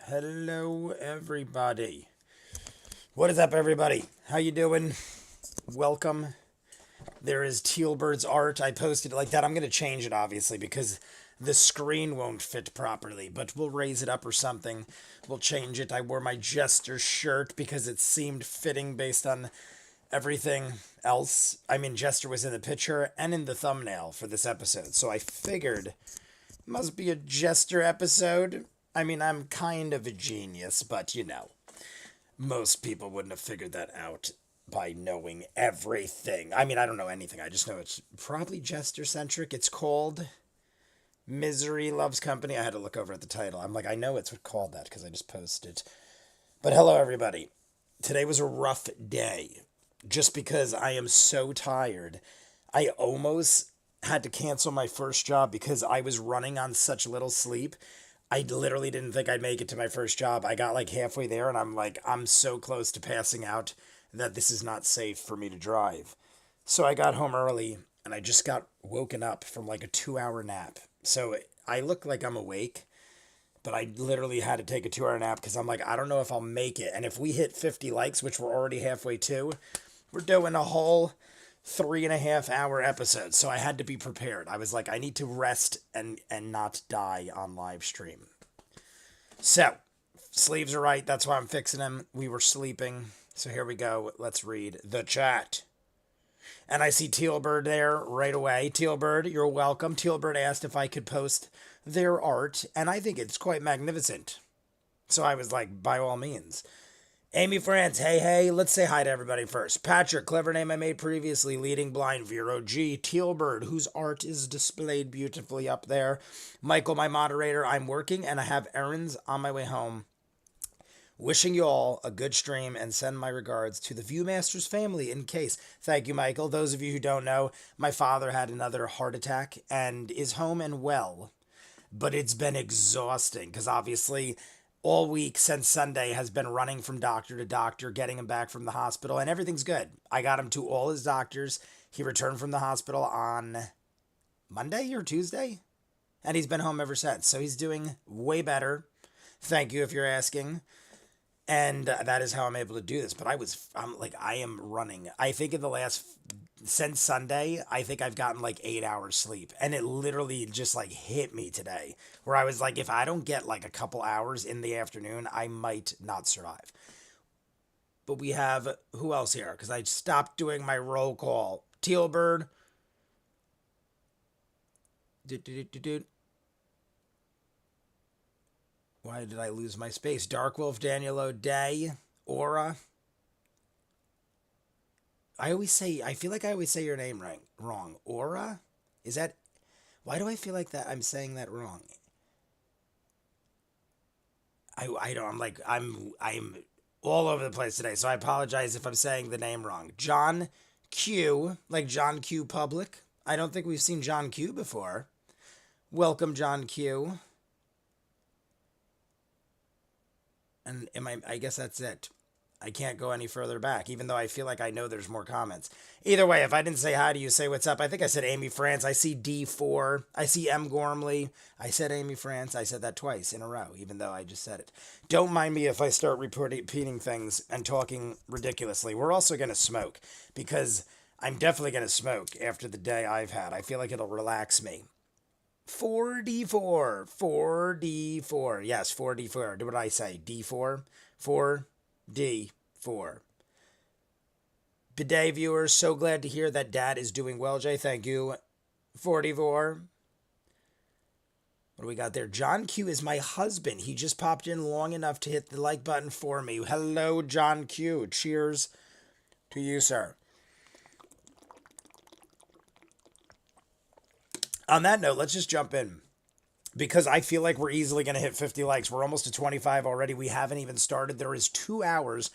Hello, everybody. What is up, everybody? How you doing? Welcome. There is Tealbird's art. I posted it like that. I'm going to change it, obviously, because the screen won't fit properly, but we'll raise it up or something. We'll change it. I wore my Jester shirt because it seemed fitting based on everything else. I mean, Jester was in the picture and in the thumbnail for this episode, so I figured it must be a Jester episode. I mean, I'm kind of a genius, but most people wouldn't have figured that out by knowing everything. I mean, I don't know anything. I just know it's probably Jester centric. It's called Misery Loves Company. I had to look over at the title. I'm like, I know it's called that because I just posted. But hello, everybody. Today was a rough day just because I am so tired. I almost had to cancel my first job because I was running on such little sleep. I literally didn't think I'd make it to my first job. I got like halfway there and I'm like, I'm so close to passing out that this is not safe for me to drive. So I got home early and I just got woken up from like a 2 hour nap. So I look like I'm awake, but I literally had to take a 2 hour nap because I'm like, I don't know if I'll make it. And if we hit 50 likes, which we're already halfway to, we're doing a whole 3.5 hour episode. So I had to be prepared. I was like, I need to rest and not die on live stream. So sleeves are right. That's why I'm fixing them. We were sleeping. So here we go. Let's read the chat. And I see Tealbird there right away. Tealbird, you're welcome. Tealbird asked if I could post their art, and I think it's quite magnificent. So I was like, by all means. Amy France, hey, let's say hi to everybody first. Patrick, clever name I made previously, Leading Blind, Vero G, Tealbird, whose art is displayed beautifully up there. Michael, my moderator, I'm working and I have errands on my way home. Wishing you all a good stream and send my regards to the ViewMasters family in case. Thank you, Michael. Those of you who don't know, my father had another heart attack and is home and well. But it's been exhausting because obviously all week since Sunday has been running from doctor to doctor, getting him back from the hospital, and everything's good. I got him to all his doctors. He returned from the hospital on Monday or Tuesday, and he's been home ever since. So he's doing way better. Thank you if you're asking. And that is how I'm able to do this. But I am running. I think since Sunday, I think I've gotten like 8 hours sleep. And it literally just like hit me today where I was like, if I don't get like a couple hours in the afternoon, I might not survive. But we have, who else here? Because I stopped doing my roll call. Tealbird. Why did I lose my space? Dark Wolf, Daniel O'Day, Aura. I feel like I always say your name wrong. Aura? Is that, why do I feel like that I'm saying that wrong? I'm all over the place today, so I apologize if I'm saying the name wrong. John Q, like John Q Public. I don't think we've seen John Q before. Welcome, John Q. And I guess that's it. I can't go any further back, even though I feel like I know there's more comments. Either way, if I didn't say hi to you, say what's up. I think I said Amy France. I see D4. I see M. Gormley. I said Amy France. I said that twice in a row, even though I just said it. Don't mind me if I start repeating things and talking ridiculously. We're also going to smoke, because I'm definitely going to smoke after the day I've had. I feel like it'll relax me. 4D4. 4D4. Yes, 4D4. What did I say? D4? 4D4. Bidet viewers, so glad to hear that Dad is doing well, Jay. Thank you. 44. What do we got there? John Q is my husband. He just popped in long enough to hit the like button for me. Hello, John Q. Cheers to you, sir. On that note, let's just jump in, because I feel like we're easily going to hit 50 likes. We're almost to 25 already. We haven't even started. There is 2 hours,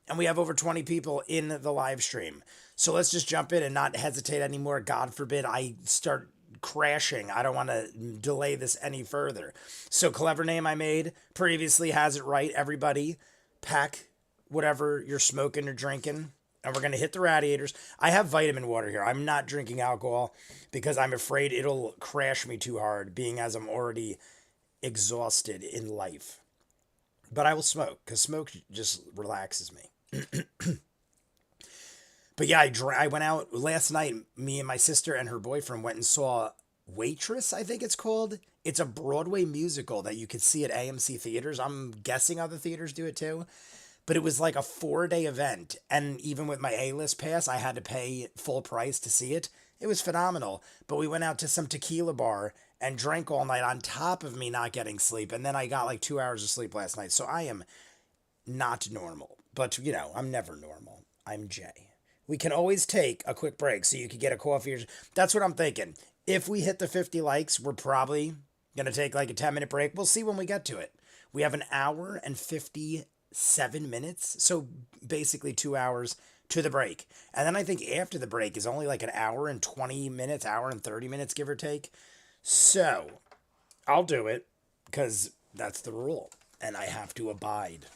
and we have over 20 people in the live stream. So let's just jump in and not hesitate anymore. God forbid I start crashing. I don't want to delay this any further. So clever name I made previously has it right. Everybody, pack whatever you're smoking or drinking. And we're going to hit the radiators. I have vitamin water here. I'm not drinking alcohol because I'm afraid it'll crash me too hard, being as I'm already exhausted in life. But I will smoke, because smoke just relaxes me. But yeah, I went out last night. Me and my sister and her boyfriend went and saw Waitress, I think it's called. It's a Broadway musical that you could see at AMC theaters. I'm guessing other theaters do it too. But it was like a 4-day event. And even with my A-list pass, I had to pay full price to see it. It was phenomenal. But we went out to some tequila bar and drank all night on top of me not getting sleep. And then I got like 2 hours of sleep last night. So I am not normal. But, you know, I'm never normal. I'm Jay. We can always take a quick break so you can get a coffee. That's what I'm thinking. If we hit the 50 likes, we're probably going to take like a 10-minute break. We'll see when we get to it. We have an hour and 57 minutes. So basically 2 hours to the break. And then I think after the break is only like an hour and 20 minutes, hour and 30 minutes, give or take. So I'll do it because that's the rule. And I have to abide.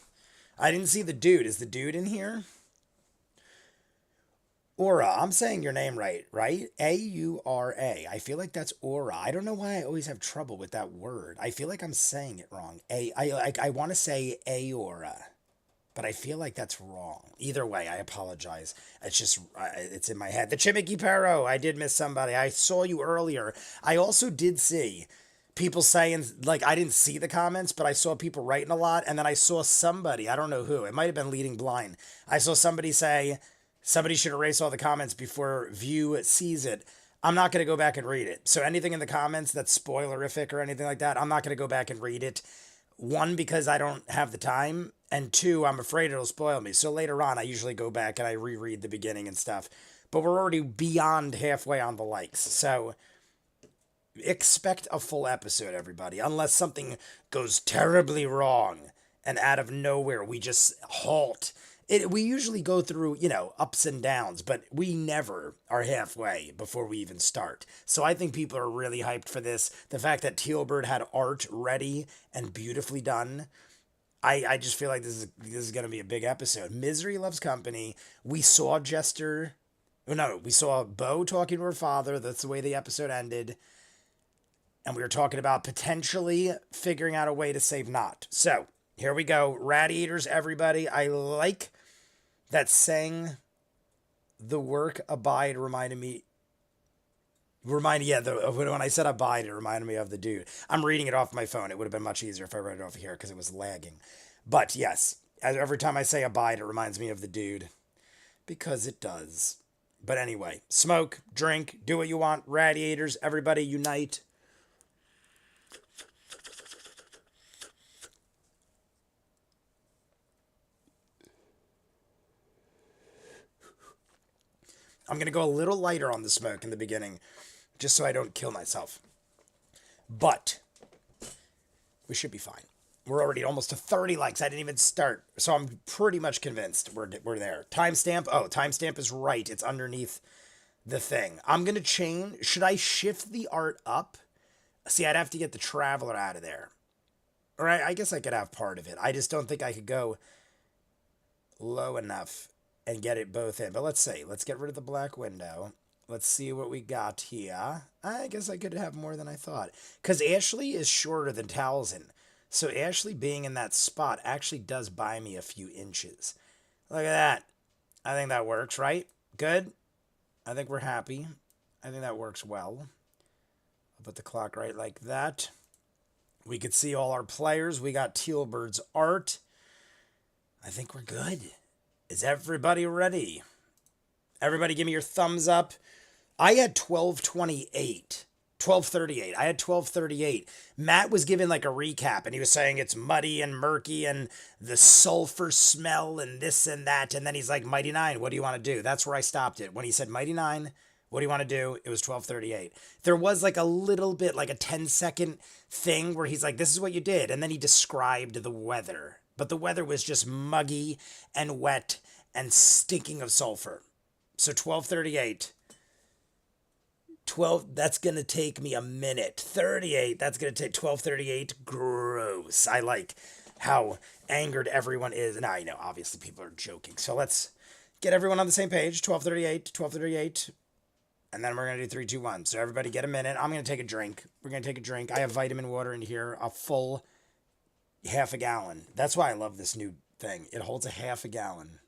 I didn't see the dude. Is the dude in here? Aura, I'm saying your name right, right? A-U-R-A. I feel like that's Aura. I don't know why I always have trouble with that word. I feel like I'm saying it wrong. I want to say Aura, but I feel like that's wrong. Either way, I apologize. It's just, it's in my head. The Chimicky Perro, I did miss somebody. I saw you earlier. I also did see people saying, like, I didn't see the comments, but I saw people writing a lot, and then I saw somebody, I don't know who, it might have been Leading Blind. I saw somebody say, somebody should erase all the comments before View sees it. I'm not going to go back and read it. So anything in the comments that's spoilerific or anything like that, I'm not going to go back and read it. One, because I don't have the time. And two, I'm afraid it'll spoil me. So later on, I usually go back and I reread the beginning and stuff. But we're already beyond halfway on the likes. So expect a full episode, everybody. Unless something goes terribly wrong and out of nowhere we just halt. We usually go through, you know, ups and downs, but we never are halfway before we even start. So I think people are really hyped for this. The fact that Tealbird had art ready and beautifully done, I just feel like this is going to be a big episode. Misery Loves Company. We saw we saw Bo talking to her father. That's the way the episode ended. And we were talking about potentially figuring out a way to save Not. So here we go. Rat Eaters, everybody. I like that saying the work abide reminded me. When I said abide, it reminded me of the dude. I'm reading it off my phone. It would have been much easier if I read it over here because it was lagging. But yes, every time I say abide, it reminds me of the dude. Because it does. But anyway, smoke, drink, do what you want. Radiators, everybody unite. I'm going to go a little lighter on the smoke in the beginning, just so I don't kill myself. But we should be fine. We're already almost to 30 likes. I didn't even start, so I'm pretty much convinced we're there. Timestamp. Oh, timestamp is right. It's underneath the thing. I'm going to change. Should I shift the art up? See, I'd have to get the Traveler out of there. Or I guess I could have part of it. I just don't think I could go low enough and get it both in. But let's see. Let's get rid of the black window. Let's see what we got here. I guess I could have more than I thought. Because Ashley is shorter than Talzin. So Ashley being in that spot actually does buy me a few inches. Look at that. I think that works, right? Good. I think we're happy. I think that works well. I'll put the clock right like that. We could see all our players. We got Tealbird's art. I think we're good. Is everybody ready? Everybody give me your thumbs up. I had 12:28. 12:38. I had 12:38. Matt was giving like a recap and he was saying it's muddy and murky and the sulfur smell and this and that. And then he's like, Mighty Nine, what do you want to do? That's where I stopped it. When he said Mighty Nine, what do you want to do? It was 12:38. There was like a little bit, like a 10-second thing where he's like, this is what you did. And then he described the weather. But the weather was just muggy and wet and stinking of sulfur. So 12:38. 12, that's going to take me a minute. 38, that's going to take 12:38. Gross. I like how angered everyone is. Now, you know, obviously people are joking. So let's get everyone on the same page. 12:38, 12:38. And then we're going to do 3, 2, 1. So everybody get a minute. I'm going to take a drink. We're going to take a drink. I have vitamin water in here. A full half a gallon. That's why I love this new thing. It holds a half a gallon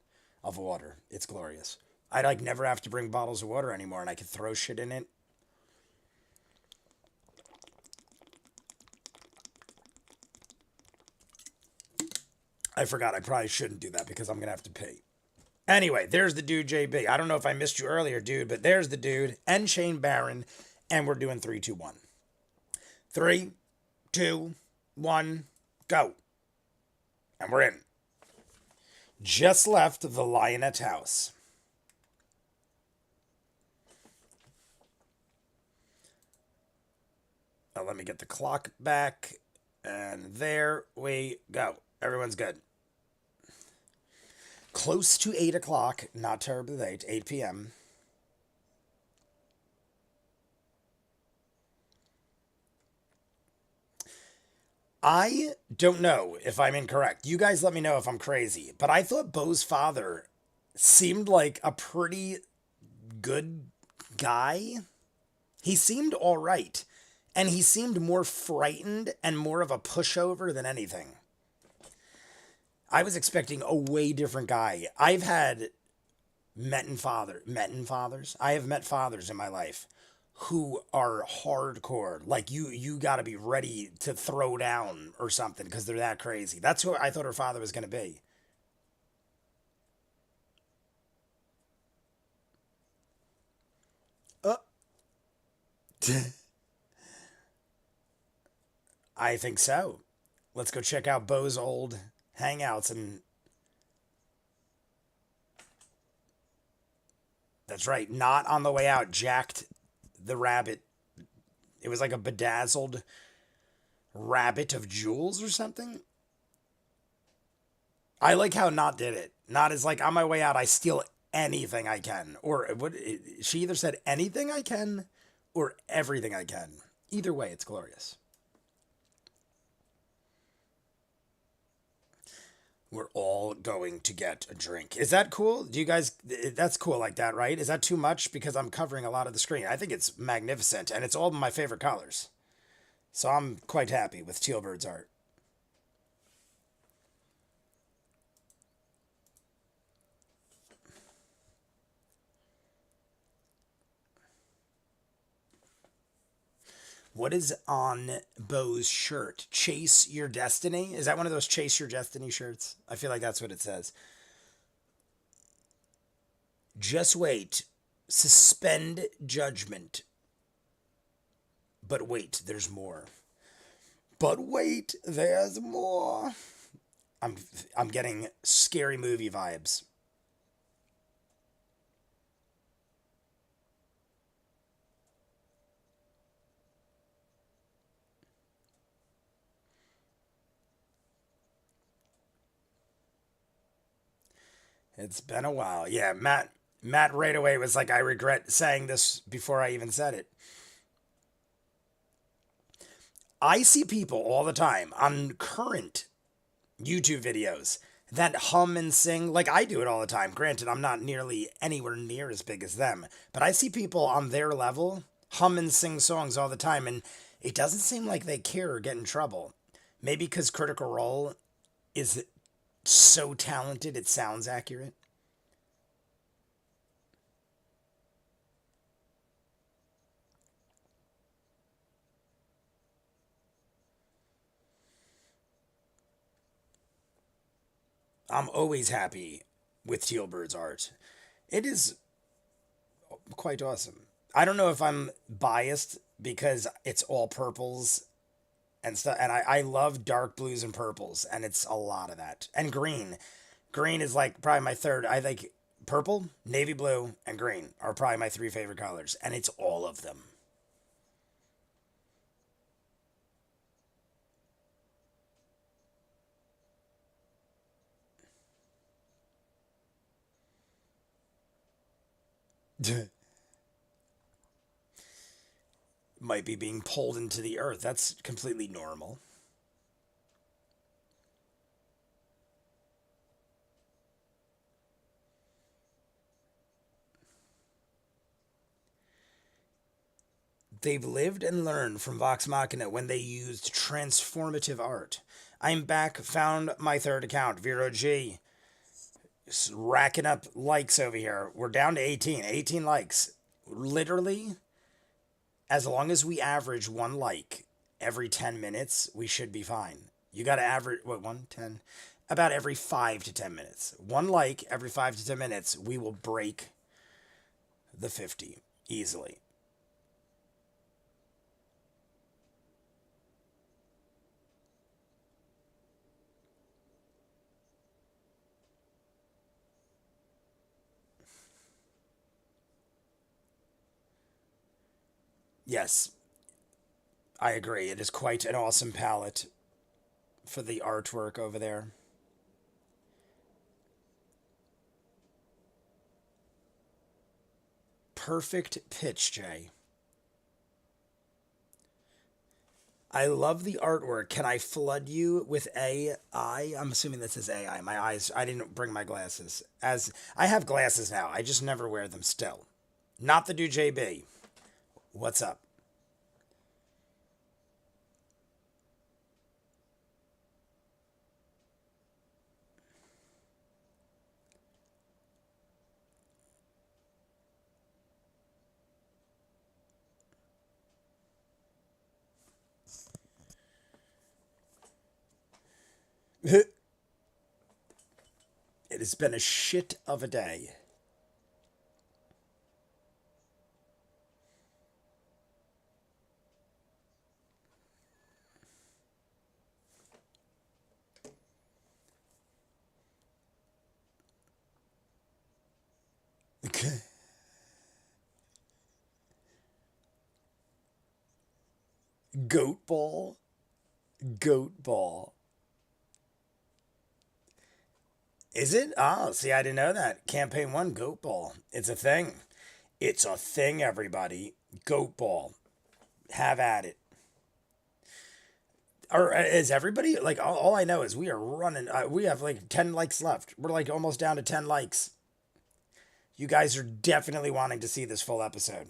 of water. It's glorious. I like never have to bring bottles of water anymore, and I can throw shit in it. I forgot I probably shouldn't do that because I'm going to have to pee. Anyway, there's the dude, JB. I don't know if I missed you earlier, dude, but there's the dude and Shane Barron, and we're doing 3, 2, 1. 3, 2, 1, go. And we're in. Just left the Lionette's house. Now let me get the clock back. And there we go. Everyone's good. Close to 8 o'clock, not terribly late, 8 p.m. I don't know if I'm incorrect. You guys let me know if I'm crazy. But I thought Bo's father seemed like a pretty good guy. He seemed all right. And he seemed more frightened and more of a pushover than anything. I was expecting a way different guy. I've had fathers. I have met fathers in my life who are hardcore. Like you got to be ready to throw down or something because they're that crazy. That's who I thought her father was going to be. I think so. Let's go check out Bo's old hangouts and that's right. Not on the way out. Jacked the rabbit. It was like a bedazzled rabbit of jewels or something. I like how Not did it. Not is like on my way out. I steal anything I can, or what? She either said anything I can, or everything I can. Either way, it's glorious. We're all going to get a drink. Is that cool? Do you guys, that's cool like that, right? Is that too much? Because I'm covering a lot of the screen. I think it's magnificent, and it's all my favorite colors. So I'm quite happy with Tealbird's art. What is on Bo's shirt? Chase Your Destiny? Is that one of those Chase Your Destiny shirts? I feel like that's what it says. Just wait. Suspend judgment. But wait, there's more. But wait, there's more. I'm getting scary movie vibes. It's been a while. Yeah, Matt right away was like, I regret saying this before I even said it. I see people all the time on current YouTube videos that hum and sing like I do it all the time. Granted, I'm not nearly anywhere near as big as them, but I see people on their level hum and sing songs all the time, and it doesn't seem like they care or get in trouble. Maybe because Critical Role is so talented it sounds accurate. I'm always happy with Tealbird's art. It is quite awesome. I don't know if I'm biased because it's all purples and stuff, and I love dark blues and purples, and it's a lot of that. And green. Green is like probably my third. I like purple, navy blue, and green are probably my 3 favorite colors, and it's all of them. Might be being pulled into the earth. That's completely normal. They've lived and learned from Vox Machina when they used transformative art. I'm back. Found my third account. Vero G. Racking up likes over here. We're down to 18. 18 likes. Literally, as long as we average one like every 10 minutes, we should be fine. You got to average, what, 10? About every 5 to 10 minutes. One like every 5 to 10 minutes, we will break the 50 easily. Yes, I agree. It is quite an awesome palette for the artwork over there. Perfect pitch, Jay. I love the artwork. Can I flood you with AI? I'm assuming this is AI. My eyes, I didn't bring my glasses. As I have glasses now, I just never wear them still. Not the new JB. What's up? It has been a shit of a day. Goat ball. Goat ball. Is it? Oh, see, I didn't know that. Campaign 1, goat ball. It's a thing. It's a thing, everybody. Goat ball. Have at it. Or is everybody like all I know is we are running we have like 10 likes left. We're like almost down to 10 likes. You guys are definitely wanting to see this full episode.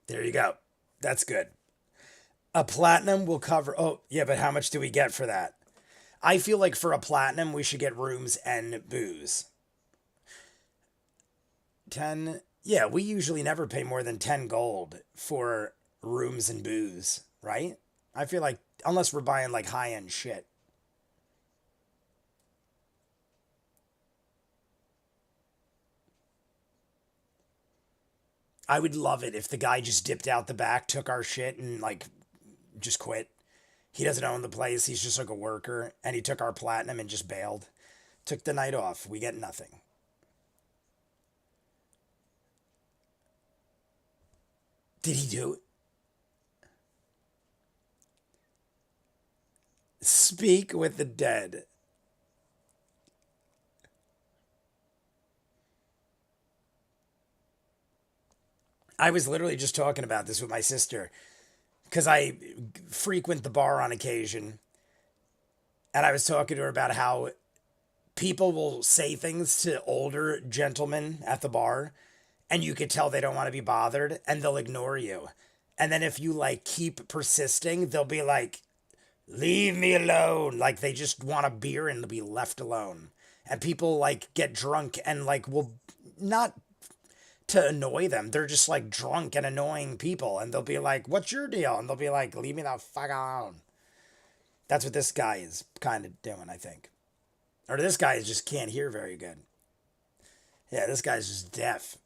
There you go. That's good. A platinum will cover. Oh, yeah, but how much do we get for that? I feel like for a platinum, we should get rooms and booze. 10. Yeah, we usually never pay more than 10 gold for rooms and booze, right? I feel like, unless we're buying like high end shit. I would love it if the guy just dipped out the back, took our shit, and like just quit. He doesn't own the place. He's just like a worker, and he took our platinum and just bailed. Took the night off. We get nothing. Did he do it? Speak with the dead. I was literally just talking about this with my sister because I frequent the bar on occasion, and I was talking to her about how people will say things to older gentlemen at the bar, and you could tell they don't want to be bothered, and they'll ignore you. And then if you like keep persisting, they'll be like, "Leave me alone!" Like they just want a beer and to be left alone. And people like get drunk and like will not to annoy them. They're just like drunk and annoying people, and they'll be like, "What's your deal?" And they'll be like, "Leave me the fuck alone." That's what this guy is kind of doing, I think. Or this guy just can't hear very good. Yeah, this guy's just deaf.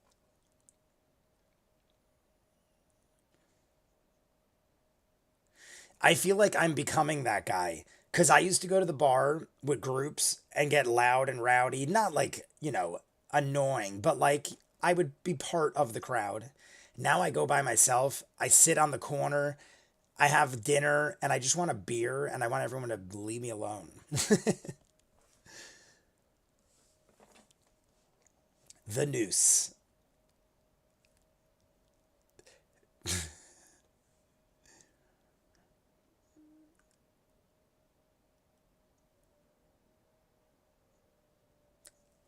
I feel like I'm becoming that guy because I used to go to the bar with groups and get loud and rowdy. Not like, annoying, but like I would be part of the crowd. Now I go by myself. I sit on the corner. I have dinner and I just want a beer and I want everyone to leave me alone. The noose.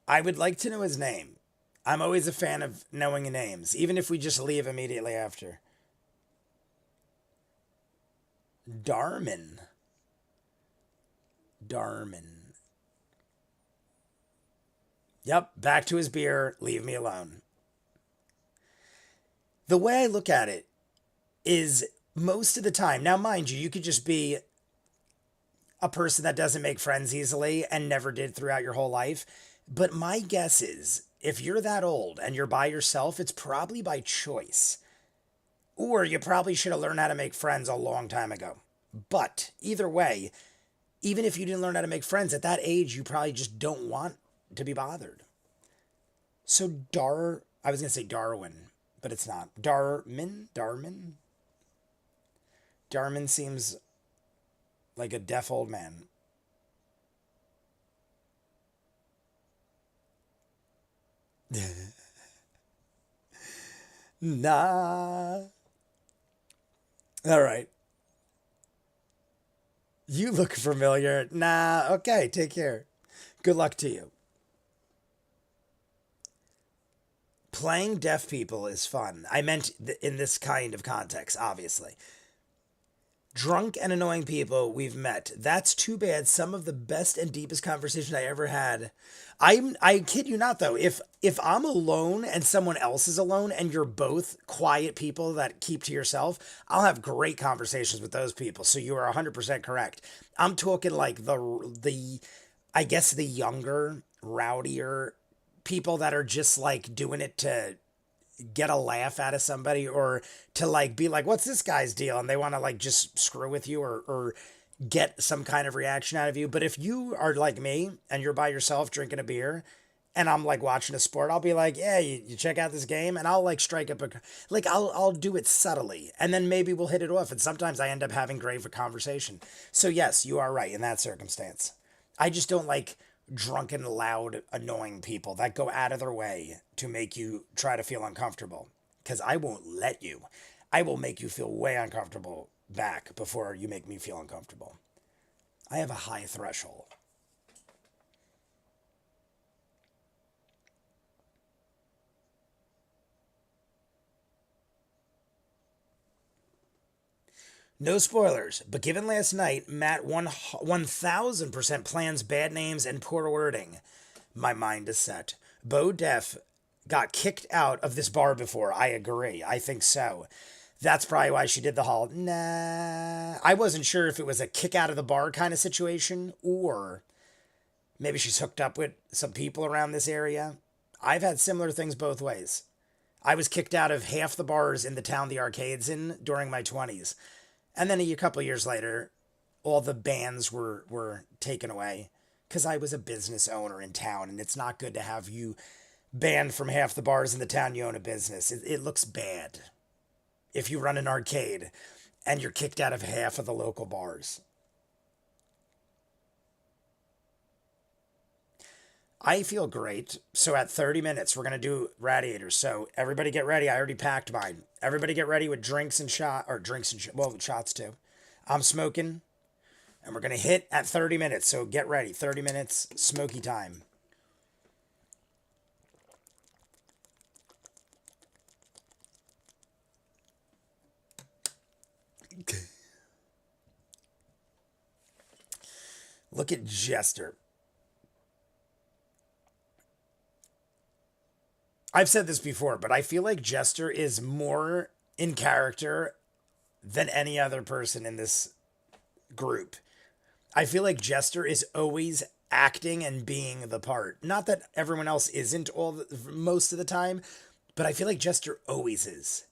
I would like to know his name. I'm always a fan of knowing names, even if we just leave immediately after. Darman. Darman. Yep, back to his beer. Leave me alone. The way I look at it is most of the time, now mind you, you could just be a person that doesn't make friends easily and never did throughout your whole life. But my guess is if you're that old and you're by yourself, it's probably by choice. Or you probably should have learned how to make friends a long time ago. But either way, even if you didn't learn how to make friends at that age, you probably just don't want to be bothered. So I was going to say Darwin, but it's not. Darman seems like a deaf old man. Nah. All right. You look familiar. Nah. Okay. Take care. Good luck to you. Playing deaf people is fun. I meant in this kind of context, obviously. Drunk and annoying people we've met. That's too bad. Some of the best and deepest conversation I ever had. I kid you not though. If I'm alone and someone else is alone and you're both quiet people that keep to yourself, I'll have great conversations with those people. So you are 100% correct. I'm talking like the I guess the younger, rowdier people that are just like doing it to get a laugh out of somebody or to like be like, what's this guy's deal? And they want to like just screw with you or get some kind of reaction out of you. But if you are like me and you're by yourself drinking a beer and I'm like watching a sport, I'll be like, yeah, you check out this game, and I'll like strike up like I'll do it subtly and then maybe we'll hit it off. And sometimes I end up having great conversation. So yes, you are right in that circumstance. I just don't like drunken, loud, annoying people that go out of their way to make you try to feel uncomfortable. Because I won't let you. I will make you feel way uncomfortable back before you make me feel uncomfortable. I have a high threshold. No spoilers, but given last night, Matt 1000% plans bad names and poor wording. My mind is set. Bo Def got kicked out of this bar before. I agree. I think so. That's probably why she did the whole, nah. I wasn't sure if it was a kick out of the bar kind of situation or maybe she's hooked up with some people around this area. I've had similar things both ways. I was kicked out of half the bars in the town the arcade's in during my 20s. And then a couple years later, all the bans were taken away because I was a business owner in town, and it's not good to have you banned from half the bars in the town you own a business. It looks bad if you run an arcade and you're kicked out of half of the local bars. I feel great. So at 30 minutes, we're going to do radiators. So everybody get ready. I already packed mine. Everybody get ready with drinks and well, shots too. I'm smoking and we're going to hit at 30 minutes. So get ready. 30 minutes, smoky time. Look at Jester. I've said this before, but I feel like Jester is more in character than any other person in this group. I feel like Jester is always acting and being the part. Not that everyone else isn't most of the time, but I feel like Jester always is.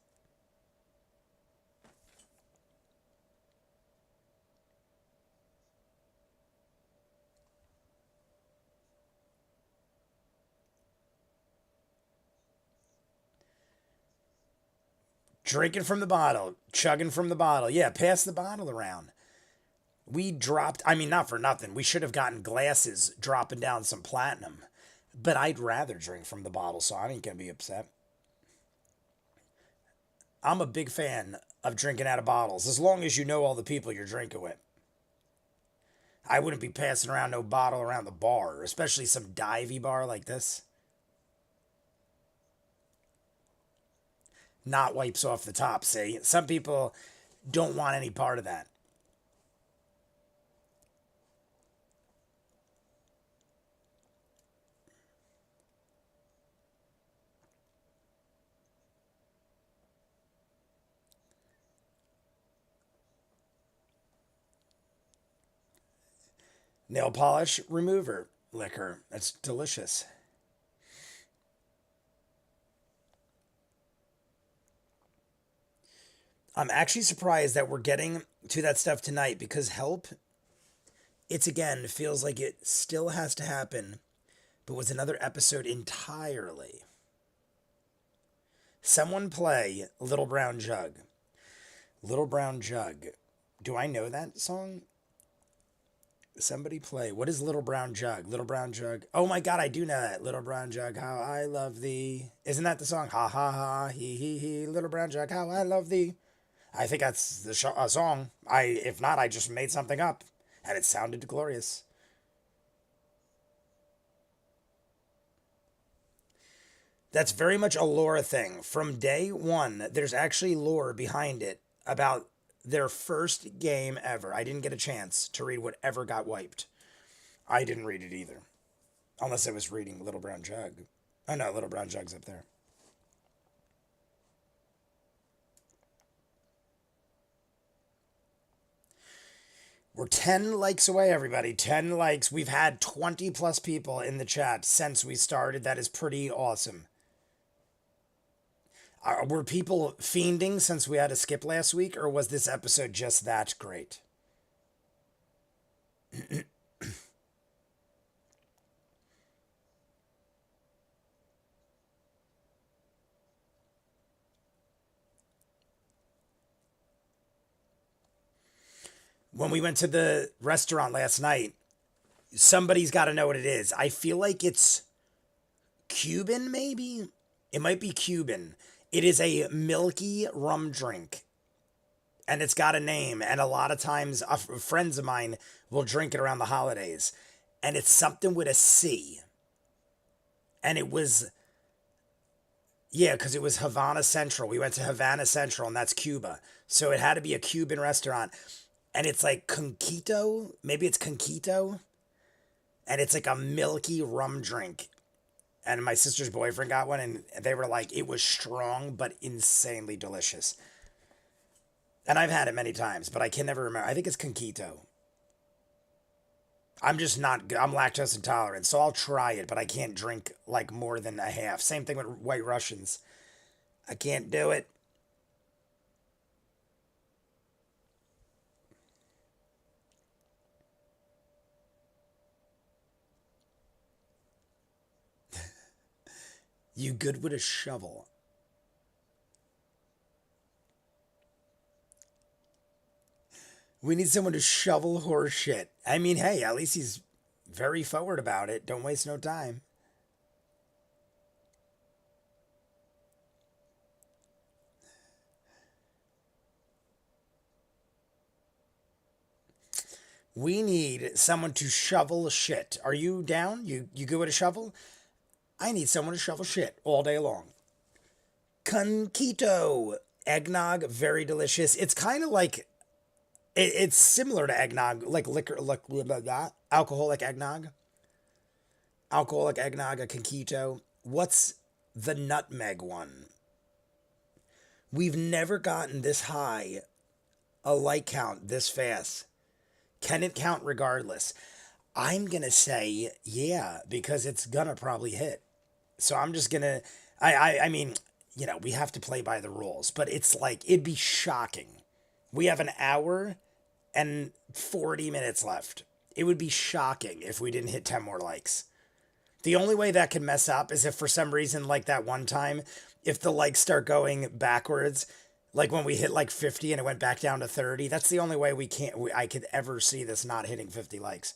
Drinking from the bottle, chugging from the bottle. Yeah, pass the bottle around. We dropped, I mean, not for nothing. We should have gotten glasses dropping down some platinum. But I'd rather drink from the bottle, so I ain't going to be upset. I'm a big fan of drinking out of bottles, as long as you know all the people you're drinking with. I wouldn't be passing around no bottle around the bar, especially some divey bar like this. not wipes off the top. See, some people don't want any part of that. Nail polish remover liquor. That's delicious. I'm actually surprised that we're getting to that stuff tonight because Help, it's again, feels like it still has to happen, but was another episode entirely. Someone play Little Brown Jug. Little Brown Jug. Do I know that song? Somebody play. What is Little Brown Jug? Little Brown Jug. Oh my God, I do know that. Little Brown Jug, how I love thee. Isn't that the song? Ha ha ha, he, Little Brown Jug, how I love thee. I think that's the song. If not, I just made something up, and it sounded glorious. That's very much a lore thing. From day one, there's actually lore behind it about their first game ever. I didn't get a chance to read whatever got wiped. I didn't read it either. Unless I was reading Little Brown Jug. Oh no, Little Brown Jug's up there. We're 10 likes away, everybody. 10 likes. We've had 20 plus people in the chat since we started. That is pretty awesome. Were people fiending since we had a skip last week, or was this episode just that great? When we went to the restaurant last night, somebody's got to know what it is. I feel like it's Cuban, maybe? It might be Cuban. It is a milky rum drink. And it's got a name. And a lot of times, friends of mine will drink it around the holidays. And it's something with a C. And it was... Yeah, because it was Havana Central. We went to Havana Central, and that's Cuba. So it had to be a Cuban restaurant. And it's like Conquito. Maybe it's Conquito. And it's like a milky rum drink. And my sister's boyfriend got one, and they were like, it was strong, but insanely delicious. And I've had it many times, but I can never remember. I think it's Conquito. I'm just not good. I'm lactose intolerant, so I'll try it, but I can't drink like more than a half. Same thing with White Russians. I can't do it. You good with a shovel? We need someone to shovel horse shit. I mean, hey, at least he's very forward about it. Don't waste no time. We need someone to shovel shit. Are you down? You good with a shovel? I need someone to shovel shit all day long. Conquito. Eggnog, very delicious. It's kind of like, it's similar to eggnog, like liquor, like alcoholic eggnog. Alcoholic eggnog, a Conquito. What's the nutmeg one? We've never gotten this high a like count this fast. Can it count regardless? I'm going to say, yeah, because it's going to probably hit. So I'm just going to, I mean, you know, we have to play by the rules, but it's like, it'd be shocking. We have an hour and 40 minutes left. It would be shocking if we didn't hit 10 more likes. The only way that could mess up is if for some reason, like that one time, if the likes start going backwards, like when we hit like 50 and it went back down to 30, that's the only way I could ever see this not hitting 50 likes.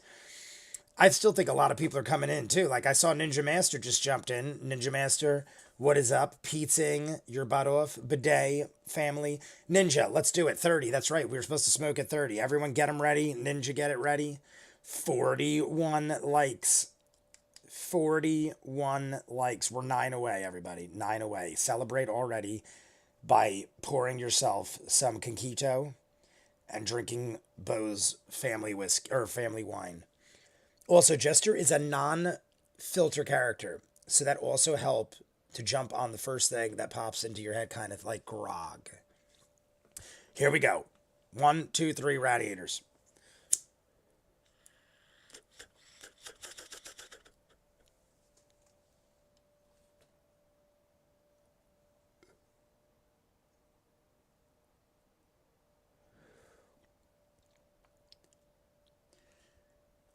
I still think a lot of people are coming in too. Like I saw Ninja Master just jumped in. Ninja Master, what is up? Pizzaing your butt off. Bidet family. Ninja, let's do it. 30. That's right. We were supposed to smoke at 30. Everyone get them ready. Ninja, get it ready. 41 likes. 41 likes. We're 9 away, everybody. 9 away. Celebrate already. by pouring yourself some Conquito and drinking Bo's family whiskey or family wine. Also, Jester is a non-filter character, so that also helps to jump on the first thing that pops into your head, kind of like grog. Here we go. 1, 2, 3 radiators.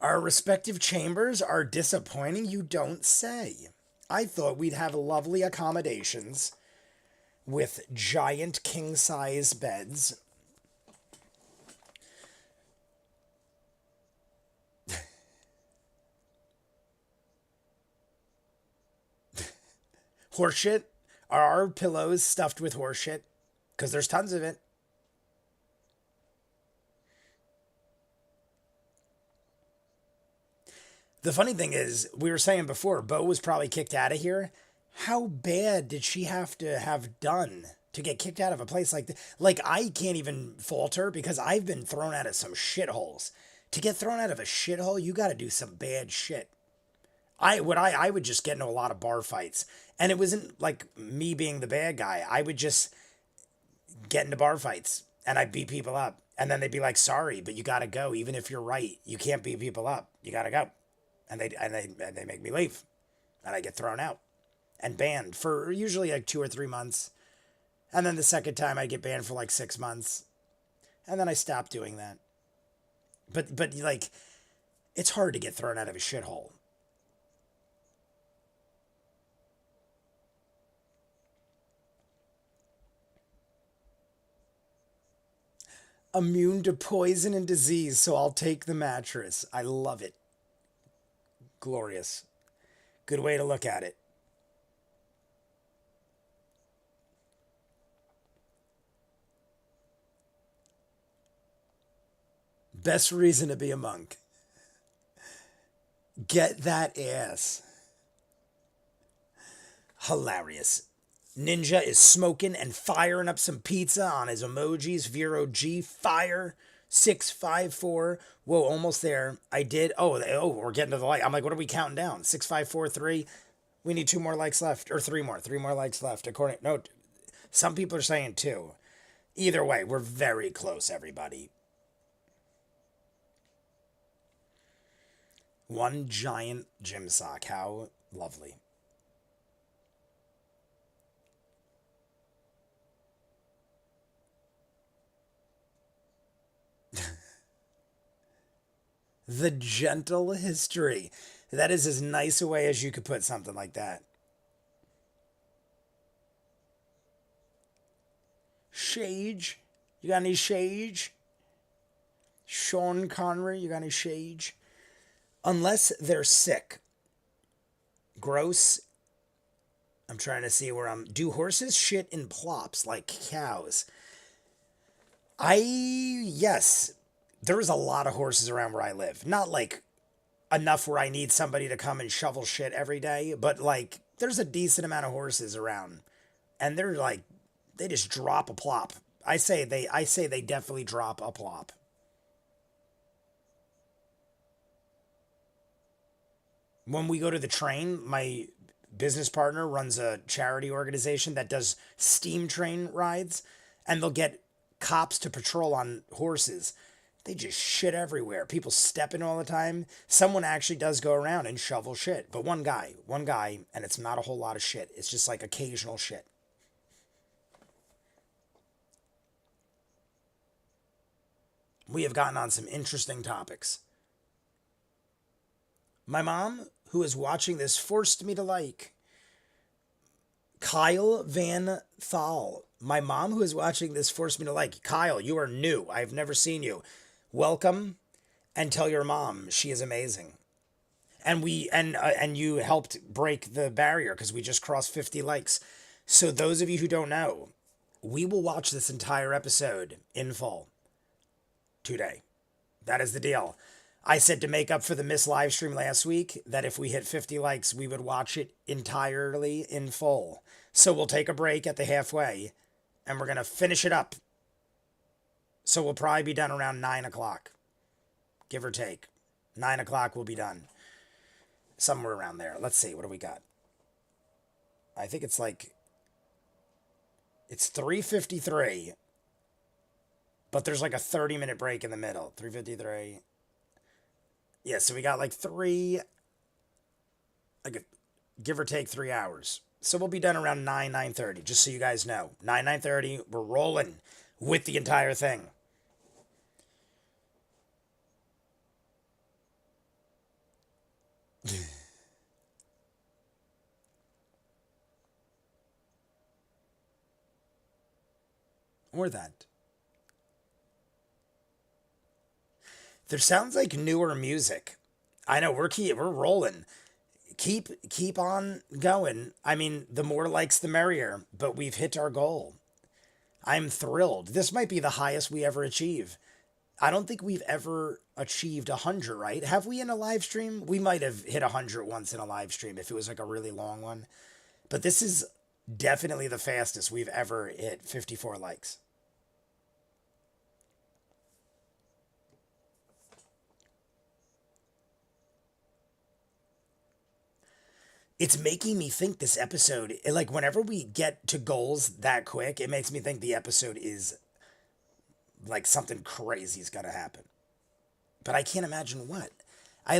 Our respective chambers are disappointing, you don't say. I thought we'd have lovely accommodations with giant king-size beds. Horseshit? Are our pillows stuffed with horseshit? Because there's tons of it. The funny thing is, we were saying before, Bo was probably kicked out of here. How bad did she have to have done to get kicked out of a place like this? Like, I can't even fault her because I've been thrown out of some shitholes. To get thrown out of a shithole, you got to do some bad shit. I would just get into a lot of bar fights. And it wasn't like me being the bad guy. I would just get into bar fights and I'd beat people up. And then they'd be like, sorry, but you got to go. Even if you're right, you can't beat people up. You got to go. And they make me leave. And I get thrown out and banned for usually like 2 or 3 months. And then the second time I get banned for like 6 months. And then I stopped doing that. But like, it's hard to get thrown out of a shithole. Immune to poison and disease, so I'll take the mattress. I love it. Glorious. Good way to look at it. Best reason to be a monk. Get that ass. Hilarious. Ninja is smoking and firing up some pizza on his emojis. Vero G, fire. 654. Whoa, almost there. I did. Oh, we're getting to the light. I'm like, what are we counting down? 6, 5, 4, 3. We need 2 more likes left. Or 3 more. 3 more likes left. No, some people are saying 2. Either way, we're very close, everybody. One giant gym sock. How lovely. The gentle history. That is as nice a way as you could put something like that. Shage. You got any shage? Sean Connery, you got any shage? Unless they're sick. Gross. I'm trying to see where do horses shit in plops like cows? Yes. There's a lot of horses around where I live. Not like enough where I need somebody to come and shovel shit every day, but like there's a decent amount of horses around. And they're like, they just drop a plop. I say they definitely drop a plop. When we go to the train, my business partner runs a charity organization that does steam train rides, and they'll get cops to patrol on horses. They just shit everywhere. People stepping all the time. Someone actually does go around and shovel shit. But one guy, and it's not a whole lot of shit. It's just like occasional shit. We have gotten on some interesting topics. My mom, who is watching this, forced me to like. Kyle Van Thal. My mom, who is watching this, forced me to like. Kyle, you are new. I've never seen you. Welcome, and tell your mom she is amazing. And you helped break the barrier because we just crossed 50 likes. So those of you who don't know, we will watch this entire episode in full today. That is the deal. I said to make up for the missed live stream last week that if we hit 50 likes, we would watch it entirely in full. So we'll take a break at the halfway, and we're going to finish it up. So we'll probably be done around 9 o'clock, give or take. 9 o'clock we'll be done. Somewhere around there. Let's see, what do we got? I think it's like, it's 3:53, but there's like a 30-minute break in the middle. 3:53. Yeah, so we got like give or take 3 hours. So we'll be done around 9:30, just so you guys know. 9:30, we're rolling with the entire thing. Or that. There sounds like newer music. I know we're rolling. Keep on going. I mean, the more likes the merrier, but we've hit our goal. I'm thrilled. This might be the highest we ever achieve. I don't think we've ever achieved 100, right? Have we in a live stream? We might have hit 100 once in a live stream if it was like a really long one. But this is definitely the fastest we've ever hit 54 likes. It's making me think this episode, like whenever we get to goals that quick, it makes me think the episode is like something crazy is going to happen. But I can't imagine what. I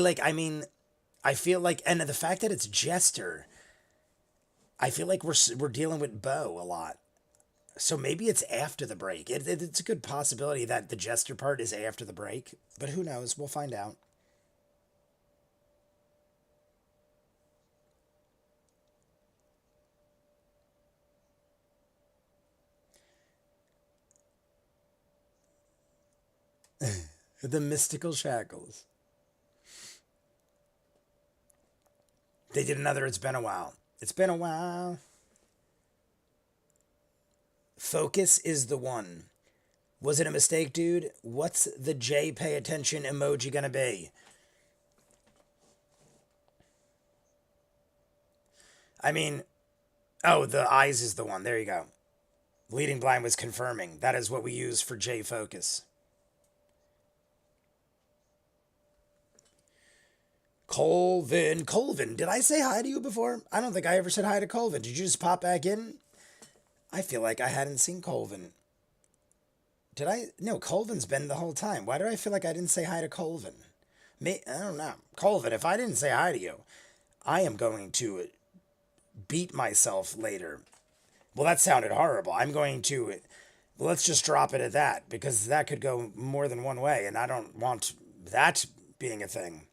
feel like, and the fact that it's Jester, I feel like we're dealing with Bo a lot. So maybe it's after the break. It's a good possibility that the Jester part is after the break, but who knows? We'll find out. The mystical shackles. They did another It's Been a While. It's been a while. Focus is the one. Was it a mistake, dude? What's the J pay attention emoji gonna be? I mean, oh, the eyes is the one. There you go. Leading Blind was confirming. That is what we use for J focus. Colvin, did I say hi to you before? I don't think I ever said hi to Colvin. Did you just pop back in? I feel like I hadn't seen Colvin. Did I? No, Colvin's been the whole time. Why do I feel like I didn't say hi to Colvin? I don't know. Colvin, if I didn't say hi to you, I am going to beat myself later. Well, that sounded horrible. I'm going to... Let's just drop it at that, because that could go more than one way, and I don't want that being a thing.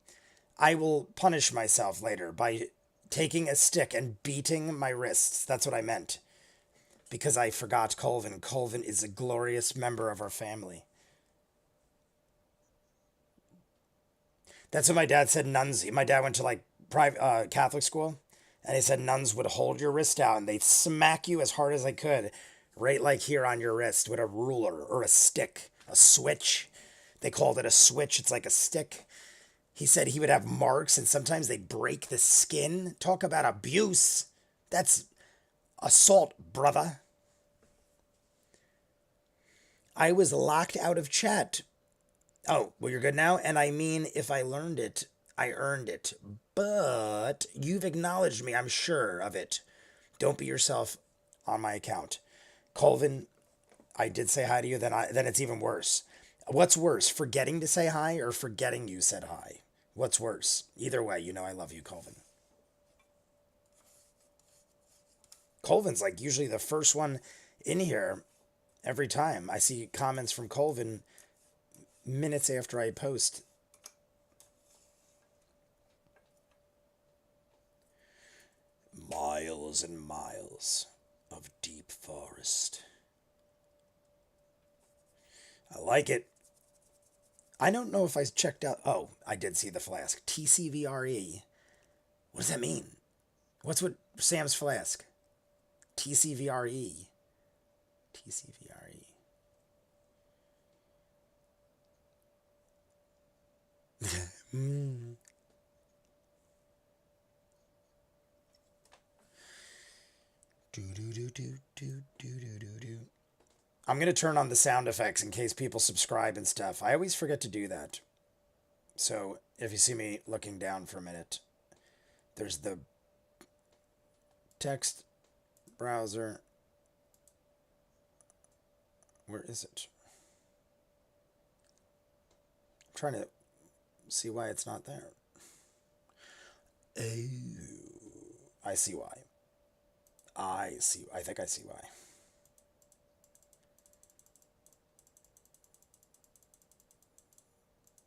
I will punish myself later by taking a stick and beating my wrists. That's what I meant. Because I forgot Colvin. Colvin is a glorious member of our family. That's what my dad said nuns... My dad went to like private Catholic school, and he said nuns would hold your wrist out and they'd smack you as hard as they could, right like here on your wrist with a ruler or a stick, a switch. They called it a switch. It's like a stick. He said he would have marks and sometimes they'd break the skin. Talk about abuse. That's assault, brother. I was locked out of chat. Oh, well, you're good now? And I mean, if I learned it, I earned it. But you've acknowledged me, I'm sure of it. Don't be yourself on my account. Colvin, I did say hi to you, then it's even worse. What's worse, forgetting to say hi or forgetting you said hi? What's worse? Either way, you know I love you, Colvin. Colvin's like usually the first one in here every time. I see comments from Colvin minutes after I post. Miles and miles of deep forest. I like it. I don't know if I checked out... Oh, I did see the flask. TCVRE. What does that mean? What's with Sam's flask? TCVRE. TCVRE. Do do do do do do do do do. I'm going to turn on the sound effects in case people subscribe and stuff. I always forget to do that. So if you see me looking down for a minute, there's the text browser. Where is it? I'm trying to see why it's not there. Oh, I see why. I think I see why.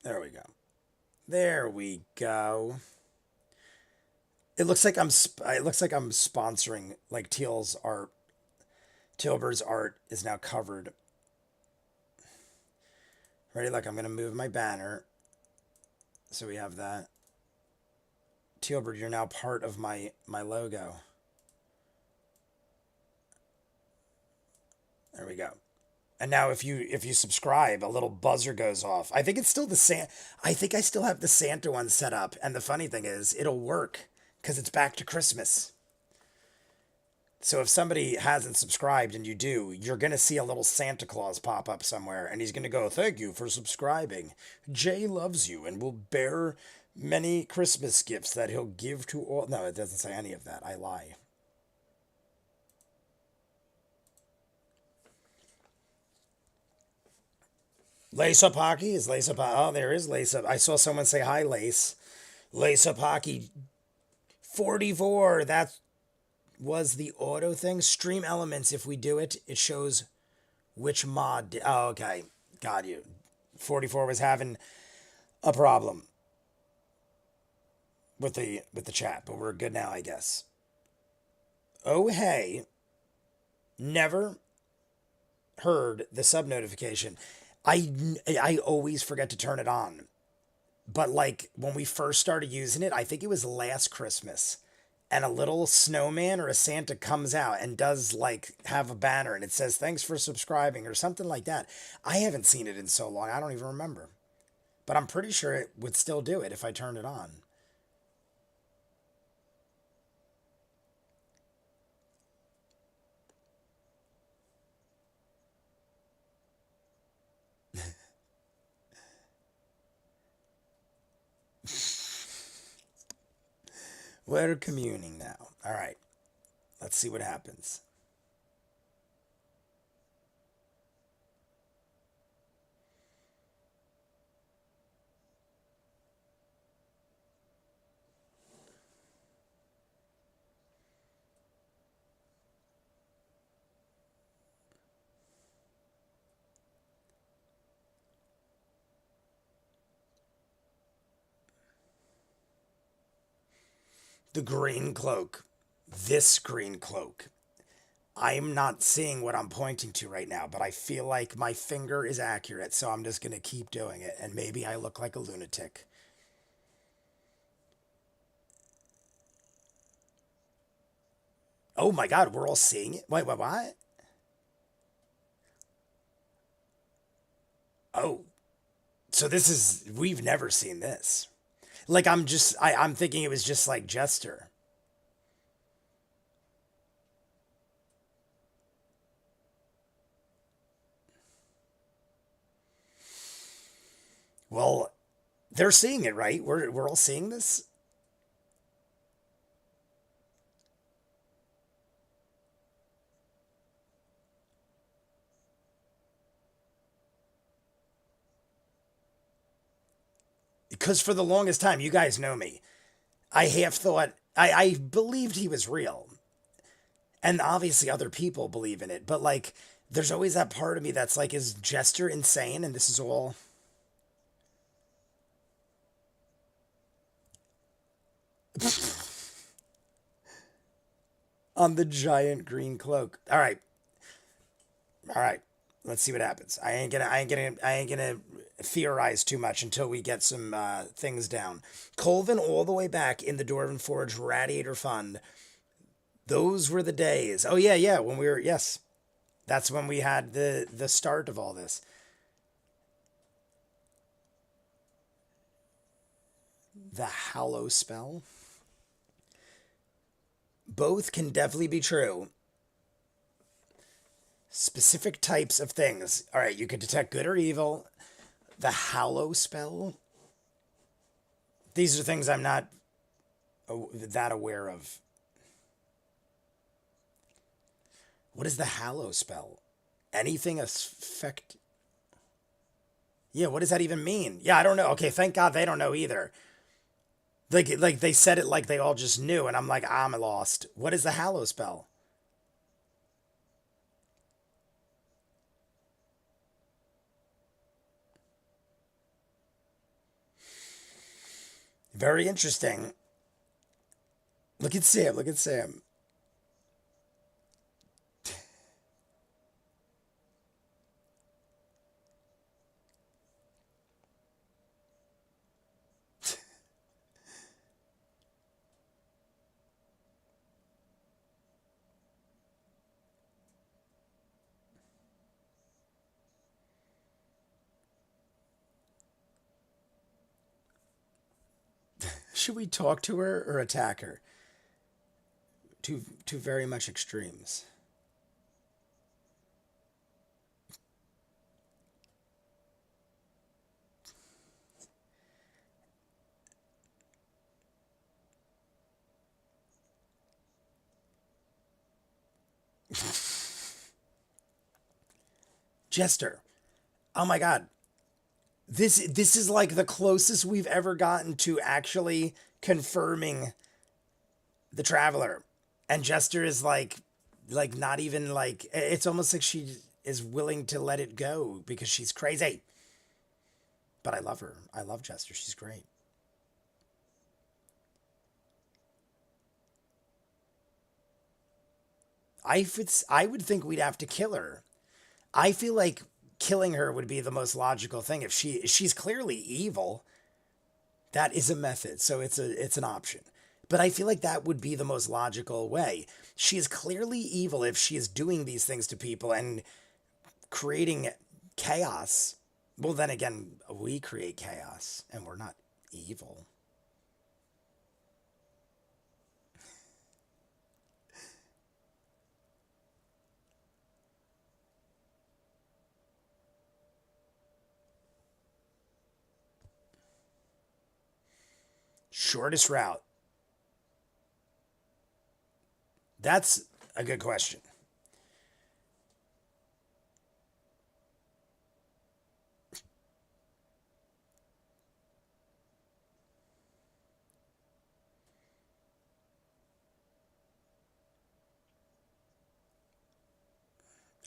There we go. There we go. It looks like I'm sponsoring, like Teal's art. Tealbird's art is now covered. Ready? Like I'm gonna move my banner. So we have that. Tealbird, you're now part of my logo. There we go. And now if you subscribe, a little buzzer goes off. I think it's still I think I still have the Santa one set up. And the funny thing is, it'll work because it's back to Christmas. So if somebody hasn't subscribed and you do, you're going to see a little Santa Claus pop up somewhere. And he's going to go, thank you for subscribing. Jay loves you and will bear many Christmas gifts that he'll give to all. No, it doesn't say any of that. I lie. Lace Up Hockey? Is Lace Up? Oh, there is Lace Up. I saw someone say hi, Lace. Lace Up Hockey 44. That was the auto thing. Stream Elements, if we do it, it shows which mod. Oh, okay. Got you. 44 was having a problem with the chat, but we're good now, I guess. Oh, hey. Never heard the sub notification. I always forget to turn it on. But like when we first started using it, I think it was last Christmas, and a little snowman or a Santa comes out and does like have a banner and it says thanks for subscribing or something like that. I haven't seen it in so long. I don't even remember. But I'm pretty sure it would still do it if I turned it on. We're communing now. All right. Let's see what happens. The green cloak. This green cloak. I'm not seeing what I'm pointing to right now, but I feel like my finger is accurate, so I'm just going to keep doing it, and maybe I look like a lunatic. Oh my god, we're all seeing it? Wait, what? Oh, so this is, we've never seen this. Like, I'm thinking it was just like Jester. Well, they're seeing it, right? We're all seeing this? Because for the longest time, you guys know me, I half thought, I believed he was real. And obviously other people believe in it, but like, there's always that part of me that's like, is Jester insane and this is all... on the giant green cloak. All right. All right. Let's see what happens. I ain't gonna theorize too much until we get some things down. Colvin all the way back in the Dwarven Forge Radiator Fund. Those were the days. Oh yeah, when we were, yes. That's when we had the start of all this. The Hallow spell. Both can definitely be true. Specific types of things. All right, you can detect good or evil. The Hallow spell. These are things I'm not that aware of. What is the Hallow spell? Anything affect... Yeah, what does that even mean? Yeah, I don't know. Okay, thank God they don't know either. Like they said it like they all just knew, and I'm like, I'm lost. What is the Hallow spell? Very interesting. Look at Sam. Look at Sam. Should we talk to her or attack her? Two very much extremes. Jester. Oh my God. This is like the closest we've ever gotten to actually confirming the Traveler. And Jester is like not even like, it's almost like she is willing to let it go because she's crazy. But I love her. I love Jester. She's great. I would think we'd have to kill her. I feel like killing her would be the most logical thing. If she's clearly evil, that is a method, so it's an option. But I feel like that would be the most logical way. She is clearly evil if she is doing these things to people and creating chaos. Well, then again, we create chaos and we're not evil. Shortest route. That's a good question.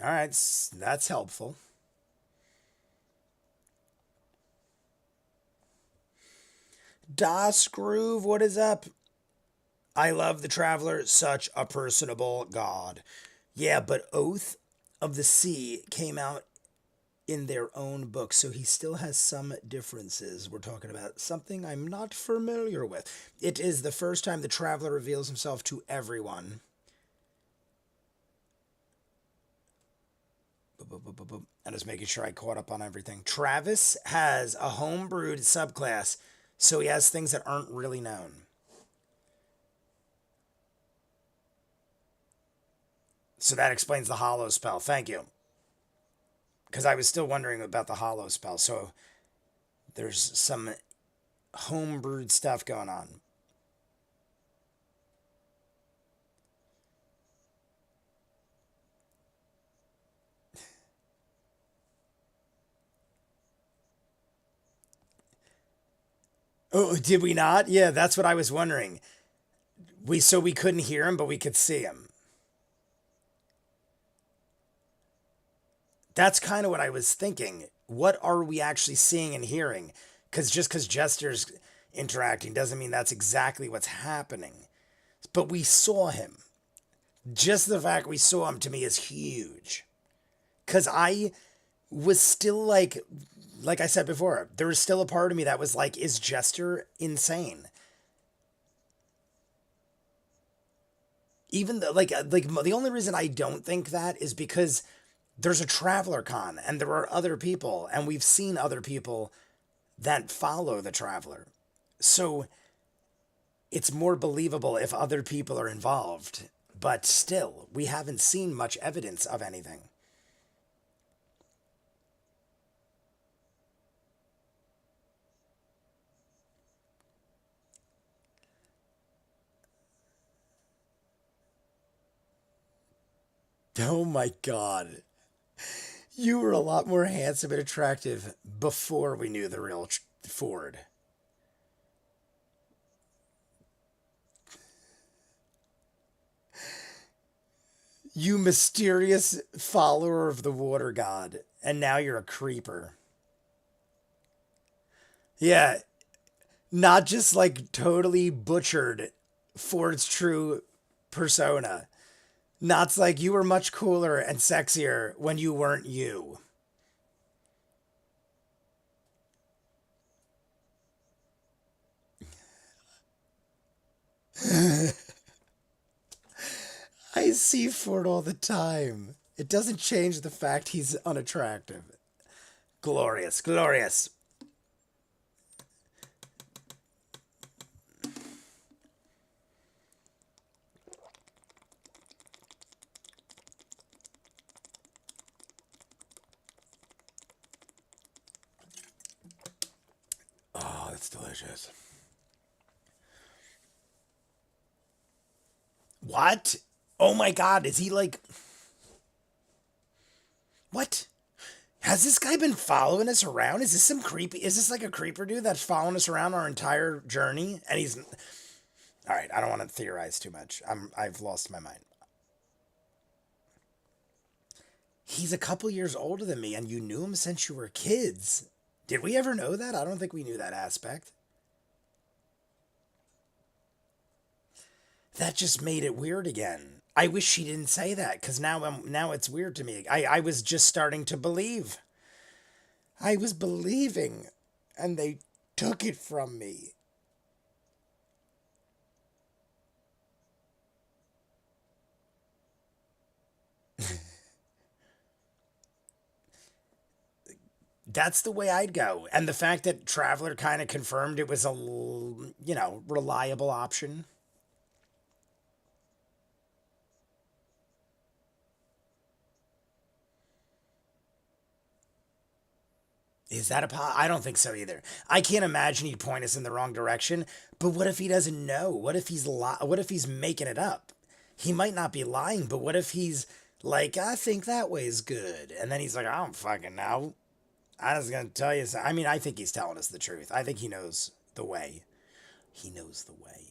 All right, that's helpful. Das Groove, what is up? I love the Traveler, such a personable god. Yeah, but Oath of the Sea came out in their own book, so he still has some differences. We're talking about something I'm not familiar with. It is the first time the Traveler reveals himself to everyone. I'm just making sure I caught up on everything. Travis has a homebrewed subclass, so he has things that aren't really known. So that explains the hollow spell. Thank you. Because I was still wondering about the hollow spell. So there's some homebrewed stuff going on. Oh, did we not? Yeah, that's what I was wondering. We couldn't hear him, but we could see him. That's kind of what I was thinking. What are we actually seeing and hearing? Because just because Jester's interacting doesn't mean that's exactly what's happening. But we saw him. Just the fact we saw him to me is huge. Because I was still like I said before, there was still a part of me that was like, is Jester insane? Even though, like the only reason I don't think that is because there's a Traveler Con and there are other people, and we've seen other people that follow the Traveler. So it's more believable if other people are involved. But still, we haven't seen much evidence of anything. Oh my god. You were a lot more handsome and attractive before we knew the real Ford. You mysterious follower of the water god. And now you're a creeper. Yeah, not just like totally butchered Ford's true persona. Not like you were much cooler and sexier when you weren't you. I see Ford all the time. It doesn't change the fact he's unattractive. Glorious, glorious. Oh, that's delicious. What? Oh my god, is he like. What? Has this guy been following us around? Is this some creepy? Is this like a creeper dude that's following us around our entire journey? And he's. All right, I don't want to theorize too much. I've lost my mind. He's a couple years older than me, and you knew him since you were kids. Did we ever know that? I don't think we knew that aspect. That just made it weird again. I wish she didn't say that because now it's weird to me. I was just starting to believe. I was believing, and they took it from me. That's the way I'd go. And the fact that Traveler kind of confirmed it was a, reliable option. Is that I don't think so either. I can't imagine he'd point us in the wrong direction. But what if he doesn't know? What if what if he's making it up? He might not be lying, but what if he's like, I think that way is good, and then he's like, I don't fucking know. I was gonna tell you. I mean, I think he's telling us the truth. I think he knows the way. He knows the way.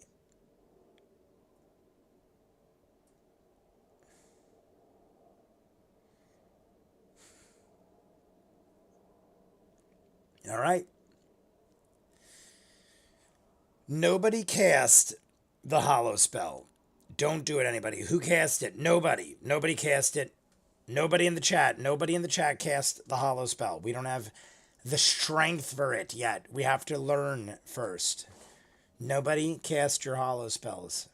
All right. Nobody cast the hollow spell. Don't do it, anybody. Who cast it? Nobody. Nobody cast it. Nobody in the chat. Nobody in the chat cast the hollow spell. We don't have the strength for it yet. We have to learn first. Nobody cast your hollow spells.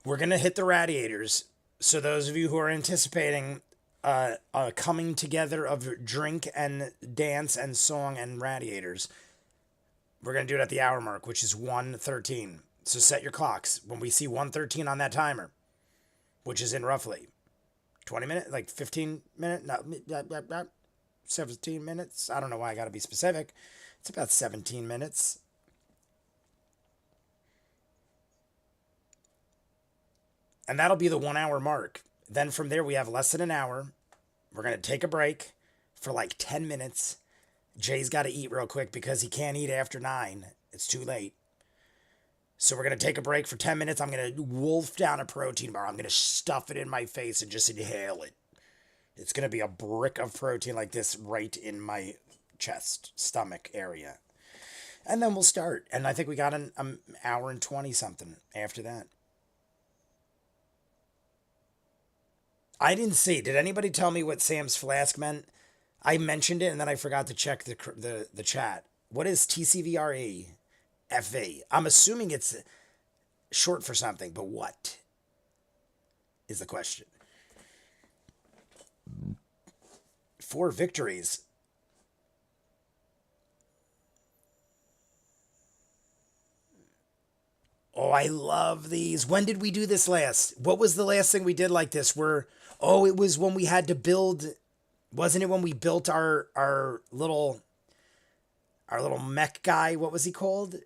We're going to hit the radiators. So those of you who are anticipating a coming together of drink and dance and song and radiators, we're going to do it at the hour mark, which is 1:13. So set your clocks. When we see 1:13 on that timer, which is in roughly 20 minutes, like 15 minutes, no, 17 minutes. I don't know why I got to be specific. It's about 17 minutes. And that'll be the 1 hour mark. Then from there, we have less than an hour. We're going to take a break for like 10 minutes. Jay's got to eat real quick because he can't eat after 9. It's too late. So we're going to take a break for 10 minutes. I'm going to wolf down a protein bar. I'm going to stuff it in my face and just inhale it. It's going to be a brick of protein like this right in my chest, stomach area. And then we'll start. And I think we got an hour and 20 something after that. I didn't see. Did anybody tell me what Sam's flask meant? I mentioned it and then I forgot to check the chat. What is TCVRE? FV? I'm assuming it's short for something, but what is the question? 4 victories. Oh, I love these. When did we do this last? What was the last thing we did like this? It was when we had to build. Wasn't it when we built our little mech guy? What was he called?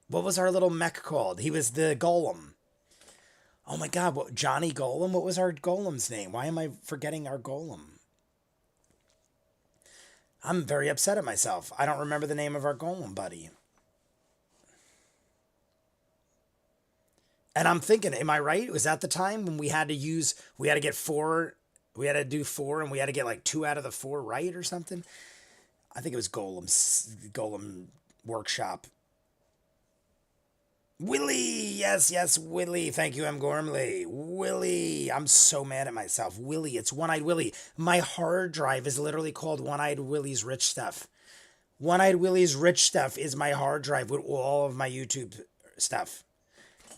What was our little mech called? He was the golem. Oh my god, what, Johnny Golem? What was our golem's name? Why am I forgetting our golem? I'm very upset at myself. I don't remember the name of our golem buddy. And I'm thinking, am I right? Was that the time when we had to get four, we had to do four and we had to get like 2 out of the 4 right or something? I think it was Golem Workshop. Willie! Yes, yes, Willie. Thank you, M. Gormley. Willie! I'm so mad at myself. Willie, it's One-Eyed Willie. My hard drive is literally called One-Eyed Willie's Rich Stuff. One-Eyed Willie's Rich Stuff is my hard drive with all of my YouTube stuff.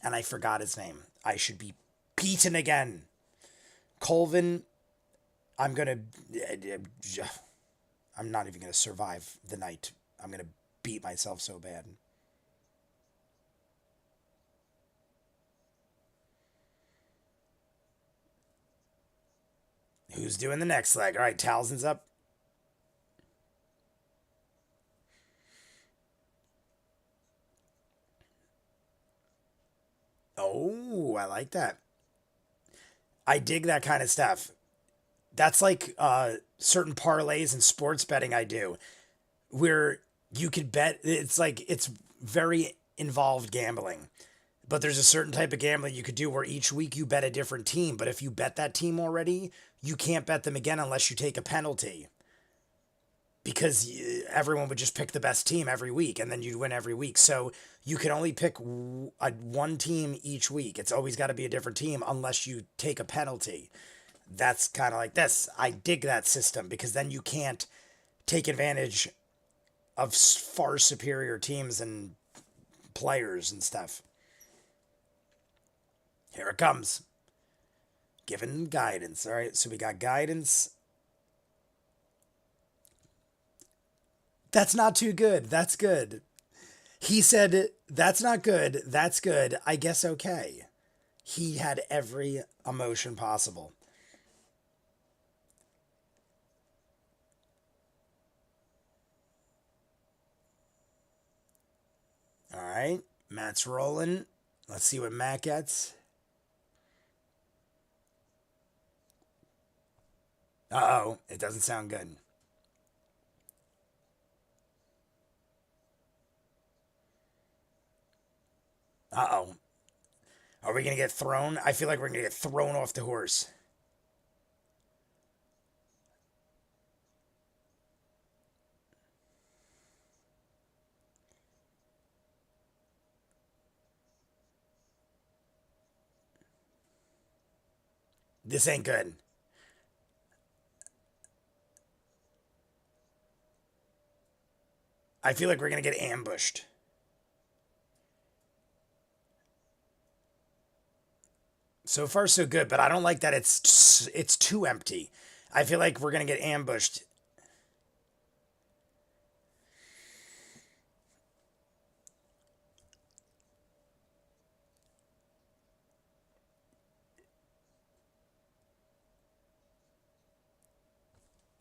And I forgot his name. I should be beaten again. Colvin, I'm not even gonna survive the night. I'm gonna beat myself so bad. Who's doing the next leg? All right, Talzin's up. Oh, I like that. I dig that kind of stuff. That's like certain parlays and sports betting I do, where you could bet. It's like it's very involved gambling, but there's a certain type of gambling you could do where each week you bet a different team. But if you bet that team already, you can't bet them again unless you take a penalty. Because everyone would just pick the best team every week and then you'd win every week. So you can only pick one team each week. It's always got to be a different team unless you take a penalty. That's kind of like this. I dig that system because then you can't take advantage of far superior teams and players and stuff. Here it comes. Given guidance. All right, so we got guidance. That's not too good. That's good. He said, that's not good. That's good. I guess okay. He had every emotion possible. All right. Matt's rolling. Let's see what Matt gets. Uh-oh. It doesn't sound good. Uh-oh. Are we going to get thrown? I feel like we're going to get thrown off the horse. This ain't good. I feel like we're going to get ambushed. So far, so good, but I don't like that it's too empty. I feel like we're going to get ambushed.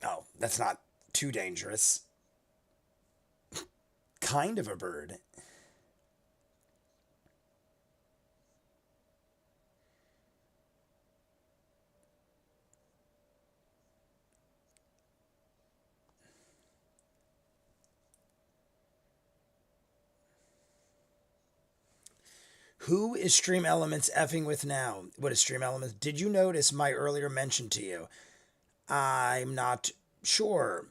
Oh, that's not too dangerous. Kind of a bird. Who is Stream Elements effing with now? What is Stream Elements? Did you notice my earlier mention to you? I'm not sure.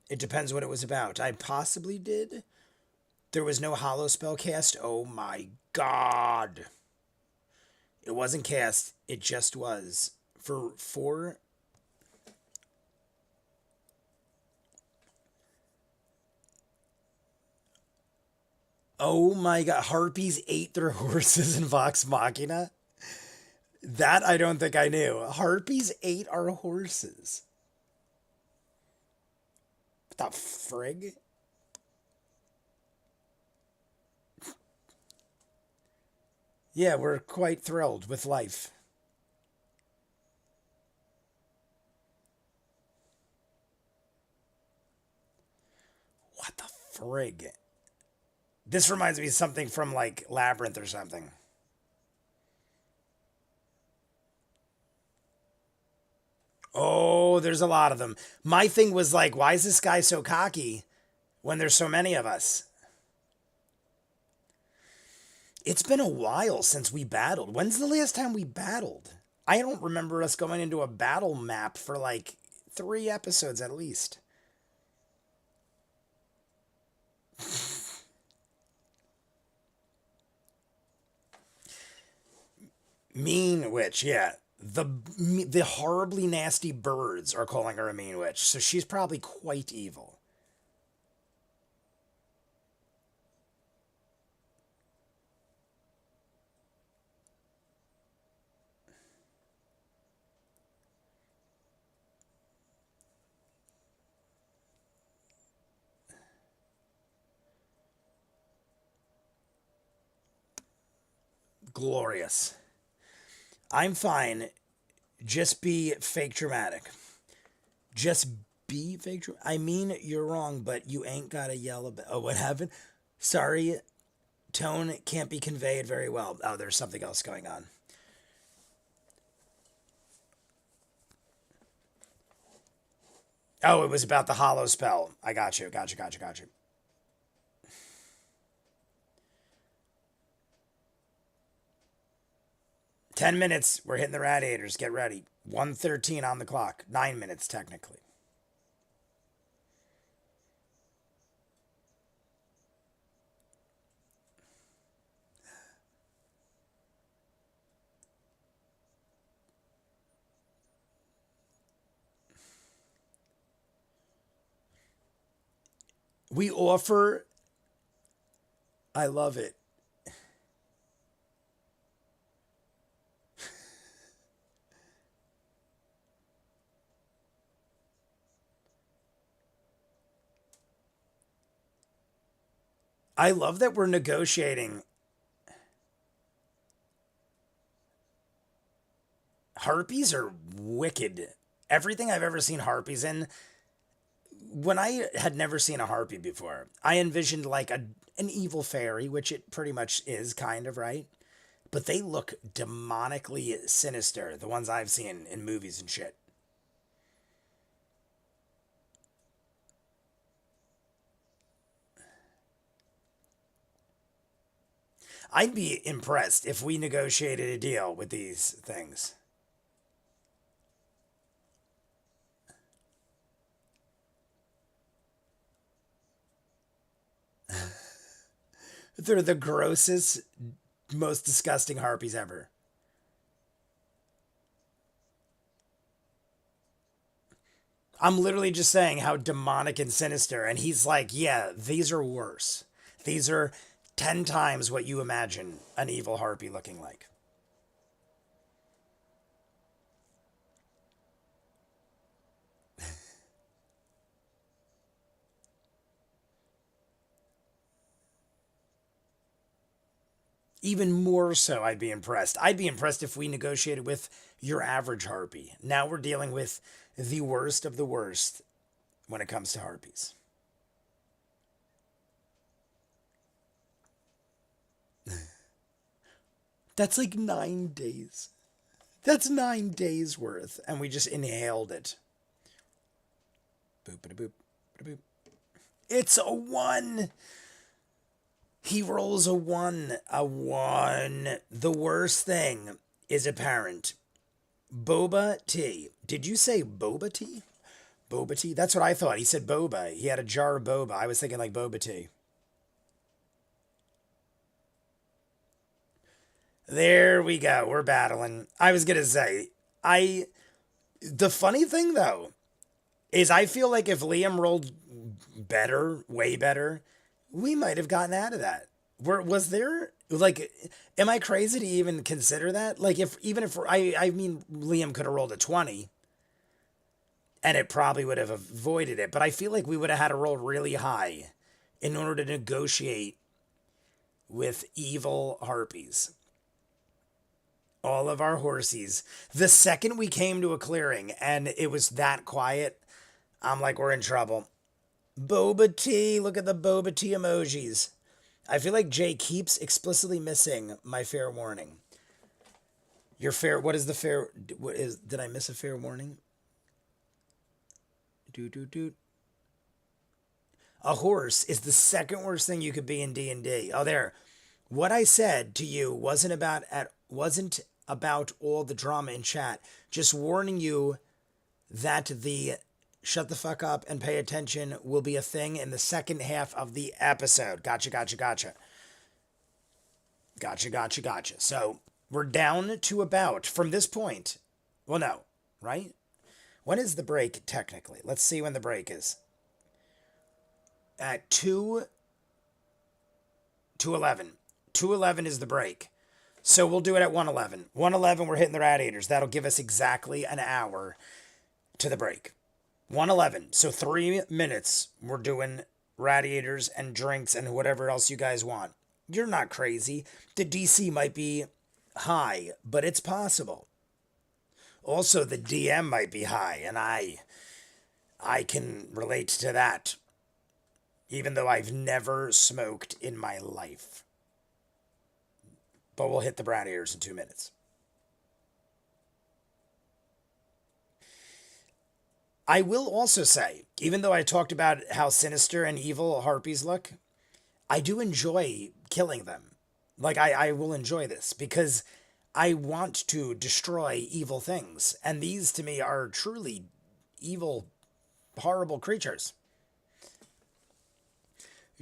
It depends what it was about. I possibly did. There was no hollow spell cast. Oh my god. It wasn't cast. It just was. For 4. Oh my god. Harpies ate their horses in Vox Machina? That I don't think I knew. Harpies ate our horses. What the frig? Yeah, we're quite thrilled with life. What the frig? This reminds me of something from like Labyrinth or something. Oh, there's a lot of them. My thing was like, why is this guy so cocky when there's so many of us? It's been a while since we battled. When's the last time we battled? I don't remember us going into a battle map for like 3 episodes at least. Mean witch, yeah. The horribly nasty birds are calling her a mean witch, so she's probably quite evil. Glorious. I'm fine. Just be fake dramatic. Just be fake dramatic. I mean, you're wrong, but you ain't gotta yell about. Oh, what happened? Sorry, tone can't be conveyed very well. Oh, there's something else going on. Oh, it was about the hollow spell. I got you. 10 minutes. We're hitting the radiators. Get ready. 1:13 on the clock. 9 minutes, technically. We offer. I love it. I love that we're negotiating. Harpies are wicked. Everything I've ever seen harpies in, when I had never seen a harpy before, I envisioned like an evil fairy, which it pretty much is, kind of, right? But they look demonically sinister, the ones I've seen in movies and shit. I'd be impressed if we negotiated a deal with these things. They're the grossest, most disgusting harpies ever. I'm literally just saying how demonic and sinister. And he's like, yeah, these are worse. These are 10 times what you imagine an evil harpy looking like. Even more so, I'd be impressed. I'd be impressed if we negotiated with your average harpy. Now we're dealing with the worst of the worst when it comes to harpies. That's like 9 days. That's 9 days worth, and we just inhaled it. Boop, boop, boop. It's a 1. He rolls a 1. A 1. The worst thing is apparent. Boba tea. Did you say boba tea? Boba tea? That's what I thought. He said boba. He had a jar of boba. I was thinking like boba tea. There we go. We're battling. I was going to say, the funny thing though, is I feel like if Liam rolled better, way better, we might have gotten out of that. Was there like, am I crazy to even consider that? Like, if I mean, Liam could have rolled a 20, and it probably would have avoided it. But I feel like we would have had to roll really high in order to negotiate with evil harpies. All of our horsies. The second we came to a clearing and it was that quiet, I'm like, we're in trouble. Boba tea. Look at the boba tea emojis. I feel like Jay keeps explicitly missing my fair warning. Your fair, what is the fair, what is, did I miss a fair warning? A horse is the second worst thing you could be in D&D. Oh, there. What I said to you wasn't about all the drama in chat. Just warning you that the shut the fuck up and pay attention will be a thing in the second half of the episode. Gotcha. So we're down to about, from this point, well, no, right? When is the break technically? Let's see when the break is. At 2:11. 2:11 is the break. So we'll do it at 1:11. 1:11, we're hitting the radiators. That'll give us exactly an hour to the break. 1:11. So 3 minutes, we're doing radiators and drinks and whatever else you guys want. You're not crazy. The DC might be high, but it's possible. Also, the DM might be high, and I can relate to that, even though I've never smoked in my life. But we'll hit the radiators in 2 minutes. I will also say, even though I talked about how sinister and evil harpies look, I do enjoy killing them. Like, I will enjoy this because I want to destroy evil things. And these, to me, are truly evil, horrible creatures.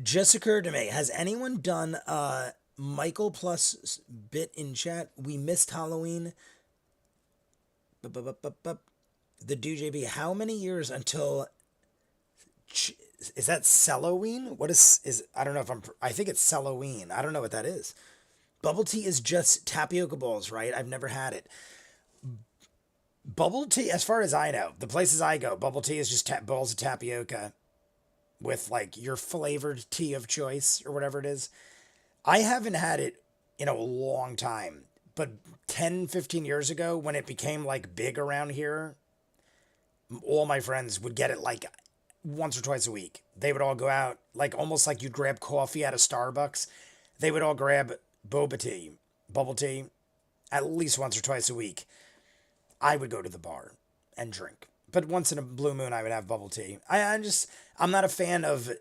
Just occurred to me, has anyone done Michael plus bit in chat? We missed Halloween. The DJB, how many years until... Is that Halloween? What is I don't know if I think it's Halloween. I don't know what that is. Bubble tea is just tapioca balls, right? I've never had it. Bubble tea, as far as I know, the places I go, bubble tea is just balls of tapioca with like your flavored tea of choice or whatever it is. I haven't had it in a long time, but 10, 15 years ago when it became like big around here, all my friends would get it like once or twice a week. They would all go out, like almost like you'd grab coffee at a Starbucks. They would all grab boba tea, bubble tea, at least once or twice a week. I would go to the bar and drink. But once in a blue moon, I would have bubble tea. I'm not a fan of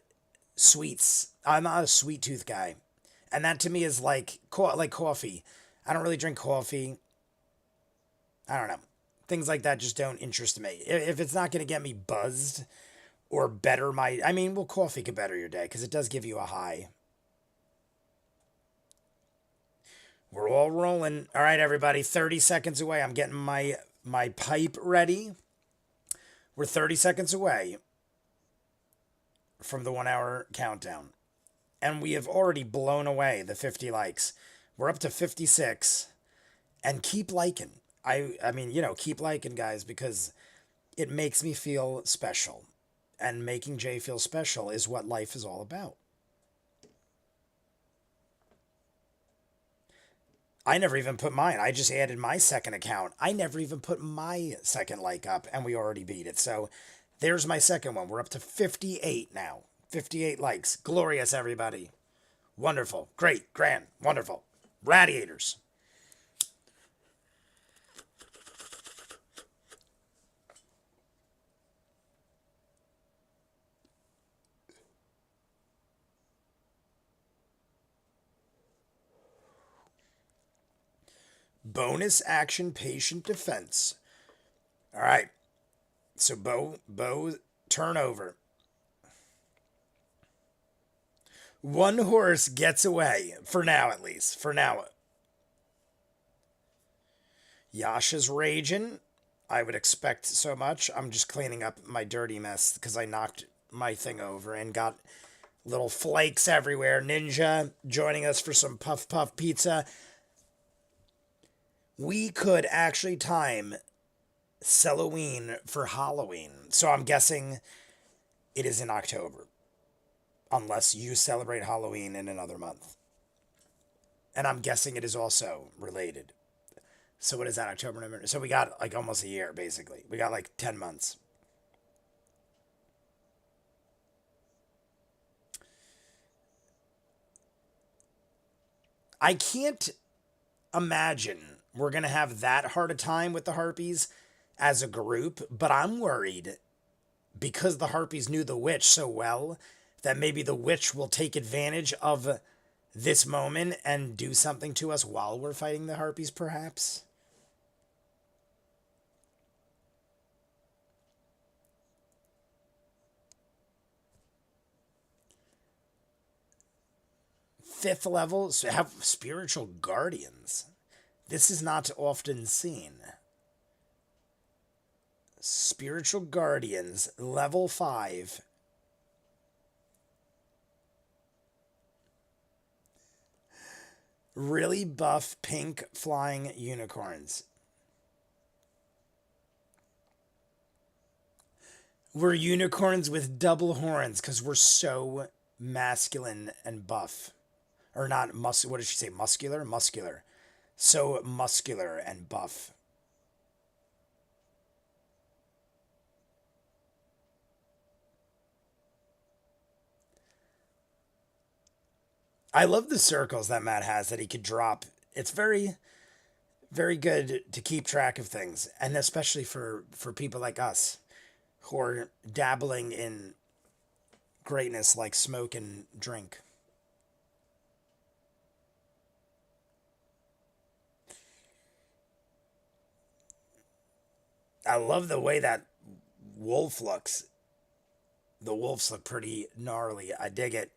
sweets. I'm not a sweet tooth guy. And that to me is like coffee. I don't really drink coffee. I don't know. Things like that just don't interest me. If it's not going to get me buzzed or better coffee could better your day because it does give you a high. We're all rolling. All right, everybody, 30 seconds away. I'm getting my pipe ready. We're 30 seconds away from the 1 hour countdown. And we have already blown away the 50 likes. We're up to 56. And keep liking. Keep liking, guys, because it makes me feel special. And making Jay feel special is what life is all about. I never even put mine. I just added my second account. I never even put my second like up, and we already beat it. So there's my second one. We're up to 58 now. 58 likes. Glorious, everybody. Wonderful. Great. Grand. Wonderful. Radiators. Bonus action patient defense. All right. So Bo turnover. One horse gets away. For now, at least. For now. Yasha's raging. I would expect so much. I'm just cleaning up my dirty mess because I knocked my thing over and got little flakes everywhere. Ninja joining us for some puff puff pizza. We could actually time Halloween for Halloween. So I'm guessing it is in October. Unless you celebrate Halloween in another month. And I'm guessing it is also related. So what is that, October, November? So we got like almost a year, basically. We got like 10 months. I can't imagine we're going to have that hard a time with the Harpies as a group, but I'm worried because the Harpies knew the witch so well that maybe the witch will take advantage of this moment and do something to us while we're fighting the Harpies, perhaps. Fifth level, so have spiritual guardians. This is not often seen. Spiritual guardians, level 5. Really buff pink flying unicorns. We're unicorns with double horns because we're so masculine and buff. Or not what did she say? Muscular? Muscular. So muscular and buff. I love the circles that Matt has that he could drop. It's very, very good to keep track of things. And especially for people like us who are dabbling in greatness like smoke and drink. I love the way that wolf looks. The wolves look pretty gnarly. I dig it.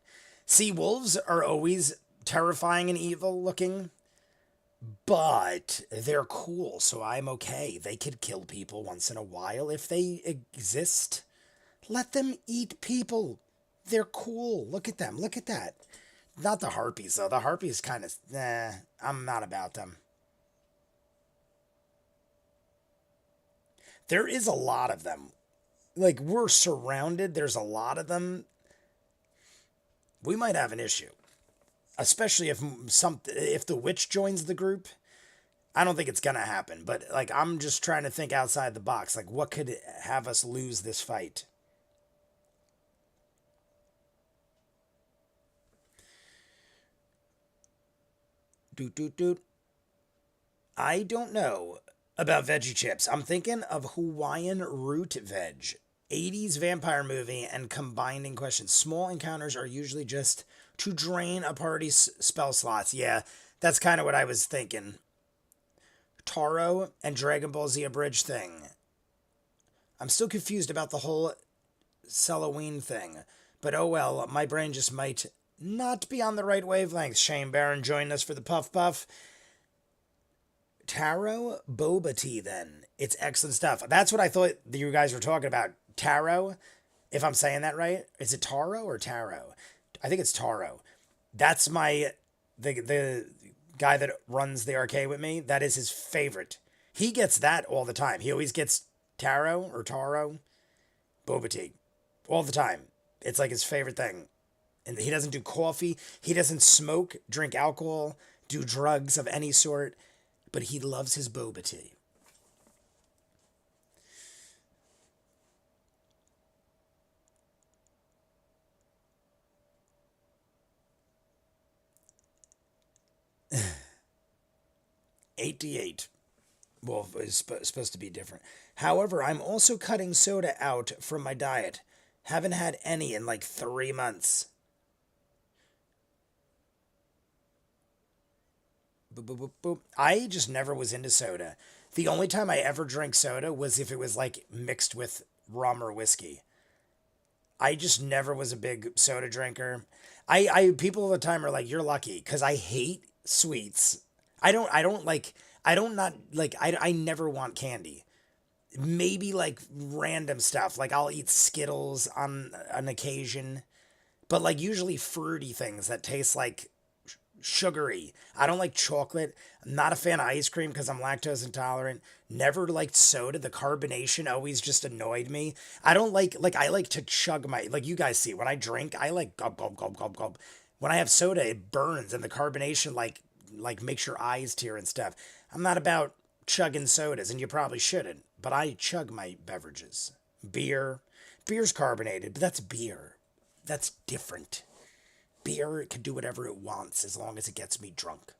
See, wolves are always terrifying and evil looking, but they're cool, so I'm okay. They could kill people once in a while if they exist. Let them eat people. They're cool. Look at them. Look at that. Not the harpies, though. The harpies kind of, I'm not about them. There is a lot of them. Like, we're surrounded. There's a lot of them. We might have an issue. Especially if the witch joins the group. I don't think it's going to happen. But, like, I'm just trying to think outside the box. Like, what could have us lose this fight? Doot. I don't know about veggie chips. I'm thinking of Hawaiian root veg. 80s vampire movie and combining questions. Small encounters are usually just to drain a party's spell slots. Yeah, that's kind of what I was thinking. Taro and Dragon Ball Z Abridged thing. I'm still confused about the whole Halloween thing. But oh well, my brain just might not be on the right wavelength. Shane Barron joined us for the Puff Puff. Taro boba tea, then. It's excellent stuff. That's what I thought you guys were talking about. Taro, if I'm saying that right. Is it taro or taro? I think it's taro. That's the guy that runs the arcade with me. That is his favorite. He gets that all the time. He always gets taro boba tea all the time. It's like his favorite thing. And he doesn't do coffee. He doesn't smoke, drink alcohol, do drugs of any sort. But he loves his boba tea. $88. Well, it's supposed to be different. However, I'm also cutting soda out from my diet. Haven't had any in like 3 months. Boop, boop, boop, boop. I just never was into soda. The only time I ever drank soda was if it was like mixed with rum or whiskey. I just never was a big soda drinker. I people all the time are like, you're lucky, because I hate sweets. I never want candy. Maybe like random stuff. Like I'll eat Skittles on an occasion. But like usually fruity things that taste like sugary. I don't like chocolate. I'm not a fan of ice cream because I'm lactose intolerant. Never liked soda. The carbonation always just annoyed me. I don't like I like to chug like you guys see when I drink, I like gulp gulp gulp gulp gulp. When I have soda, it burns and the carbonation like makes your eyes tear and stuff. I'm not about chugging sodas, and you probably shouldn't, but I chug my beverages. Beer's carbonated, but that's beer. That's different. Beer can do whatever it wants as long as it gets me drunk.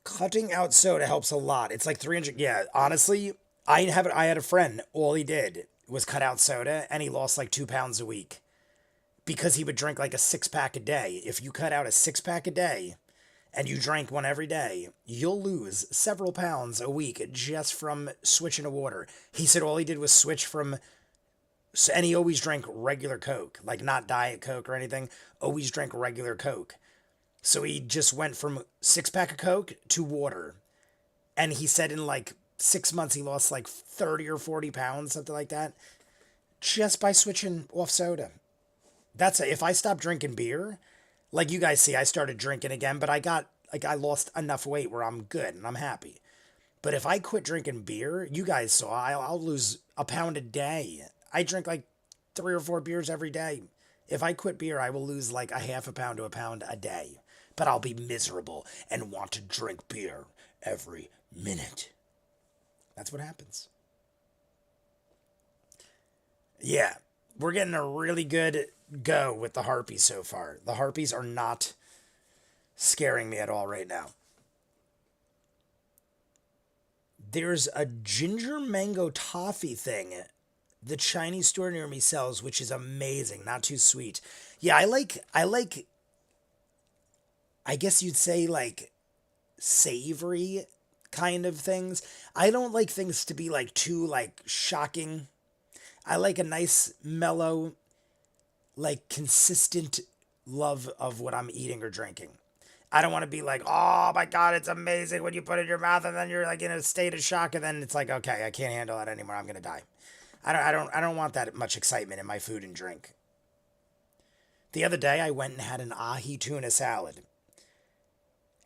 Cutting out soda helps a lot. It's like 300. Yeah, honestly, I had a friend. All he did was cut out soda, and he lost like 2 pounds a week because he would drink like a 6 pack a day. If you cut out a 6 pack a day and you drank one every day, you'll lose several pounds a week just from switching to water. He said all he did was switch from, and he always drank regular Coke, like not Diet Coke or anything. Always drank regular Coke. So he just went from 6 pack of Coke to water. And he said in like 6 months, he lost like 30 or 40 pounds, something like that, just by switching off soda. That's it. If I stop drinking beer, like you guys see, I started drinking again, but I lost enough weight where I'm good and I'm happy. But if I quit drinking beer, you guys saw, I'll lose a pound a day. I drink like 3 or 4 beers every day. If I quit beer, I will lose like a half a pound to a pound a day. But I'll be miserable and want to drink beer every minute. That's what happens. Yeah, we're getting a really good go with the Harpies so far. The Harpies are not scaring me at all right now. There's a ginger mango toffee thing the Chinese store near me sells, which is amazing, not too sweet. Yeah, I like I guess you'd say like savory kind of things. I don't like things to be like too like shocking. I like a nice mellow, like consistent love of what I'm eating or drinking. I don't want to be like, oh my God, it's amazing when you put it in your mouth and then you're like in a state of shock and then it's like, okay, I can't handle that anymore. I'm gonna die. I don't want that much excitement in my food and drink. The other day I went and had an ahi tuna salad.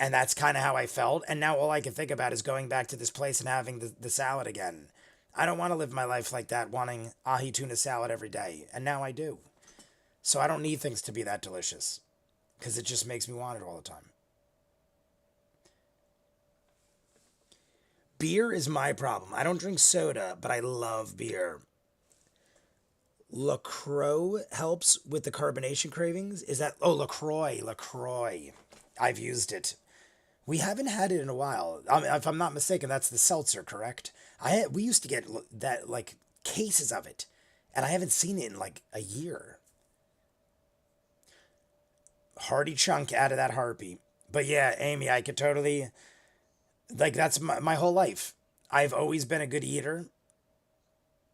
And that's kind of how I felt. And now all I can think about is going back to this place and having the salad again. I don't want to live my life like that, wanting ahi tuna salad every day. And now I do. So I don't need things to be that delicious. Because it just makes me want it all the time. Beer is my problem. I don't drink soda, but I love beer. LaCroix helps with the carbonation cravings. Is that... Oh, LaCroix. LaCroix. I've used it. We haven't had it in a while. I mean, if I'm not mistaken, that's the seltzer, correct? We used to get that like cases of it, and I haven't seen it in like a year. Hearty chunk out of that harpy. But yeah, Amy, I could totally like that's my whole life. I've always been a good eater.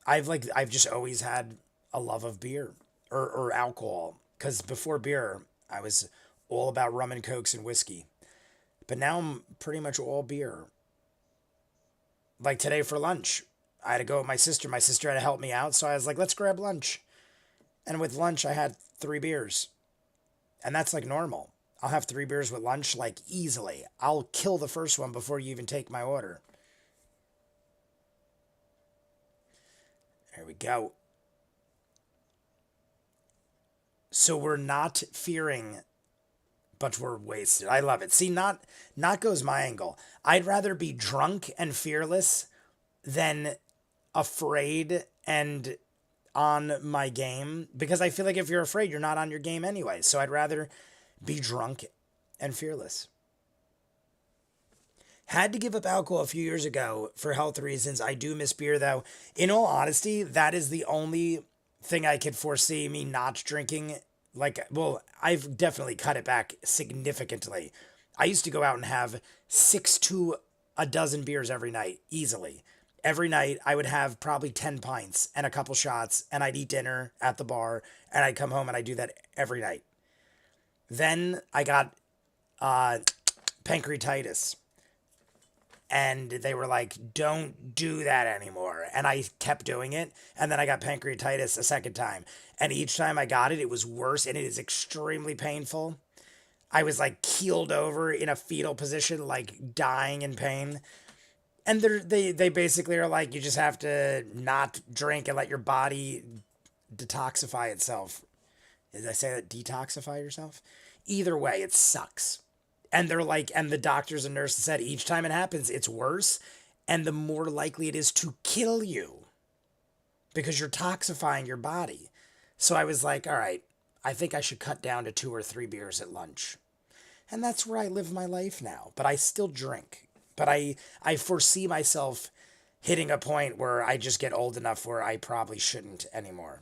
I've just always had a love of beer or alcohol. Because before beer, I was all about rum and cokes and whiskey. But now I'm pretty much all beer. Like today for lunch, I had to go with my sister. My sister had to help me out, so I was like, let's grab lunch. And with lunch, I had 3 beers. And that's like normal. I'll have 3 beers with lunch, like easily. I'll kill the first one before you even take my order. There we go. So we're not fearing, but we're wasted. I love it. See, not goes my angle. I'd rather be drunk and fearless than afraid and on my game, because I feel like if you're afraid, you're not on your game anyway. So I'd rather be drunk and fearless. Had to give up alcohol a few years ago for health reasons. I do miss beer though. In all honesty, that is the only thing I could foresee me not drinking. Like, well, I've definitely cut it back significantly. I used to go out and have 6 to a dozen beers every night, easily. Every night, I would have probably 10 pints and a couple shots, and I'd eat dinner at the bar, and I'd come home, and I'd do that every night. Then I got pancreatitis. And they were like, don't do that anymore. And I kept doing it. And then I got pancreatitis a second time. And each time I got it, it was worse. And it is extremely painful. I was like keeled over in a fetal position, like dying in pain. And they basically are like, you just have to not drink and let your body detoxify itself. Did I say that? Detoxify yourself? Either way, it sucks. And they're like, and the doctors and nurses said each time it happens, it's worse. and the more likely it is to kill you because you're toxifying your body. So I was like, all right, I think I should cut down to 2 or 3 beers at lunch. And that's where I live my life now. But I still drink. But I foresee myself hitting a point where I just get old enough where I probably shouldn't anymore.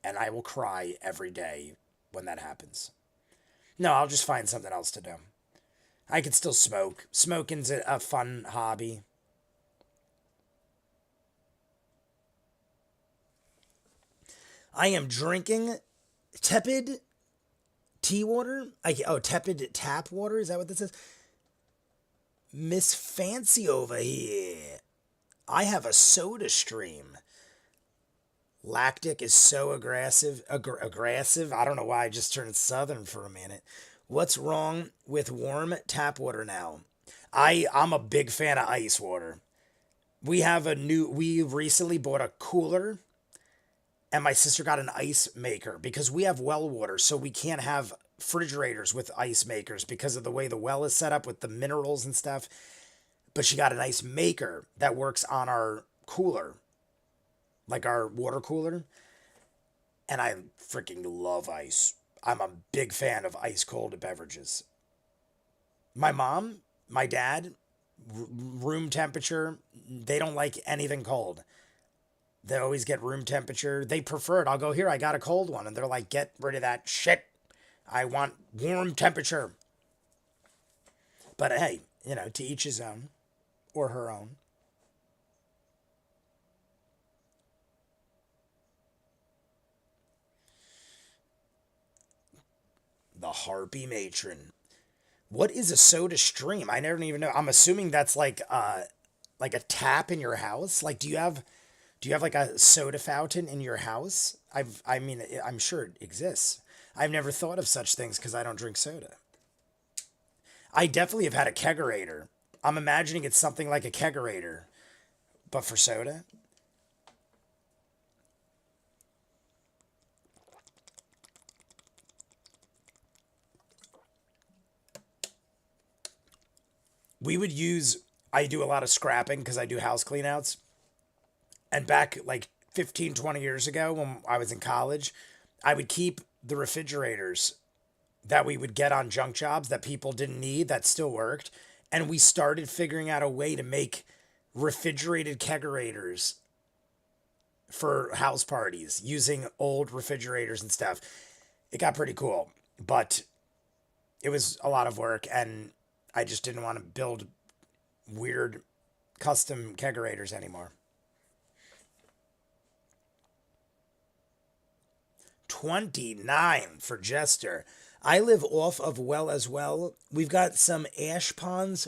And I will cry every day when that happens. No, I'll just find something else to do. I can still smoke. Smoking's a fun hobby. I am drinking tepid tea water. Tepid tap water. Is that what this is? Miss Fancy over here. I have a soda stream. Lactic is so aggressive. Aggressive. I don't know why I just turned southern for a minute. What's wrong with warm tap water now? I'm a big fan of ice water. We recently bought a cooler, and my sister got an ice maker because we have well water, so we can't have refrigerators with ice makers because of the way the well is set up with the minerals and stuff. But she got an ice maker that works on our cooler, like our water cooler. And I freaking love ice. I'm a big fan of ice cold beverages. My mom, my dad, room temperature, they don't like anything cold. They always get room temperature. They prefer it. I'll go, here, I got a cold one. And they're like, get rid of that shit. I want warm temperature. But hey, to each his own or her own. The Harpy Matron. What is a soda stream? I never even know. I'm assuming that's like a tap in your house. Like, do you have like a soda fountain in your house? I'm sure it exists. I've never thought of such things because I don't drink soda. I definitely have had a kegerator. I'm imagining it's something like a kegerator, but for soda. I do a lot of scrapping because I do house cleanouts. And back like 15, 20 years ago when I was in college, I would keep the refrigerators that we would get on junk jobs that people didn't need that still worked. And we started figuring out a way to make refrigerated kegerators for house parties using old refrigerators and stuff. It got pretty cool, but it was a lot of work, and I just didn't want to build weird custom kegerators anymore. 29 for Jester. I live off of well as well. We've got some ash ponds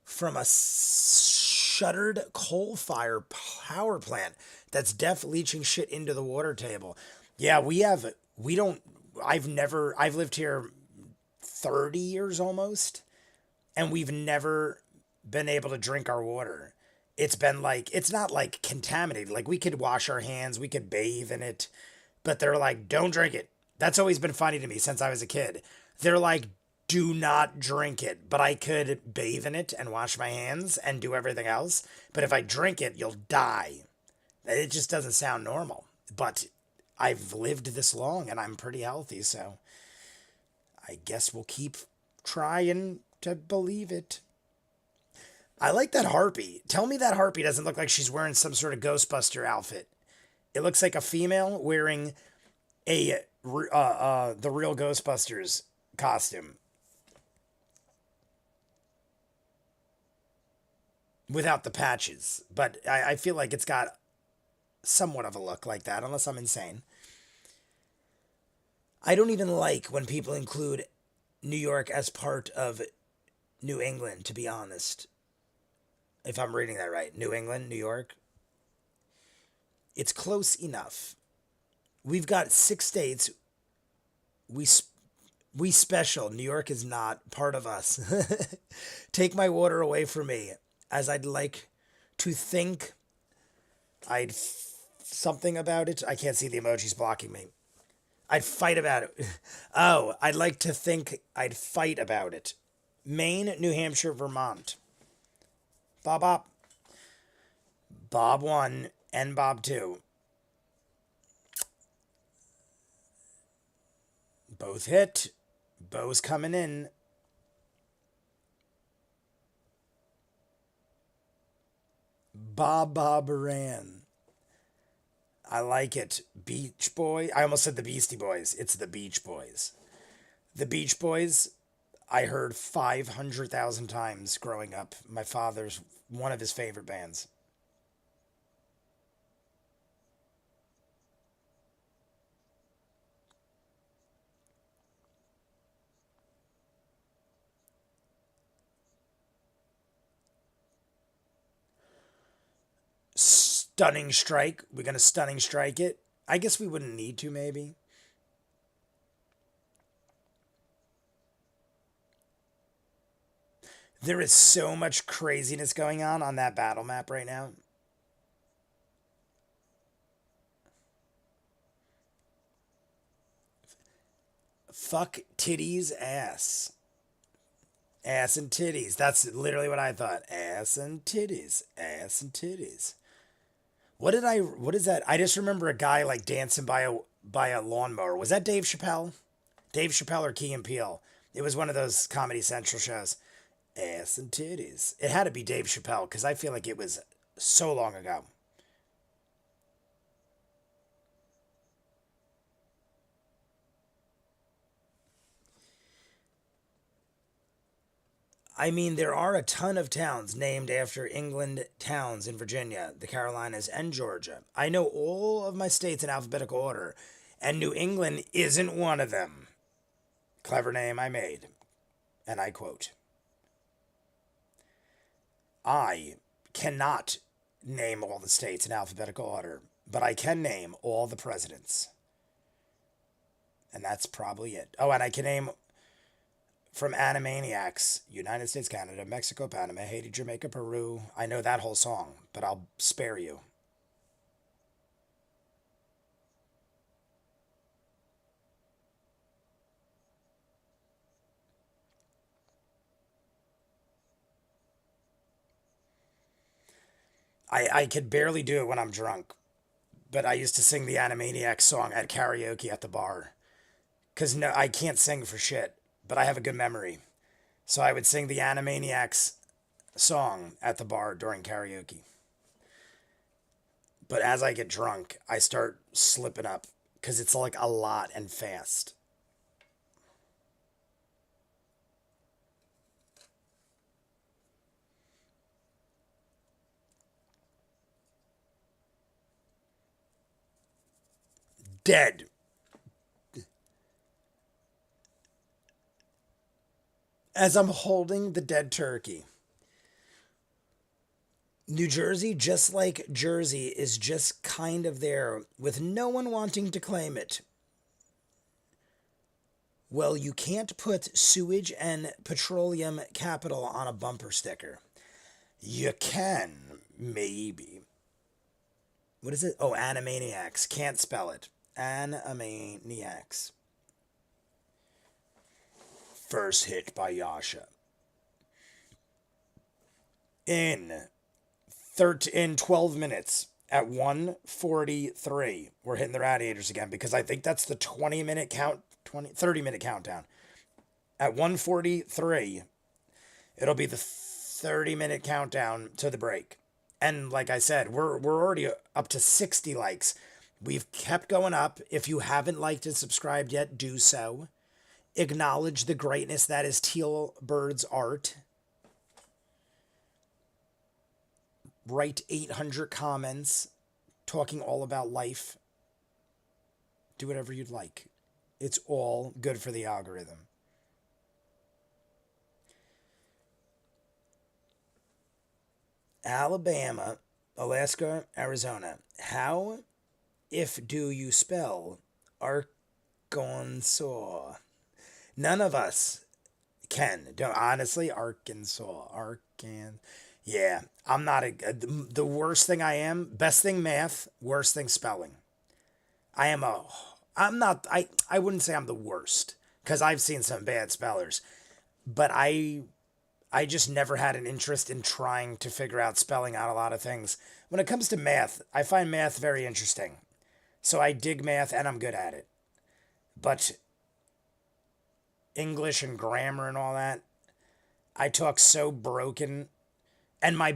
from a shuttered coal fire power plant that's def leaching shit into the water table. Yeah, I've lived here 30 years almost, and we've never been able to drink our water. It's not like contaminated. Like, we could wash our hands, we could bathe in it, but they're like, don't drink it. That's always been funny to me since I was a kid. They're like, do not drink it. But I could bathe in it and wash my hands and do everything else. But if I drink it, you'll die. It just doesn't sound normal. But I've lived this long and I'm pretty healthy, so I guess we'll keep trying to believe it. I like that harpy. Tell me that harpy doesn't look like she's wearing some sort of Ghostbuster outfit. It looks like a female wearing the real Ghostbusters costume. Without the patches. But I feel like it's got somewhat of a look like that, unless I'm insane. I don't even like when people include New York as part of New England, to be honest. If I'm reading that right. New England, New York. It's close enough. We've got 6 states. We special. New York is not part of us. Take my water away from me, as I'd like to think something about it. I can't see the emojis blocking me. I'd fight about it. Oh, I'd like to think I'd fight about it. Maine, New Hampshire, Vermont. Bop bop. Bob 1 and Bob 2. Both hit. Bo's coming in. Bob ran. I like it. Beach Boy. I almost said the Beastie Boys. It's the Beach Boys. The Beach Boys, I heard 500,000 times growing up. My father's one of his favorite bands. Stunning strike. We're going to stunning strike it. I guess we wouldn't need to, maybe. There is so much craziness going on that battle map right now. Fuck titties ass. Ass and titties. That's literally what I thought. Ass and titties. Ass and titties. What is that? I just remember a guy like dancing by a lawnmower. Was that Dave Chappelle? Dave Chappelle or Key and Peele? It was one of those Comedy Central shows. Ass and titties. It had to be Dave Chappelle because I feel like it was so long ago. I mean, there are a ton of towns named after England towns in Virginia, the Carolinas, and Georgia. I know all of my states in alphabetical order, and New England isn't one of them. Clever name I made. And I quote, I cannot name all the states in alphabetical order, but I can name all the presidents. And that's probably it. Oh, and I can name from Animaniacs, United States, Canada, Mexico, Panama, Haiti, Jamaica, Peru. I know that whole song, but I'll spare you. I could barely do it when I'm drunk, but I used to sing the Animaniacs song at karaoke at the bar. Because no, I can't sing for shit, but I have a good memory. So I would sing the Animaniacs song at the bar during karaoke. But as I get drunk, I start slipping up because it's like a lot and fast. Dead. As I'm holding the dead turkey. New Jersey, just like Jersey, is just kind of there with no one wanting to claim it. Well, you can't put sewage and petroleum capital on a bumper sticker. You can, maybe. What is it? Oh, Animaniacs. Can't spell it. Animaniacs. First hit by Yasha. In 12 minutes at 1:43, we're hitting the radiators again because I think that's the 30-minute countdown. At 1:43, it'll be the 30-minute countdown to the break. And like I said, we're already up to 60 likes. We've kept going up. If you haven't liked and subscribed yet, do so. Acknowledge the greatness that is Teal Bird's art. Write 800 comments talking all about life. Do whatever you'd like. It's all good for the algorithm. Alabama, Alaska, Arizona. How if do you spell Arkansas? None of us can. Don't, honestly, Arkansas. Yeah, I'm not the worst thing I am. Best thing math, worst thing spelling. I'm not, I wouldn't say I'm the worst because I've seen some bad spellers, but I just never had an interest in trying to figure out spelling out a lot of things. When it comes to math, I find math very interesting. So I dig math and I'm good at it. But English and grammar and all that, I talk so broken. And my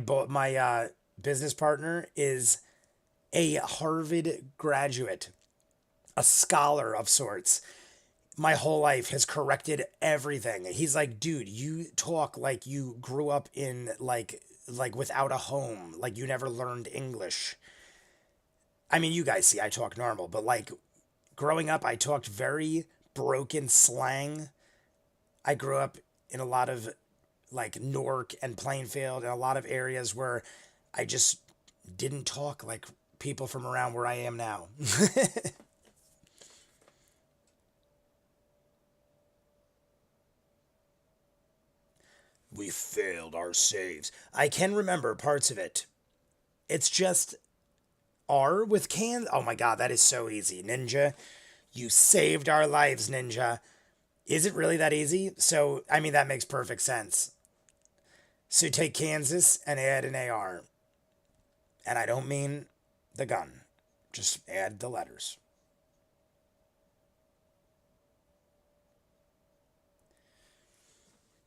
business partner is a Harvard graduate, a scholar of sorts. My whole life has corrected everything. He's like, dude, you talk like you grew up in like without a home, like you never learned English. I mean, you guys see I talk normal, but like growing up, I talked very broken slang. I grew up in a lot of like Newark and Plainfield and a lot of areas where I just didn't talk like people from around where I am now. We failed our saves. I can remember parts of it. It's just R with can. Oh my god, that is so easy. Ninja, you saved our lives, Ninja. Is it really that easy? So, I mean, that makes perfect sense. So take Kansas and add an AR. And I don't mean the gun. Just add the letters.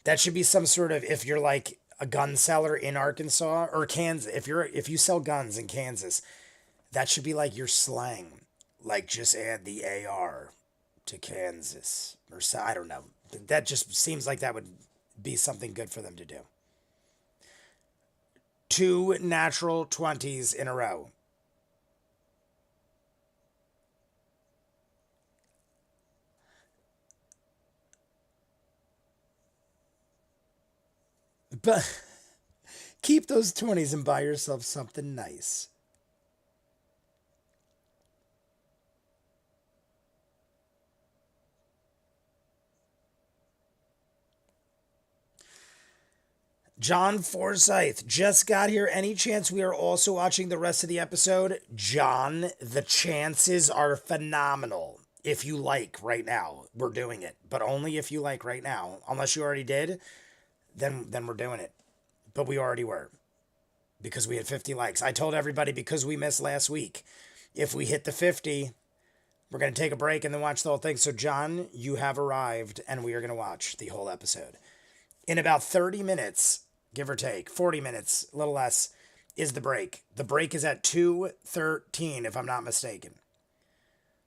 That should be some sort of, if you're like a gun seller in Arkansas or Kansas, if you sell guns in Kansas, that should be like your slang. Like just add the AR to Kansas or so, I don't know. That just seems like that would be something good for them to do. Two natural 20s in a row. But keep those 20s and buy yourself something nice. John Forsyth just got here. Any chance we are also watching the rest of the episode? John, the chances are phenomenal. If you like right now, we're doing it. But only if you like right now. Unless you already did, then we're doing it. But we already were. Because we had 50 likes. I told everybody because we missed last week. If we hit the 50, we're going to take a break and then watch the whole thing. So, John, you have arrived, and we are going to watch the whole episode. In about 30 minutes, give or take, 40 minutes, a little less, is the break. The break is at 2:13, if I'm not mistaken.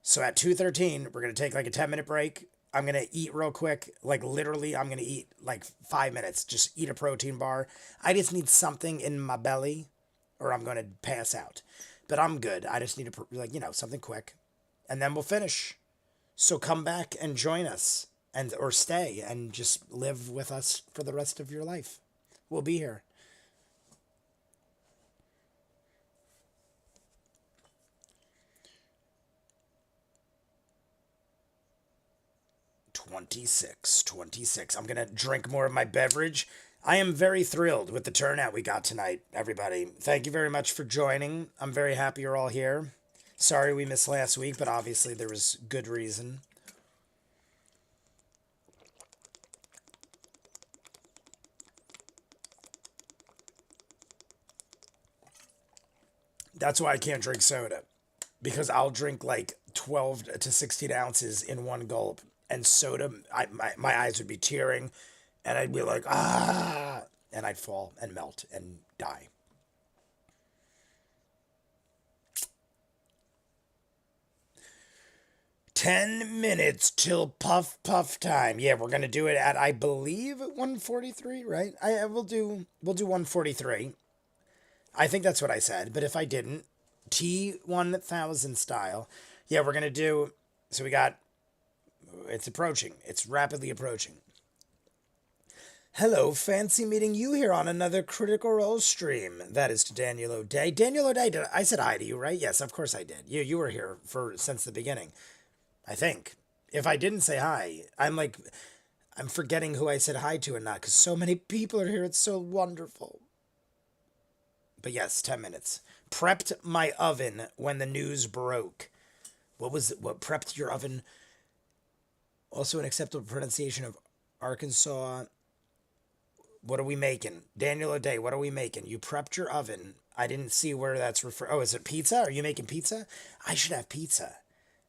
So at 2:13, we're going to take like a 10-minute break. I'm going to eat real quick. Like literally, I'm going to eat like 5 minutes. Just eat a protein bar. I just need something in my belly or I'm going to pass out. But I'm good. I just need something quick. And then we'll finish. So come back and join us or stay and just live with us for the rest of your life. We'll be here. $26. I'm going to drink more of my beverage. I am very thrilled with the turnout we got tonight, everybody. Thank you very much for joining. I'm very happy you're all here. Sorry we missed last week, but obviously there was good reason. That's why I can't drink soda. Because I'll drink like 12 to 16 ounces in one gulp. And soda, my eyes would be tearing. And I'd be like, ah. And I'd fall and melt and die. $10 till puff time. Yeah, we're gonna do it at I believe 143, right? We'll do 143. I think that's what I said, but if I didn't, T1000 style. Yeah, we're gonna do. So it's approaching. It's rapidly approaching. Hello, fancy meeting you here on another Critical Role stream. That is to Daniel O'Day. Daniel O'Day, I said hi to you, right? Yes, of course I did. You were here since the beginning. I think. If I didn't say hi, I'm forgetting who I said hi to and not, because so many people are here. It's so wonderful. But yes, 10 minutes. Prepped my oven when the news broke. What prepped your oven? Also an acceptable pronunciation of Arkansas. What are we making? Daniel O'Day, what are we making? You prepped your oven. I didn't see where that's Oh, is it pizza? Are you making pizza? I should have pizza.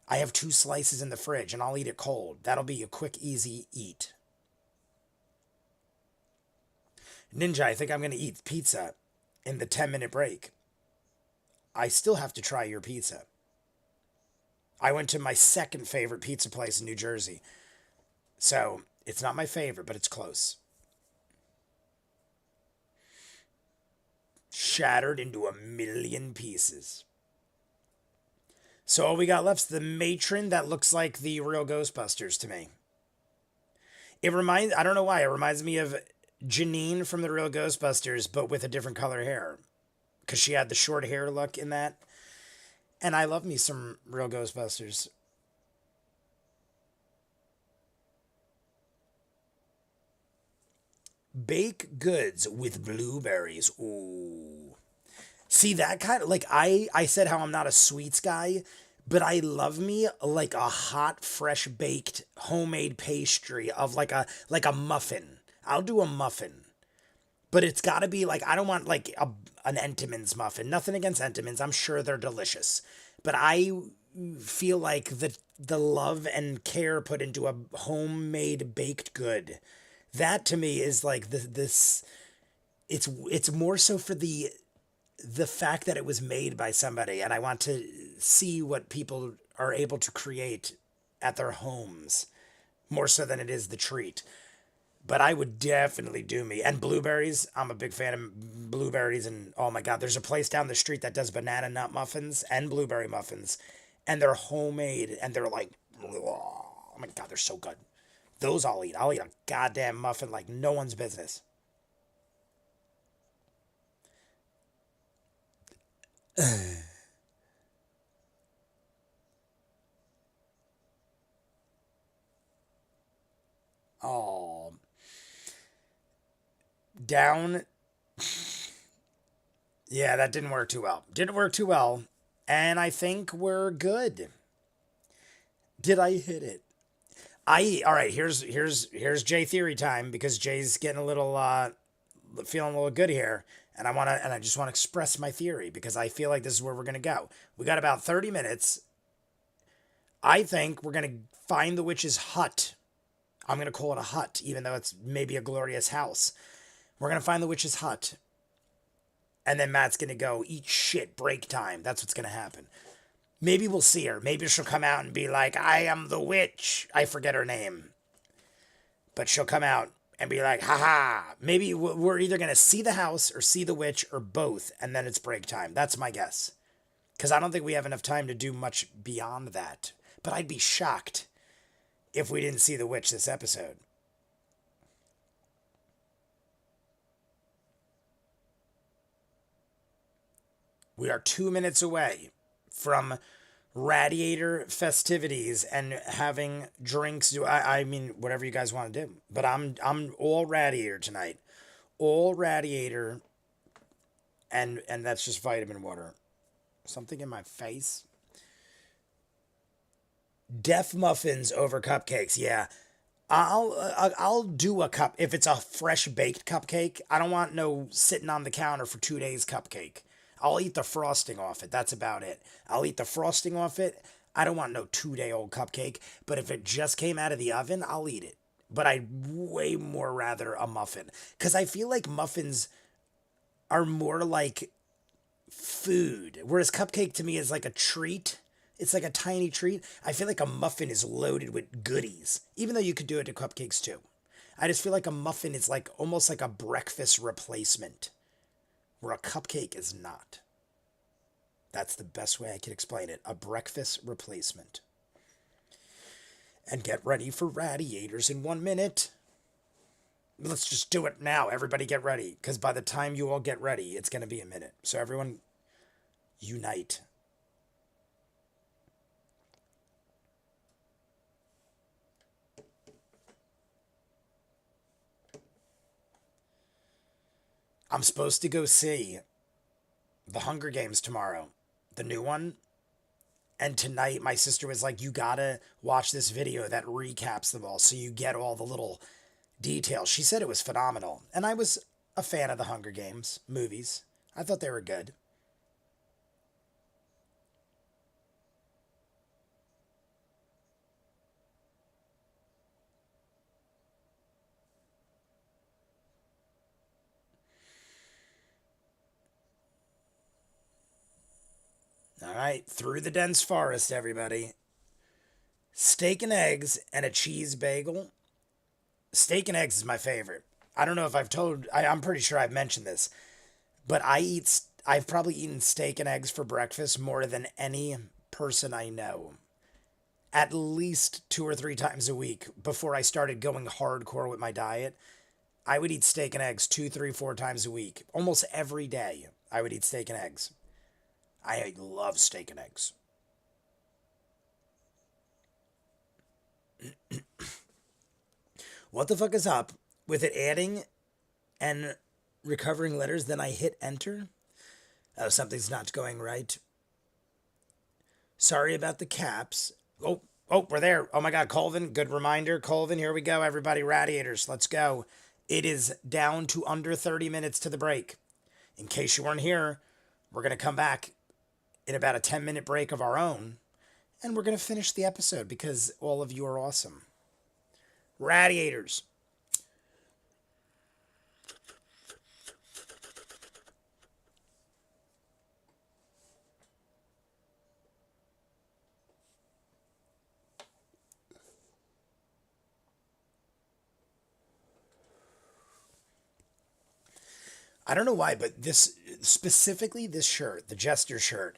I have 2 slices in the fridge and I'll eat it cold. That'll be a quick, easy eat. Ninja, I think I'm going to eat pizza in the 10-minute break. I still have to try your pizza. I went to my second favorite pizza place in New Jersey. So, it's not my favorite, but it's close. Shattered into a million pieces. So all we got left's the matron that looks like the real Ghostbusters to me. I don't know why, it reminds me of Janine from the real Ghostbusters, but with a different color hair. Because she had the short hair look in that. And I love me some real Ghostbusters. Baked goods with blueberries. Ooh. See, that kind of, like, I said how I'm not a sweets guy, but I love me like a hot, fresh baked homemade pastry of like a muffin. I'll do a muffin. But it's got to be like, I don't want like an Entenmann's muffin. Nothing against Entenmann's. I'm sure they're delicious. But I feel like the love and care put into a homemade baked good, that to me is like this. It's more so for the fact that it was made by somebody, and I want to see what people are able to create at their homes more so than it is the treat. But I would definitely do me. And blueberries, I'm a big fan of blueberries. And oh my God, there's a place down the street that does banana nut muffins and blueberry muffins. And they're homemade. And they're like, oh my God, they're so good. Those I'll eat. I'll eat a goddamn muffin like no one's business. Oh, down. Yeah, that didn't work too well. Didn't work too well. And I think we're good. Did I hit it? All right, here's Jay theory time because Jay's getting a little feeling a little good here, and I just want to express my theory because I feel like this is where we're going to go. We got about 30 minutes. I think we're going to find the witch's hut. I'm going to call it a hut even though it's maybe a glorious house. We're going to find the witch's hut. And then Matt's going to go eat shit, break time. That's what's going to happen. Maybe we'll see her. Maybe she'll come out and be like, I am the witch. I forget her name. But she'll come out and be like, haha. Maybe we're either going to see the house or see the witch or both. And then it's break time. That's my guess. Because I don't think we have enough time to do much beyond that. But I'd be shocked if we didn't see the witch this episode. We are 2 minutes away from Radiator festivities and having drinks. I mean, whatever you guys want to do. But I'm all Radiator tonight. All Radiator. And that's just vitamin water. Something in my face. Deaf muffins over cupcakes. Yeah. I'll do a cup. If it's a fresh baked cupcake, I don't want no sitting on the counter for 2 days cupcake. I'll eat the frosting off it. That's about it. I'll eat the frosting off it. I don't want no 2-day-old cupcake. But if it just came out of the oven, I'll eat it. But I'd way more rather a muffin. Because I feel like muffins are more like food. Whereas cupcake to me is like a treat. It's like a tiny treat. I feel like a muffin is loaded with goodies. Even though you could do it to cupcakes too. I just feel like a muffin is like almost like a breakfast replacement. Where a cupcake is not. That's the best way I can explain it. A breakfast replacement. And get ready for Radiators in 1 minute. Let's just do it now. Everybody get ready. Because by the time you all get ready, it's going to be a minute. So everyone, unite. I'm supposed to go see The Hunger Games tomorrow, the new one. And tonight, my sister was like, you gotta watch this video that recaps them all so you get all the little detail. She said it was phenomenal. And I was a fan of the Hunger Games movies. I thought they were good. All right, through the dense forest, everybody. Steak and eggs and a cheese bagel. Steak and eggs is my favorite. I don't know if I've told, I'm pretty sure I've mentioned this, but I've probably eaten steak and eggs for breakfast more than any person I know. At least 2 or 3 times a week before I started going hardcore with my diet. I would eat steak and eggs 2, 3, 4 times a week. Almost every day, I would eat steak and eggs. I love steak and eggs. What the fuck is up with it adding and recovering letters? Then I hit enter. Oh, something's not going right. Sorry about the caps. Oh, we're there. Oh my God, Colvin, good reminder. Colvin, here we go, everybody. Radiators, let's go. It is down to under 30 minutes to the break. In case you weren't here, we're going to come back in about a 10-minute break of our own, and we're going to finish the episode because all of you are awesome. Radiators. I don't know why, but specifically this shirt, the Jester shirt,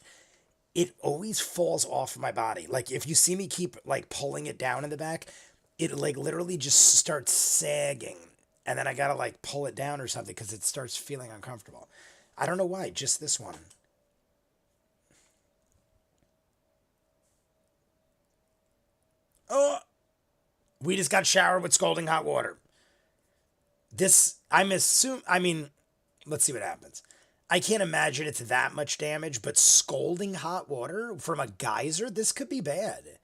it always falls off my body. Like if you see me keep like pulling it down in the back, it like literally just starts sagging. And then I gotta like pull it down or something because it starts feeling uncomfortable. I don't know why, just this one. Oh, we just got showered with scalding hot water. I mean, let's see what happens. I can't imagine it's that much damage, but scalding hot water from a geyser, this could be bad.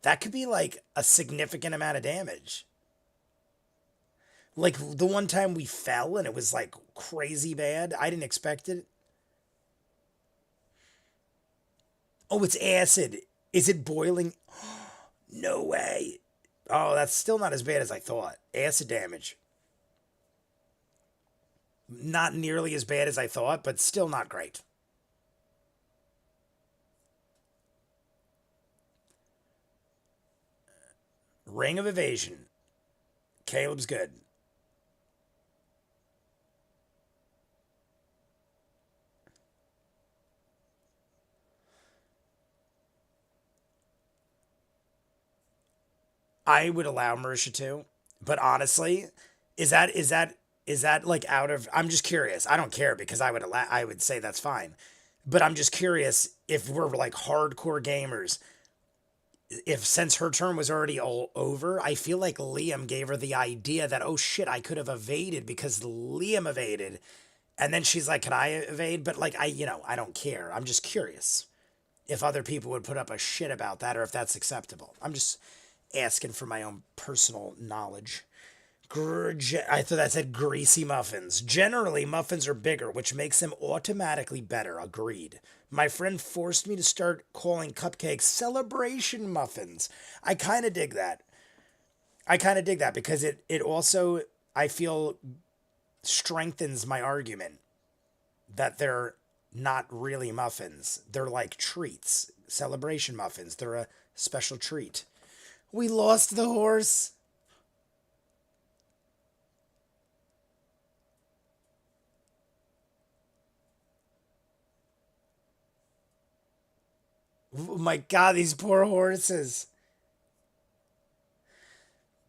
That could be like a significant amount of damage. Like the one time we fell and it was like crazy bad. I didn't expect it. Oh, it's acid. Is it boiling? No way. Oh, that's still not as bad as I thought. Acid damage. Not nearly as bad as I thought, but still not great. Ring of Evasion. Caleb's good. I would allow Marisha too, but honestly, is that like out of? I'm just curious. I don't care because I would say that's fine, but I'm just curious if we're like hardcore gamers. If since her turn was already all over, I feel like Liam gave her the idea that oh shit, I could have evaded because Liam evaded, and then she's like, "Can I evade?" But like I don't care. I'm just curious if other people would put up a shit about that or if that's acceptable. I'm just asking for my own personal knowledge. I thought that said greasy muffins. Generally, muffins are bigger, which makes them automatically better. Agreed. My friend forced me to start calling cupcakes celebration muffins. I kind of dig that. I kind of dig that because it also, I feel, strengthens my argument that they're not really muffins. They're like treats. Celebration muffins. They're a special treat. We lost the horse. Oh my God, these poor horses.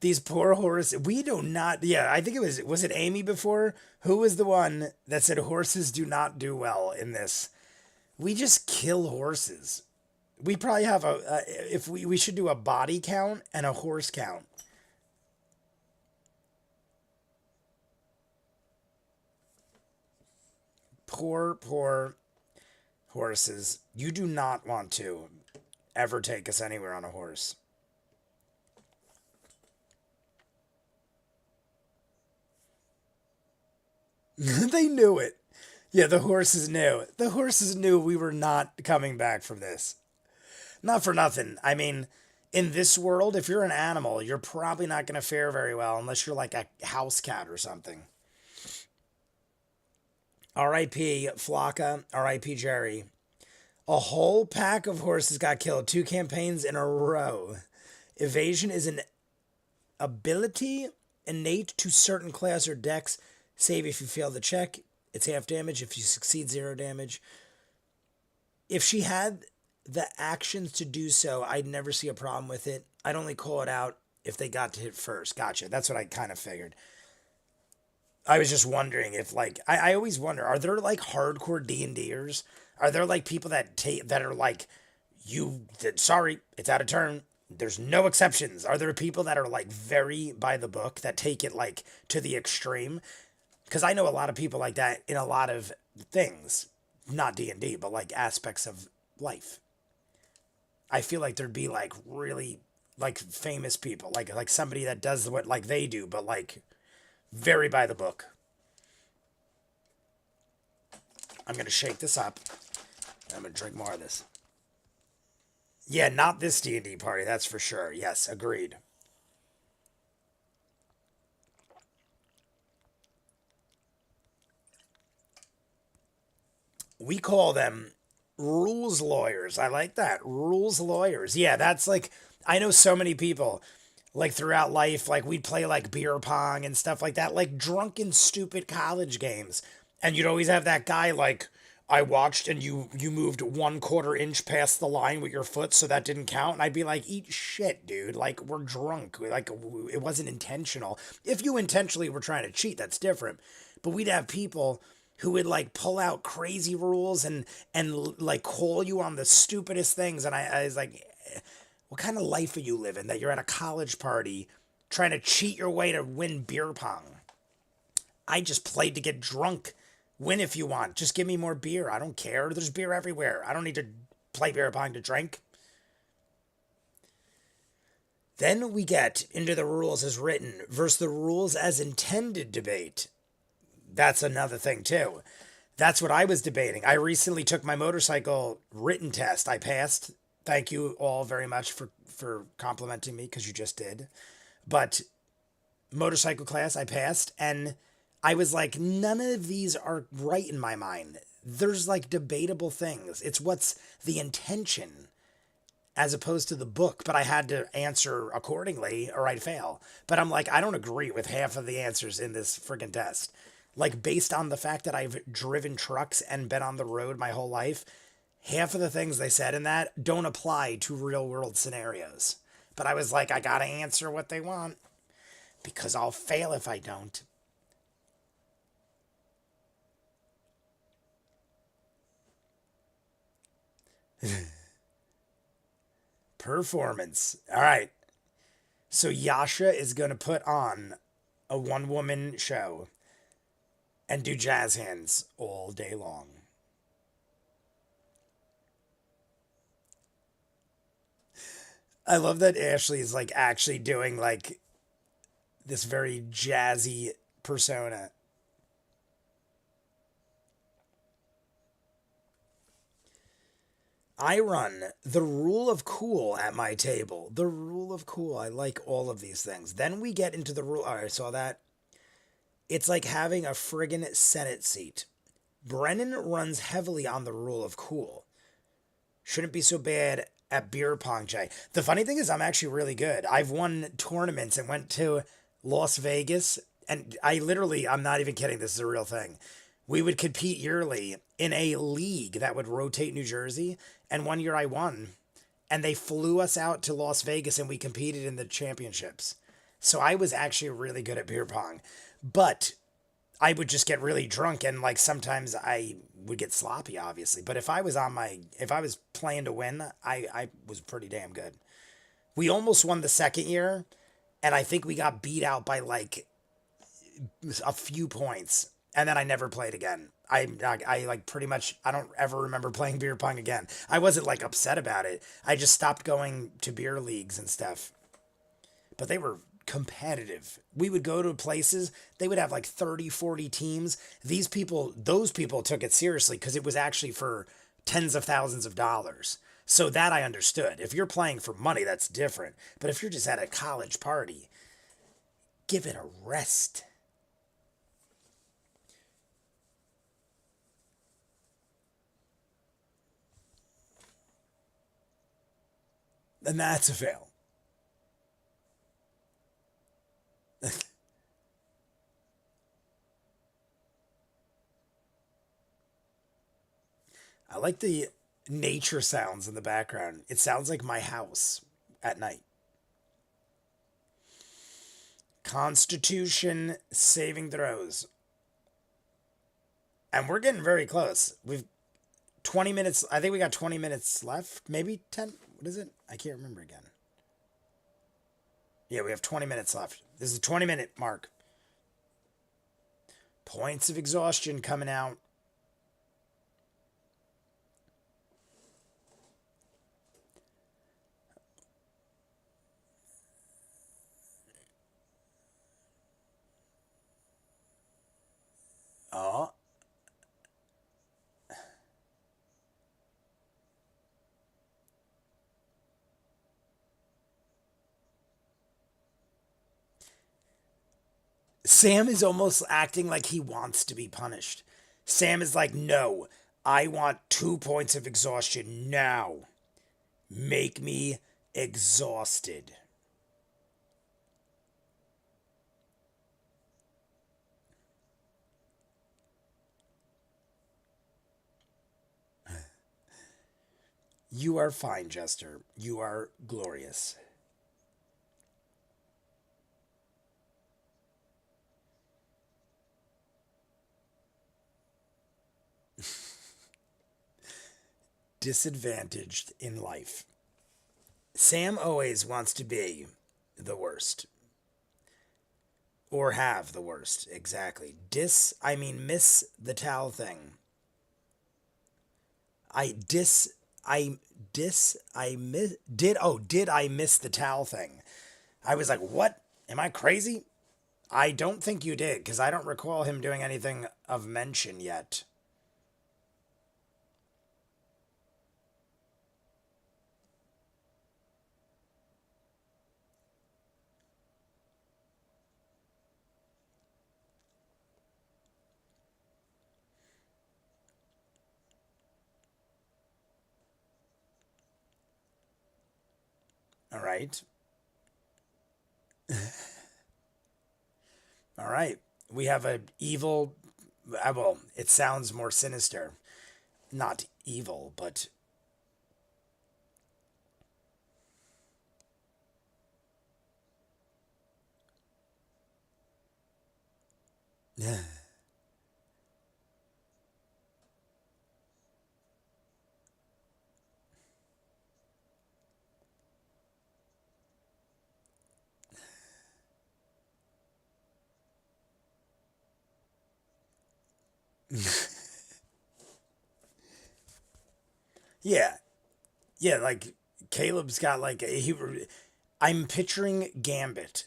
These poor horses. We do not. Yeah, I think was it Amy before? Who was the one that said horses do not do well in this? We just kill horses. We probably have if we should do a body count and a horse count. Poor horses. You do not want to ever take us anywhere on a horse. They knew it. Yeah, the horses knew. The horses knew we were not coming back from this. Not for nothing. I mean, in this world, if you're an animal, you're probably not going to fare very well unless you're like a house cat or something. R.I.P. Flocka. R.I.P. Jerry. A whole pack of horses got killed 2 campaigns in a row. Evasion is an ability innate to certain class or decks. Save if you fail the check. It's half damage. If you succeed, 0 damage. If she had the actions to do so, I'd never see a problem with it. I'd only call it out if they got to hit first. Gotcha. That's what I kind of figured. I was just wondering if, like, I always wonder, are there, like, hardcore D&Ders? Are there, like, people that are, like, sorry, it's out of turn. There's no exceptions. Are there people that are, like, very by the book that take it, like, to the extreme? Because I know a lot of people like that in a lot of things. Not D&D, but, like, aspects of life. I feel like there'd be, like, really, like, famous people. Like somebody that does what, like, they do, but, like, very by the book. I'm going to shake this up. I'm going to drink more of this. Yeah, not this D&D party, that's for sure. Yes, agreed. We call them rules lawyers. I like that. Rules lawyers. Yeah, that's like, I know so many people, like throughout life, like we'd play like beer pong and stuff like that, like drunken, stupid college games. And you'd always have that guy like, I watched and you moved 1/4 inch past the line with your foot, so that didn't count. And I'd be like, eat shit, dude. Like, we're drunk. Like, it wasn't intentional. If you intentionally were trying to cheat, that's different. But we'd have people who would like pull out crazy rules and like call you on the stupidest things. And I was like, what kind of life are you living that you're at a college party trying to cheat your way to win beer pong? I just played to get drunk. Win if you want. Just give me more beer. I don't care. There's beer everywhere. I don't need to play beer pong to drink. Then we get into the rules as written versus the rules as intended debate. That's another thing too. That's what I was debating. I recently took my motorcycle written test. I passed. Thank you all very much for complimenting me, because you just did. But motorcycle class, I passed, and I was like, none of these are right in my mind. There's like debatable things. It's what's the intention as opposed to the book, but I had to answer accordingly or I'd fail. But I'm like, I don't agree with half of the answers in this friggin' test. Like, based on the fact that I've driven trucks and been on the road my whole life, half of the things they said in that don't apply to real world scenarios. But I was like, I gotta answer what they want, because I'll fail if I don't. Performance. All right. So Yasha is going to put on a one-woman show and do jazz hands all day long. I love that Ashley is like actually doing like this very jazzy persona. I run the rule of cool at my table. The rule of cool. I like all of these things. Then we get into the rule. All right, saw that. It's like having a friggin' Senate seat. Brennan runs heavily on the rule of cool. Shouldn't be so bad at beer pong, Jay. The funny thing is, I'm actually really good. I've won tournaments and went to Las Vegas. And I'm not even kidding. This is a real thing. We would compete yearly in a league that would rotate New Jersey. And one year I won. And they flew us out to Las Vegas and we competed in the championships. So I was actually really good at beer pong. But I would just get really drunk and like sometimes I would get sloppy, obviously. But if I was playing to win, I was pretty damn good. We almost won the second year. And I think we got beat out by like a few points. And then I never played again. I like pretty much, I don't ever remember playing beer pong again. I wasn't like upset about it. I just stopped going to beer leagues and stuff. But they were competitive. We would go to places, they would have like 30, 40 teams. Those people took it seriously because it was actually for tens of thousands of dollars. So that I understood. If you're playing for money, that's different. But if you're just at a college party, give it a rest. And that's a fail. I like the nature sounds in the background. It sounds like my house at night. Constitution saving throws. And we're getting very close. We've 20 minutes. I think we got 20 minutes left. Maybe 10. What is it? I can't remember again. Yeah, we have 20 minutes left. This is a 20-minute mark. Points of exhaustion coming out. Oh. Sam is almost acting like he wants to be punished. Sam is like, no, I want 2 points of exhaustion now. Make me exhausted. You are fine, Jester. You are glorious. Disadvantaged in life. Sam always wants to be the worst. Or have the worst, exactly. Miss the towel thing. Did I miss the towel thing? I was like, what? Am I crazy? I don't think you did, because I don't recall him doing anything of mention yet. All right. All right. We have a evil. Well, it sounds more sinister. Not evil, but. Yeah. Yeah, like Caleb's got like I'm picturing Gambit.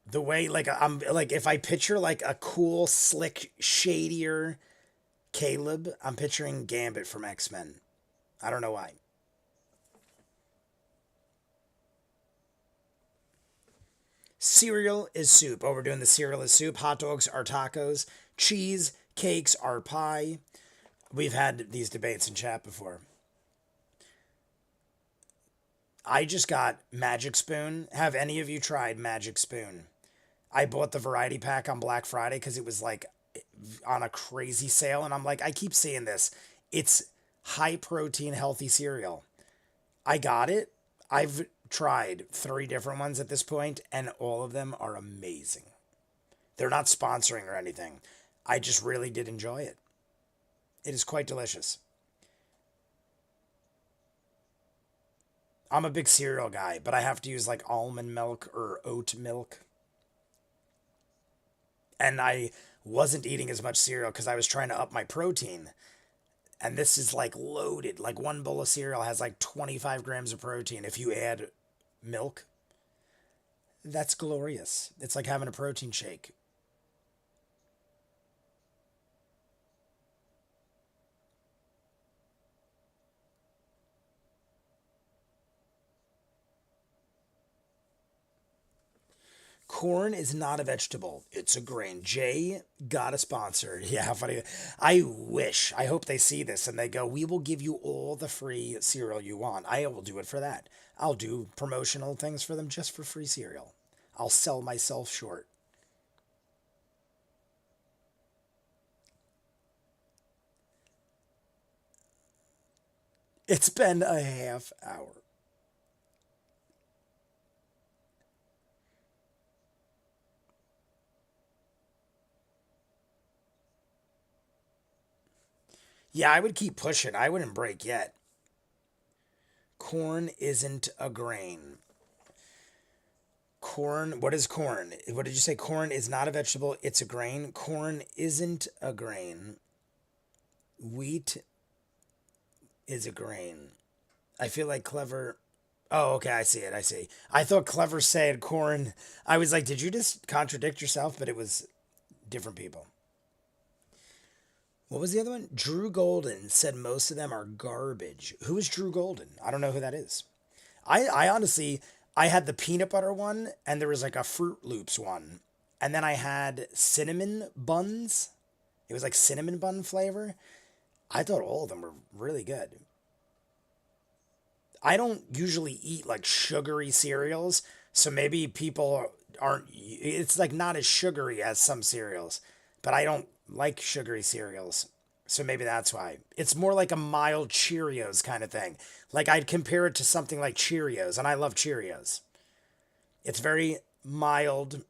The way like I'm like if I picture like a cool, slick, shadier Caleb, I'm picturing Gambit from X-Men. I don't know why. Cereal is soup. Oh, we're doing the cereal is soup. Hot dogs are tacos. Cheese cakes are pie. We've had these debates in chat before. I just got Magic Spoon. Have any of you tried Magic Spoon? I bought the variety pack on Black Friday because it was like on a crazy sale. And I'm like, I keep seeing this. It's high protein, healthy cereal. I got it. I've tried 3 different ones at this point, and all of them are amazing. They're not sponsoring or anything. I just really did enjoy it. It is quite delicious. I'm a big cereal guy, but I have to use like almond milk or oat milk. And I wasn't eating as much cereal because I was trying to up my protein. And this is like loaded. Like one bowl of cereal has like 25 grams of protein if you add milk. That's glorious. It's like having a protein shake. Corn is not a vegetable. It's a grain. Jay got a sponsor. Yeah, how funny. I hope they see this and they go, we will give you all the free cereal you want. I will do it for that. I'll do promotional things for them just for free cereal. I'll sell myself short. It's been a half hour. Yeah, I would keep pushing. I wouldn't break yet. Corn isn't a grain. Corn, what is corn? What did you say? Corn is not a vegetable, it's a grain. Corn isn't a grain. Wheat is a grain. I feel like clever. Oh, okay, I see it. I see. I thought clever said corn. I was like, did you just contradict yourself? But it was different people. What was the other one? Drew Golden said most of them are garbage. Who is Drew Golden? I don't know who that is. I honestly, I had the peanut butter one, and there was like a Fruit Loops one. And then I had cinnamon buns. It was like cinnamon bun flavor. I thought all of them were really good. I don't usually eat like sugary cereals, so maybe people aren't. It's like not as sugary as some cereals, but I don't like sugary cereals, so maybe that's why. It's more like a mild Cheerios kind of thing. Like I'd compare it to something like Cheerios, and I love Cheerios. It's very mild.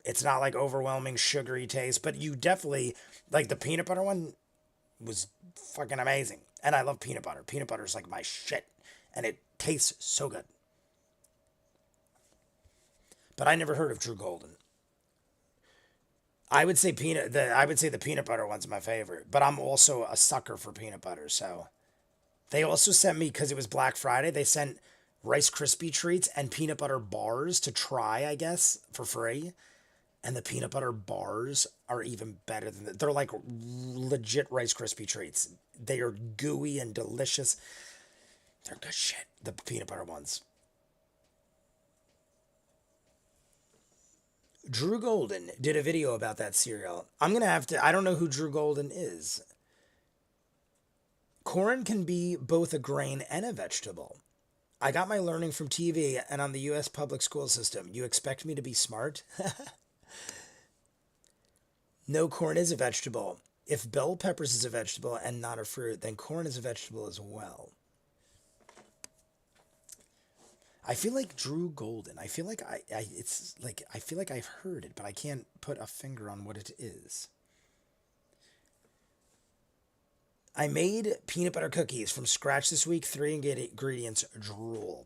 It's not like overwhelming sugary taste, but you definitely like the peanut butter one was fucking amazing. And I love peanut butter. Peanut butter is like my shit. And it tastes so good. But I never heard of True Golden. I would say the peanut butter one's my favorite. But I'm also a sucker for peanut butter, so they also sent me, because it was Black Friday, they sent Rice Krispie treats and peanut butter bars to try, I guess, for free. And the peanut butter bars are even better than they're like legit Rice Krispie treats. They are gooey and delicious. They're good shit. The peanut butter ones. Drew Golden did a video about that cereal. I'm gonna have to. I don't know who Drew Golden is. Corn can be both a grain and a vegetable. I got my learning from TV and on the U.S. public school system. You expect me to be smart? No, corn is a vegetable. If bell peppers is a vegetable and not a fruit, then corn is a vegetable as well. I feel like Drew Golden. I feel like it's like I feel like I've heard it, but I can't put a finger on what it is. I made peanut butter cookies from scratch this week. 3 ingredients: drool.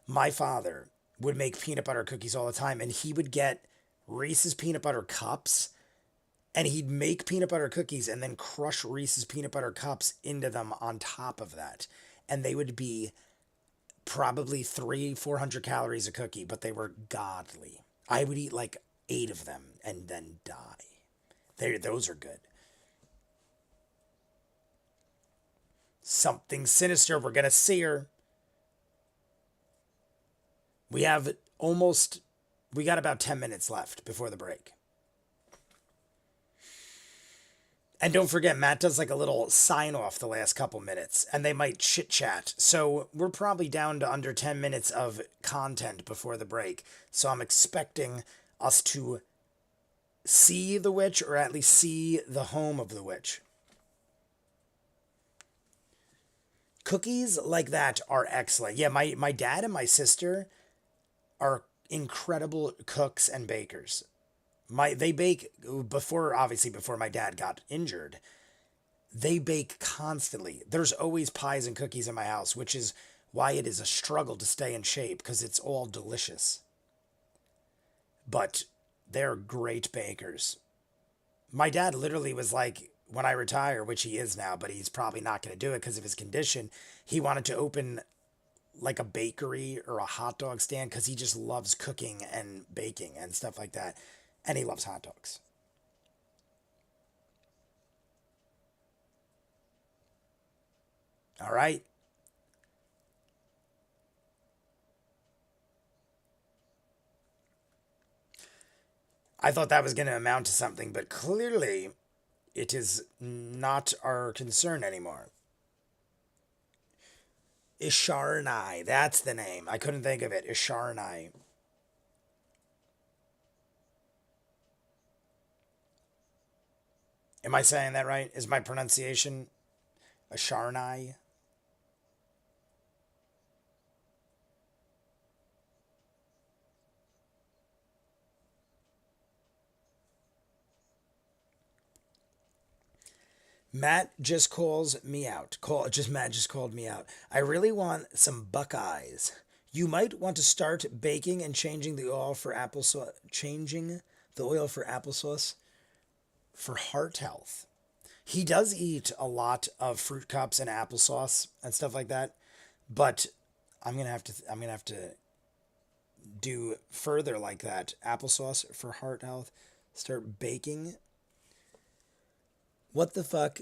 My father would make peanut butter cookies all the time, and he would get Reese's peanut butter cups, and he'd make peanut butter cookies and then crush Reese's peanut butter cups into them on top of that. And they would be probably 400 calories a cookie, but they were godly. I would eat like 8 of them and then die. Those are good. Something sinister. We're going to see her. We got about 10 minutes left before the break. And don't forget, Matt does like a little sign off the last couple minutes, and they might chit chat. So we're probably down to under 10 minutes of content before the break. So I'm expecting us to see the witch, or at least see the home of the witch. Cookies like that are excellent. Yeah, my dad and my sister are incredible cooks and bakers. They bake before my dad got injured. They bake constantly. There's always pies and cookies in my house, which is why it is a struggle to stay in shape, because it's all delicious. But they're great bakers. My dad literally was like, when I retire, which he is now, but he's probably not going to do it because of his condition, he wanted to open like a bakery or a hot dog stand because he just loves cooking and baking and stuff like that. And he loves hot dogs. All right. I thought that was going to amount to something, but clearly it is not our concern anymore. Isharnai, that's the name. I couldn't think of it. Isharnai. Am I saying that right? Is my pronunciation Isharnai? Matt just calls me out. Matt just called me out. I really want some Buckeyes. You might want to start baking and changing the oil for applesauce. Changing the oil for applesauce for heart health. He does eat a lot of fruit cups and applesauce and stuff like that, but I'm gonna have to do further like that. Applesauce for heart health. Start baking. What the fuck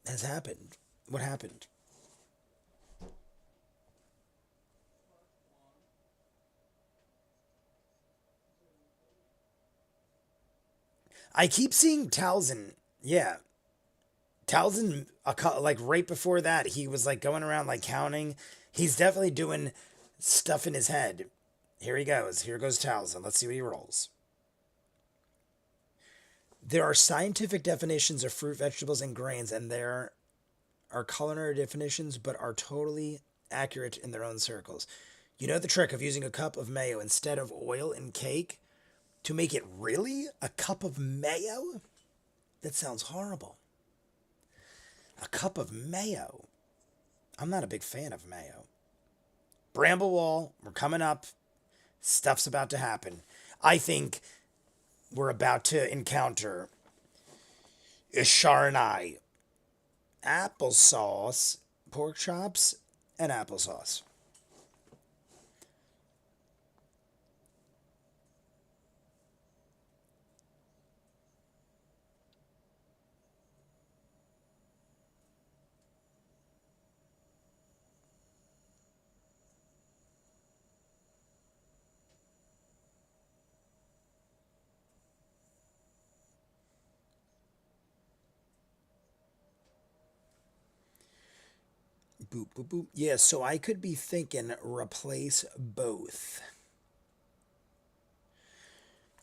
has happened? What happened? I keep seeing Talzin. Yeah, Talzin. Like right before that, he was like going around like counting. He's definitely doing stuff in his head. Here he goes. Here goes Talzin. Let's see what he rolls. There are scientific definitions of fruit, vegetables, and grains, and there are culinary definitions, but are totally accurate in their own circles. You know the trick of using a cup of mayo instead of oil in cake to make it really a cup of mayo? That sounds horrible. A cup of mayo. I'm not a big fan of mayo. Bramblewall, we're coming up. Stuff's about to happen. I think we're about to encounter Isharnai. Applesauce, pork chops, and applesauce. Boop, boop, boop. Yeah, so I could be thinking replace both.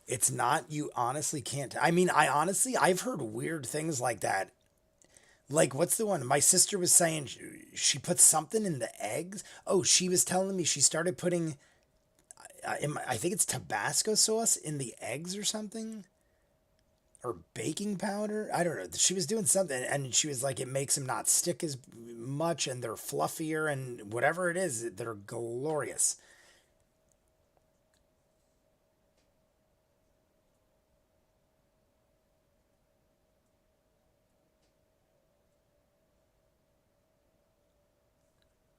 It's not, you honestly can't. I mean, I've heard weird things like that. Like, what's the one? My sister was saying she put something in the eggs. Oh, she was telling me she started putting, I think it's Tabasco sauce in the eggs or something. Or baking powder. I don't know. She was doing something and she was like, it makes them not stick as much and they're fluffier and whatever it is, they're glorious.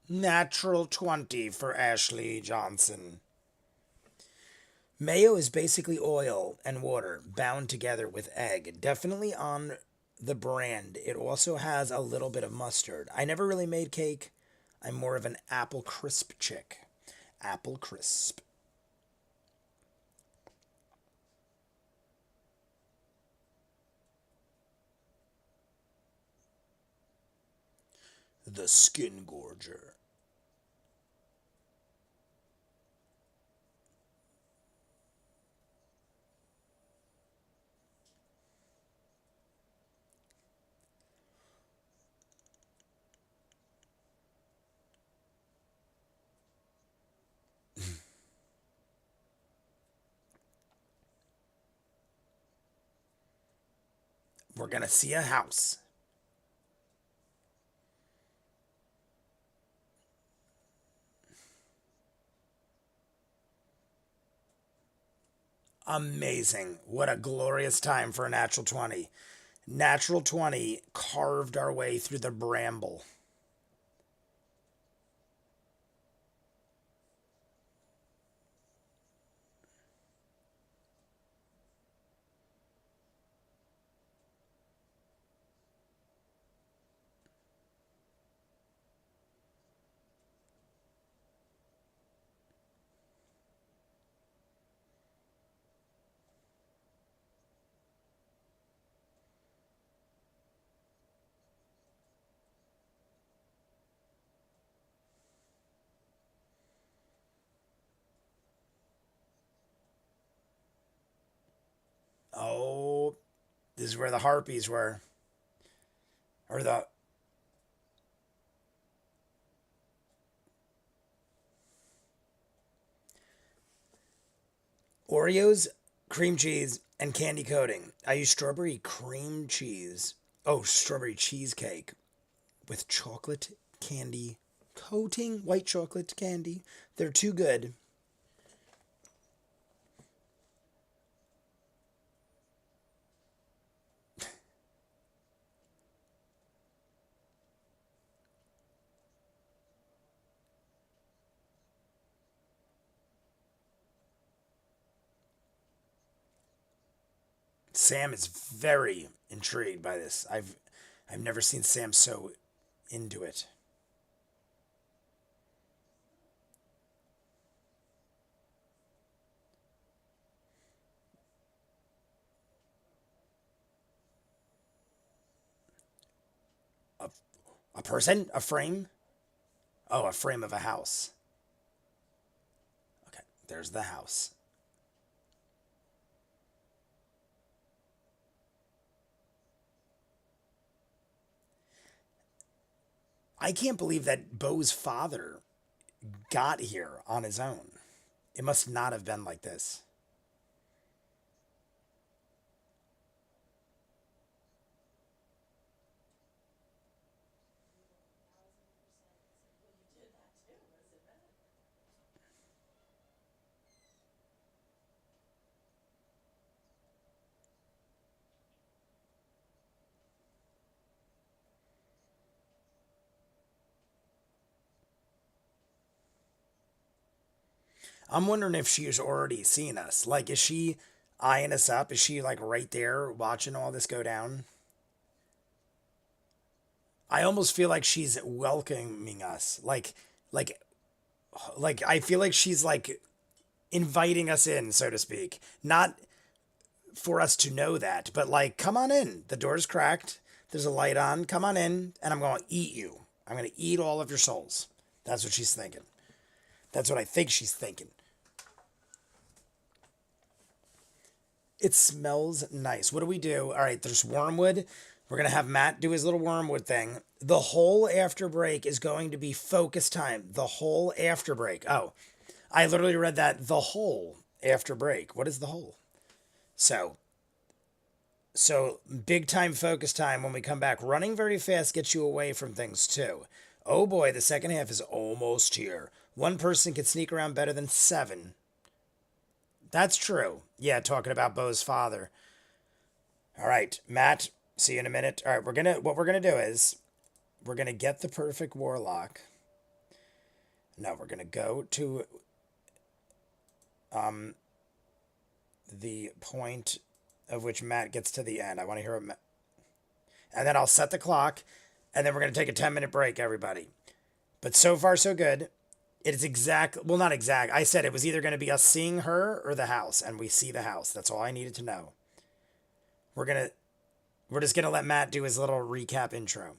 Natural 20 for Ashley Johnson. Mayo is basically oil and water bound together with egg. Definitely on the brand. It also has a little bit of mustard. I never really made cake. I'm more of an apple crisp chick. Apple crisp. The skin gorger. We're gonna see a house. Amazing. What a glorious time for a natural 20. Natural 20 carved our way through the bramble. is where the harpies were. Or the... Oreos, cream cheese, and candy coating. I use strawberry cream cheese. Oh, strawberry cheesecake with chocolate candy coating. White chocolate candy. They're too good. Sam is very intrigued by this. I've never seen Sam so into it. A person? A frame? Oh, a frame of a house. Okay, there's the house. I can't believe that Bo's father got here on his own. It must not have been like this. I'm wondering if she's already seen us. Like, is she eyeing us up? Is she, like, right there watching all this go down? I almost feel like she's welcoming us. Like, I feel like she's, like, inviting us in, so to speak. Not for us to know that, but, like, come on in. The door's cracked. There's a light on. Come on in, and I'm going to eat you. I'm going to eat all of your souls. That's what she's thinking. That's what I think she's thinking. It smells nice. What do we do? All right, there's wormwood. We're going to have Matt do his little wormwood thing. The whole after break is going to be focus time. The whole after break. Oh, I literally read that. The whole after break. What is the whole? So big time focus time when we come back. Running very fast gets you away from things too. Oh boy, the second half is almost here. One person can sneak around better than 7. That's true. Yeah, talking about Bo's father. All right, Matt, see you in a minute. All right, what we're gonna do is we're gonna get the perfect warlock. No, we're gonna go to the point of which Matt gets to the end. I want to hear what and then I'll set the clock, and then we're gonna take a 10-minute break, everybody. But so far, so good. It's exact. Well, not exact. I said it was either going to be us seeing her or the house, and we see the house. That's all I needed to know. We're just gonna let Matt do his little recap intro.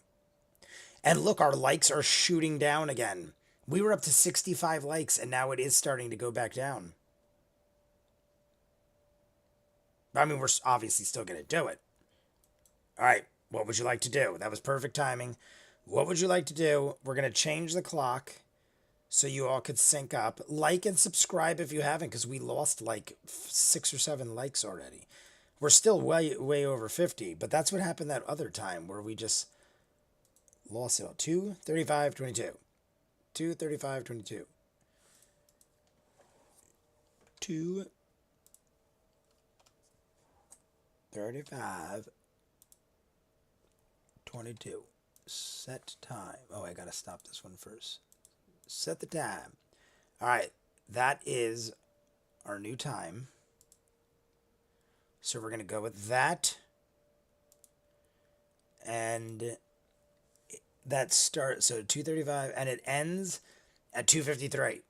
And look, our likes are shooting down again. We were up to 65 likes, and now it is starting to go back down. I mean, we're obviously still gonna do it. All right. What would you like to do? That was perfect timing. What would you like to do? We're gonna change the clock so you all could sync up. Like and subscribe if you haven't, because we lost like 6 or 7 likes already. We're still way over 50, but that's what happened that other time where we just lost it all. 2:35:22. 2:35:22. 2:35:22. Set time. Oh, I gotta stop this one first. Set the time. All right, that is our new time. So we're going to go with that. And that starts, so 2:35, and it ends at 2:53.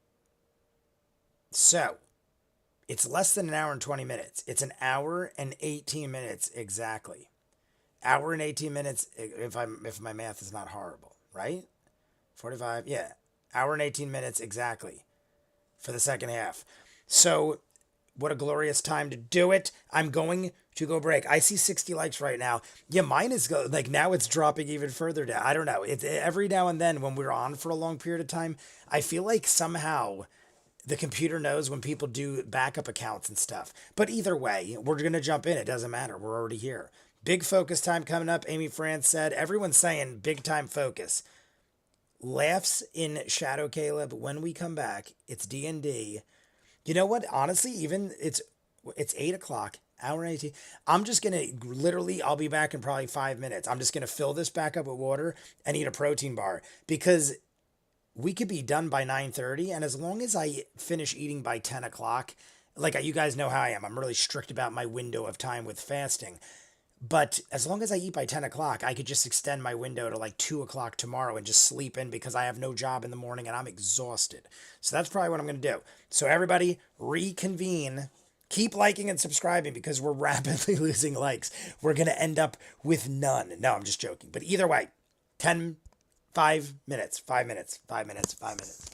So it's less than an hour and 20 minutes. It's an hour and 18 minutes exactly. Hour and 18 minutes if my math is not horrible, right? 45, yeah. Hour and 18 minutes exactly for the second half. So What a glorious time to do it. I'm going to go break. I see 60 likes right now. Yeah, mine is like now it's dropping even further down. I don't know. It's every now and then when we're on for a long period of time, I feel like somehow the computer knows when people do backup accounts and stuff. But either way, we're going to jump in. It doesn't matter. We're already here. Big focus time coming up. Amy France said, everyone's saying big time focus. Laughs in Shadow Caleb. When we come back, it's D&D. You know what? Honestly, even it's 8 o'clock, hour and 18. I'm just gonna literally I'll be back in probably 5 minutes. I'm just gonna fill this back up with water and eat a protein bar because we could be done by 9:30. And as long as I finish eating by 10 o'clock, like you guys know how I am. I'm really strict about my window of time with fasting. But as long as I eat by 10 o'clock, I could just extend my window to like 2 o'clock tomorrow and just sleep in because I have no job in the morning and I'm exhausted. So that's probably what I'm going to do. So everybody reconvene. Keep liking and subscribing because we're rapidly losing likes. We're going to end up with none. No, I'm just joking. But either way, 10, 5 minutes, 5 minutes, 5 minutes, 5 minutes.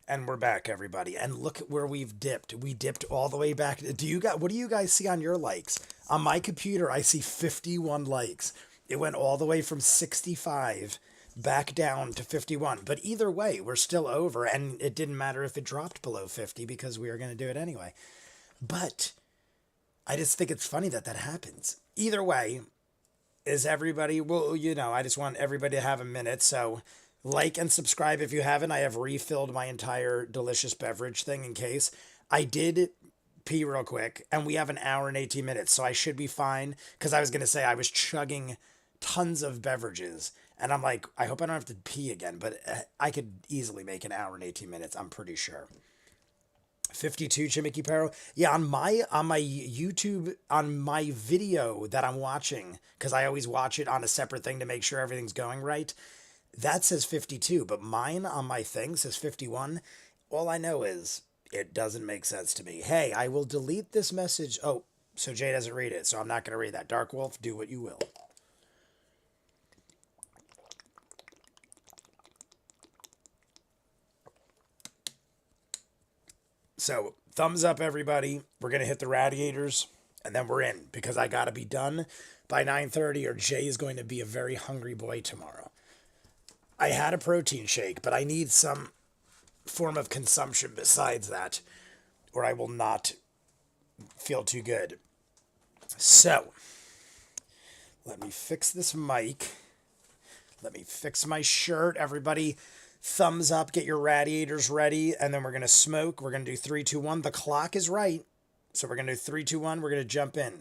And we're back, everybody. And look at where we've dipped. We dipped all the way back. What do you guys see on your likes? On my computer, I see 51 likes. It went all the way from 65 back down to 51. But either way, we're still over. And it didn't matter if it dropped below 50 because we were going to do it anyway. But I just think it's funny that that happens. Either way, is everybody, well, I just want everybody to have a minute. So like and subscribe if you haven't. I have refilled my entire delicious beverage thing in case. I did pee real quick, and we have an hour and 18 minutes, so I should be fine. Because I was going to say I was chugging tons of beverages, and I'm like, I hope I don't have to pee again, but I could easily make an hour and 18 minutes, I'm pretty sure. 52 Chimiki Pero. Yeah, on my YouTube, on my video that I'm watching, because I always watch it on a separate thing to make sure everything's going right. That says 52, but mine on my thing says 51. All I know is it doesn't make sense to me. Hey, I will delete this message. Oh, so Jay doesn't read it, so I'm not going to read that. Dark Wolf, do what you will. So, thumbs up, everybody. We're going to hit the radiators, and then we're in, because I got to be done by 9:30, or Jay is going to be a very hungry boy tomorrow. I had a protein shake, but I need some form of consumption besides that, or I will not feel too good. So, let me fix this mic. Let me fix my shirt. Everybody, thumbs up, get your radiators ready, and then we're going to smoke. We're going to do 3, 2, 1. The clock is right, so we're going to do 3, 2, 1. We're going to jump in.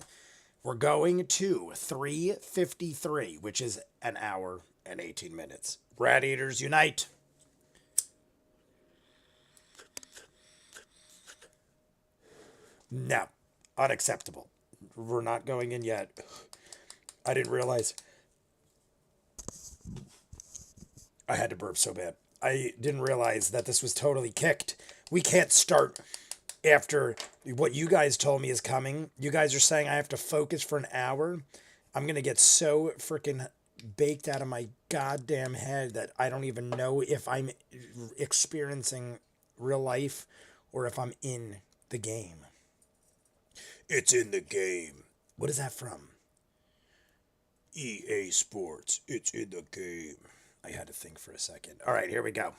We're going to 3:53, which is an hour and 18 minutes. Radiators unite. No, unacceptable. We're not going in yet. I didn't realize I had to burp so bad. I didn't realize that this was totally kicked. We can't start after what you guys told me is coming. You guys are saying I have to focus for an hour. I'm going to get so freaking baked out of my goddamn head that I don't even know if I'm experiencing real life or if I'm in the game. It's in the game. What is that from? EA Sports. It's in the game. I had to think for a second. All right, here we go.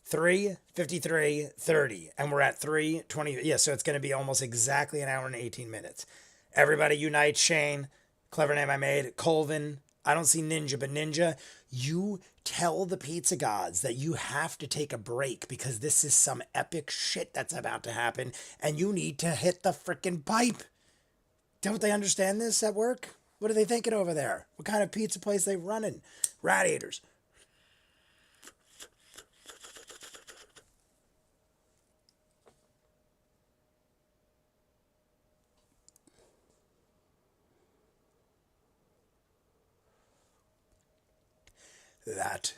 3:53:30, and we're at 3:20. Yeah, so it's going to be almost exactly an hour and 18 minutes. Everybody unite. Shane, clever name I made. Colvin. I don't see Ninja, but Ninja, you tell the pizza gods that you have to take a break because this is some epic shit that's about to happen, and you need to hit the freaking pipe. Don't they understand this at work? What are they thinking over there? What kind of pizza place they running? Radiators. That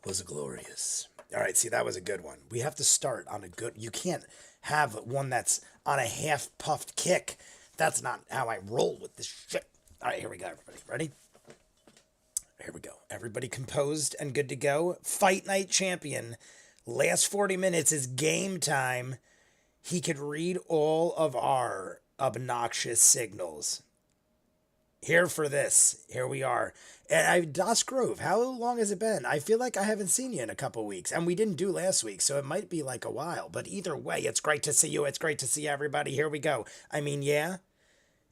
was glorious. All right, see, that was a good one. We have to start on a good... You can't have one that's on a half-puffed kick. That's not how I roll with this shit. All right, here we go, everybody. Ready? Here we go. Everybody composed and good to go. Fight Night Champion. Last 40 minutes is game time. He could read all of our obnoxious signals. Here for this. Here we are. And Das Grove, how long has it been? I feel like I haven't seen you in a couple weeks. And we didn't do last week, so it might be like a while. But either way, it's great to see you. It's great to see everybody. Here we go. I mean, yeah.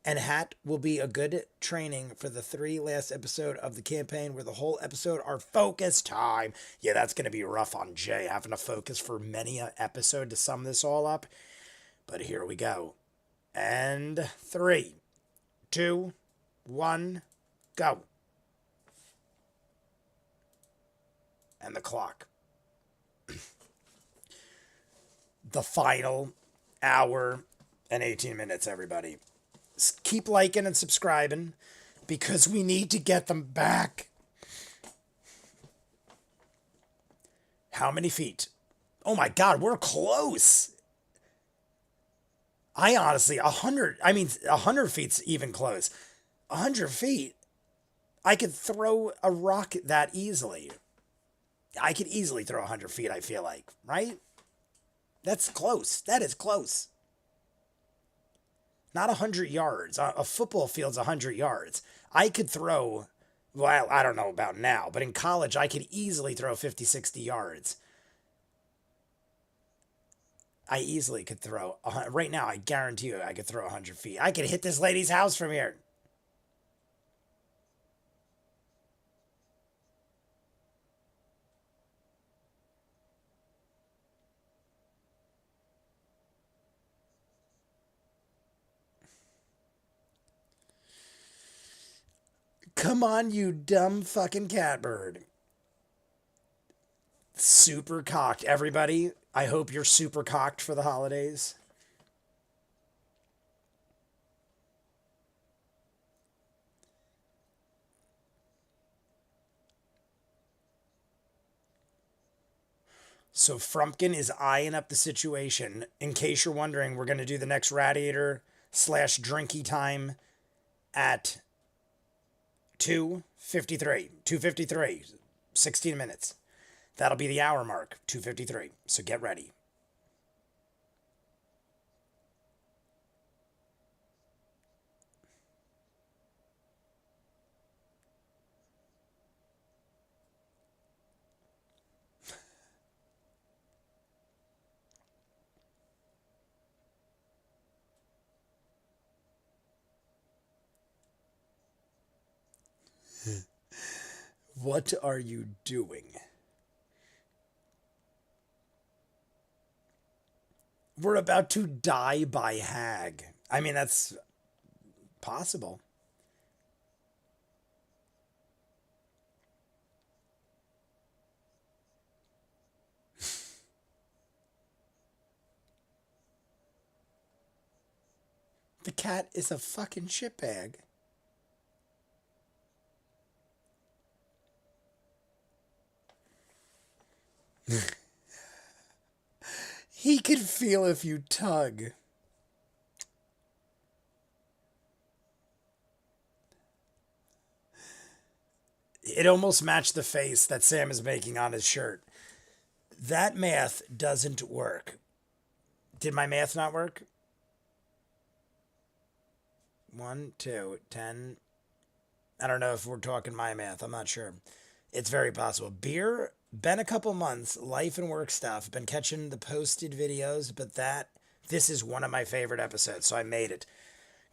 And Hat will be a good training for the 3 last episode of the campaign where the whole episode are focus time. Yeah, that's going to be rough on Jay, having to focus for many an episode to sum this all up. But here we go. And 3, 2, 1, go. And the clock. The final hour and 18 minutes, everybody. Keep liking and subscribing because we need to get them back. How many feet? Oh my God, we're close. I honestly, 100 feet's even close. 100 feet. I could throw a rock that easily. I could easily throw 100 feet, I feel like, right? That's close. That is close. Not 100 yards. A football field's 100 yards. I could throw, well, I don't know about now, but in college, I could easily throw 50, 60 yards. I easily could throw, right now, I guarantee you I could throw 100 feet. I could hit this lady's house from here. Come on, you dumb fucking catbird. Super cocked. Everybody, I hope you're super cocked for the holidays. So Frumpkin is eyeing up the situation. In case you're wondering, we're going to do the next Radiator slash Drinky time at 2:53. 2:53. 16 minutes. That'll be the hour mark. 2:53. So get ready. What are you doing? We're about to die by hag. I mean, that's possible. The cat is a fucking shitbag. He could feel if you tug. It almost matched the face that Sam is making on his shirt. That math doesn't work. Did my math not work? 1, 2, 10. I don't know if we're talking my math. I'm not sure. It's very possible. Beer, been a couple months, life and work stuff. Been catching the posted videos, but this is one of my favorite episodes, so I made it.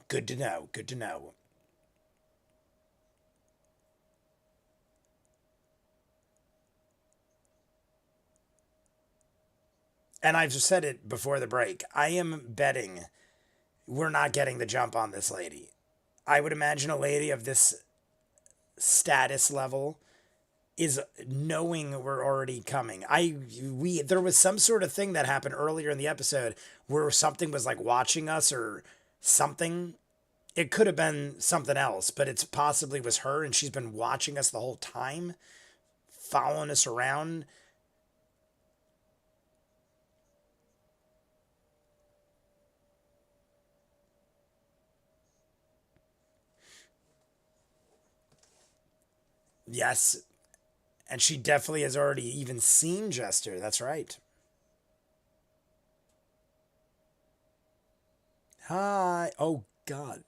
Good to know. Good to know. And I've said it before the break. I am betting we're not getting the jump on this lady. I would imagine a lady of this status level is knowing we're already coming. There was some sort of thing that happened earlier in the episode where something was like watching us or something. It could have been something else, but it's possibly was her and she's been watching us the whole time, following us around. Yes, and she definitely has already even seen Jester. That's right. Hi. Oh, God.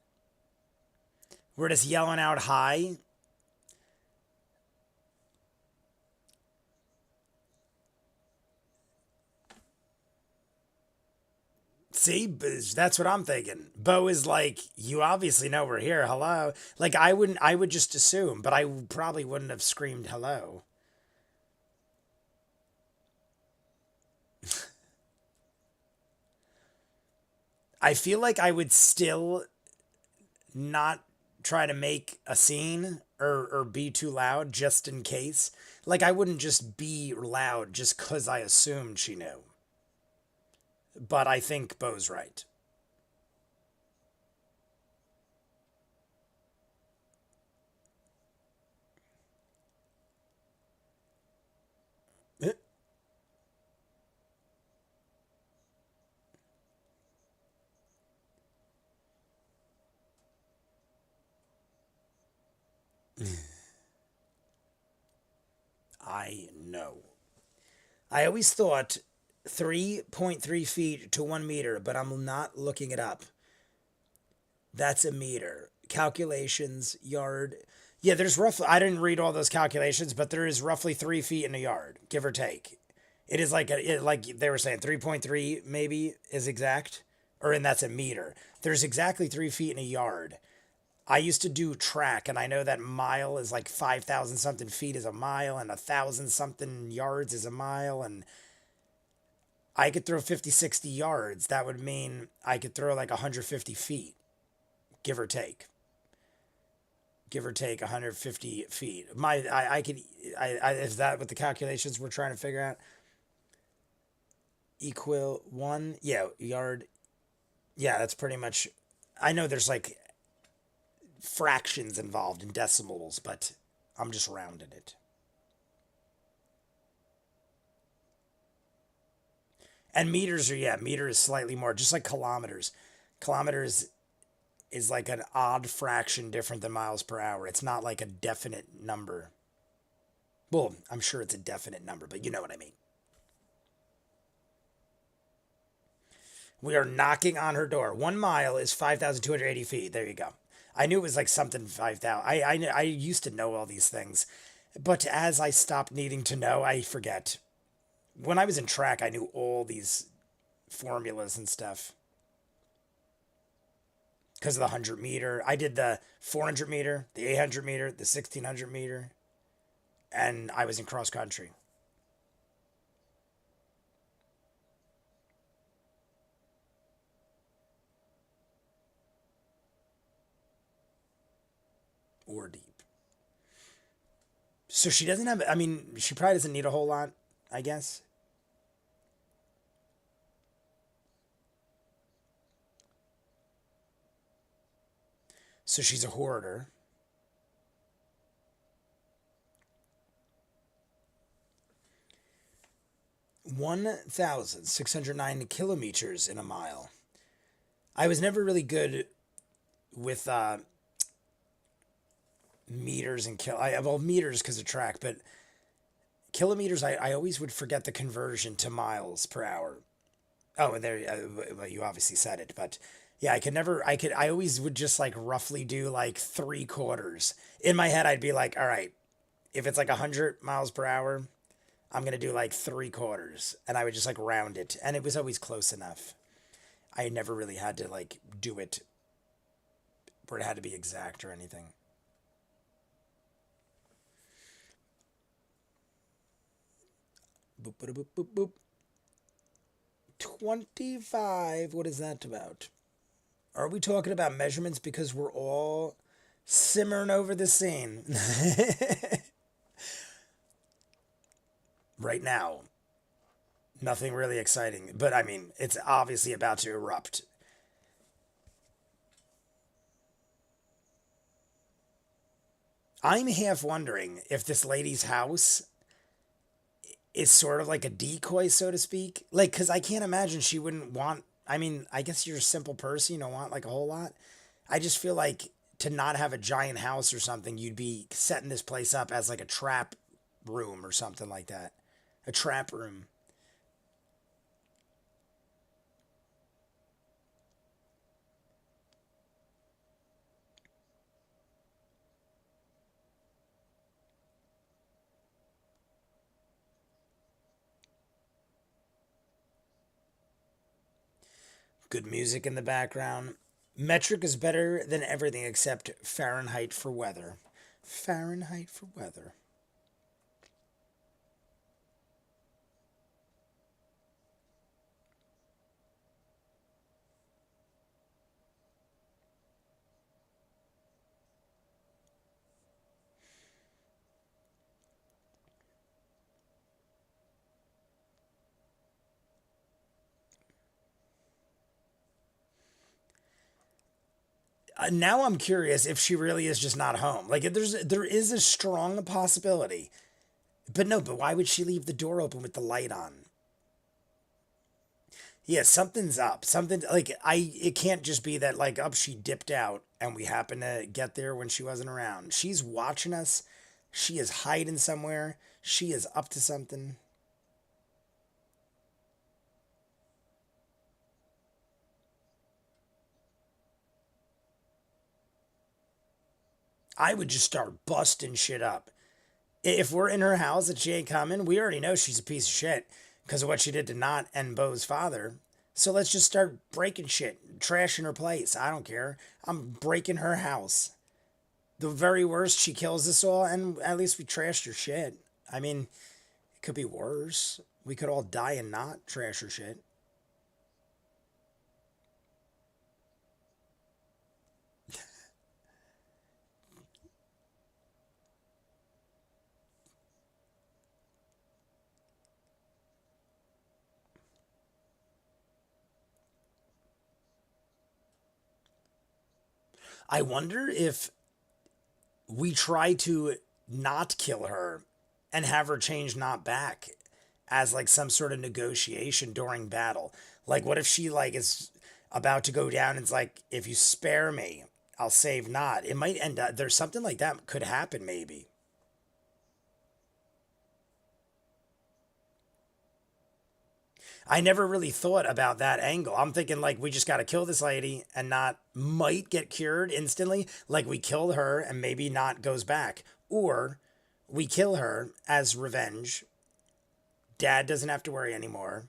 We're just yelling out hi. See, that's what I'm thinking. Bo is like, you obviously know we're here. Hello. Like, I would just assume, but I probably wouldn't have screamed hello. I feel like I would still not try to make a scene or be too loud just in case. Like, I wouldn't just be loud just because I assumed she knew. But I think Bo's right. I know. I always thought 3.3 feet to 1 meter, but I'm not looking it up. That's a meter. Calculations, yard. Yeah, there's roughly, I didn't read all those calculations, but there is roughly 3 feet in a yard, give or take. It is like, like they were saying, 3.3 maybe is exact, and that's a meter. There's exactly 3 feet in a yard. I used to do track, and I know that mile is like 5,000 something feet is a mile, and 1,000 something yards is a mile, and I could throw 50, 60 yards. That would mean I could throw like 150 feet, give or take. Give or take 150 feet. I could, is that what the calculations we're trying to figure out? Equal one, yeah, yard. Yeah, that's pretty much, I know there's like fractions involved in decimals, but I'm just rounding it. And meters are, yeah, meter is slightly more, just like kilometers. Kilometers is like an odd fraction different than miles per hour. It's not like a definite number. Well, I'm sure it's a definite number, but you know what I mean. We are knocking on her door. 1 mile is 5,280 feet. There you go. I knew it was like something 5,000. I used to know all these things, but as I stopped needing to know, I forget. When I was in track, I knew all these formulas and stuff. Because of the 100 meter. I did the 400 meter, the 800 meter, the 1600 meter, and I was in cross country. Or deep. So she doesn't have, I mean, she probably doesn't need a whole lot, I guess. So she's a hoarder. 1,609 kilometers in a mile. I was never really good with meters and well, meters because of track, but kilometers, I always would forget the conversion to miles per hour. Oh, and there, well, you obviously said it, but yeah, I always would just like roughly do like 3/4. In my head, I'd be like, all right, if it's like 100 miles per hour, I'm going to do like 3/4. And I would just like round it. And it was always close enough. I never really had to like do it where it had to be exact or anything. Boop, boop, boop, boop, boop. 25. What is that about? Are we talking about measurements because we're all simmering over the scene? Right now, nothing really exciting, but I mean, it's obviously about to erupt. I'm half wondering if this lady's house is sort of like a decoy, so to speak. Like, because I can't imagine she wouldn't want. I mean, I guess you're a simple person, you don't want like a whole lot. I just feel like to not have a giant house or something, you'd be setting this place up as like a trap room or something like that. A trap room. Good music in the background. Metric is better than everything except Fahrenheit for weather. Fahrenheit for weather. Now I'm curious if she really is just not home. Like there is a strong possibility. But no, but why would she leave the door open with the light on? Yeah, something's up. Something like it can't just be that like up she dipped out and we happened to get there when she wasn't around. She's watching us. She is hiding somewhere. She is up to something. I would just start busting shit up. If we're in her house and she ain't coming, we already know she's a piece of shit because of what she did to Not and Bo's father. So let's just start breaking shit, trashing her place. I don't care. I'm breaking her house. The very worst, she kills us all, and at least we trashed her shit. I mean, it could be worse. We could all die and not trash her shit. I wonder if we try to not kill her and have her change Not back as like some sort of negotiation during battle. Like what if she like is about to go down and it's like, if you spare me, I'll save Not. It might end up there's something like that could happen maybe. I never really thought about that angle. I'm thinking like we just got to kill this lady and Not might get cured instantly. Like we kill her and maybe Not goes back. Or we kill her as revenge. Dad doesn't have to worry anymore.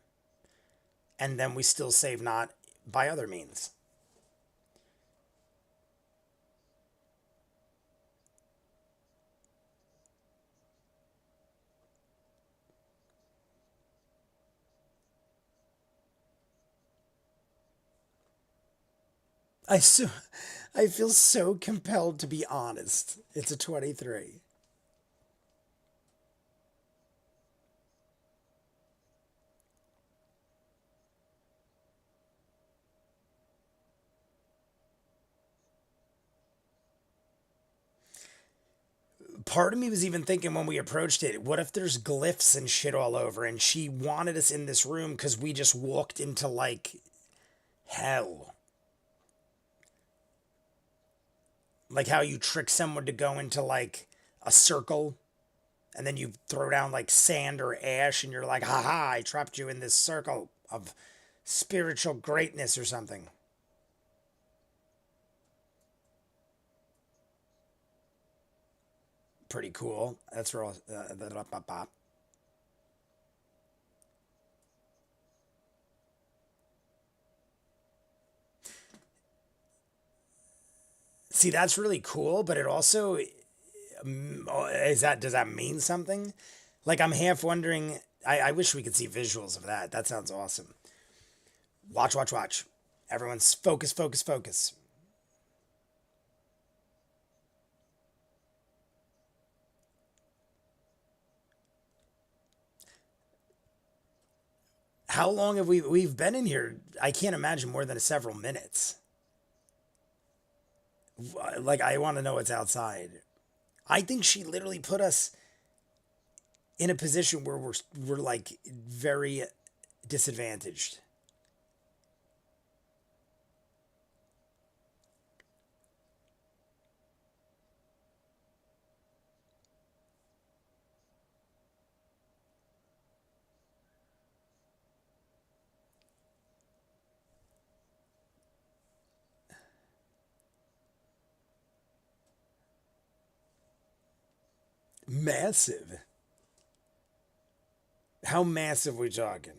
And then we still save Not by other means. I so I feel so compelled to be honest. It's a 23. Part of me was even thinking when we approached it, what if there's glyphs and shit all over and she wanted us in this room because we just walked into like hell? Like how you trick someone to go into like a circle and then you throw down like sand or ash and you're like, haha, I trapped you in this circle of spiritual greatness or something. Pretty cool. That's real. See, that's really cool, but it also is that does that mean something? Like I'm half wondering. I wish we could see visuals of that. That sounds awesome. Watch, watch, watch. Everyone's focus, focus, focus. How long have we've been in here? I can't imagine more than several minutes. Like I want to know what's outside. I think she literally put us in a position where we're like very disadvantaged. Massive. How massive we talking?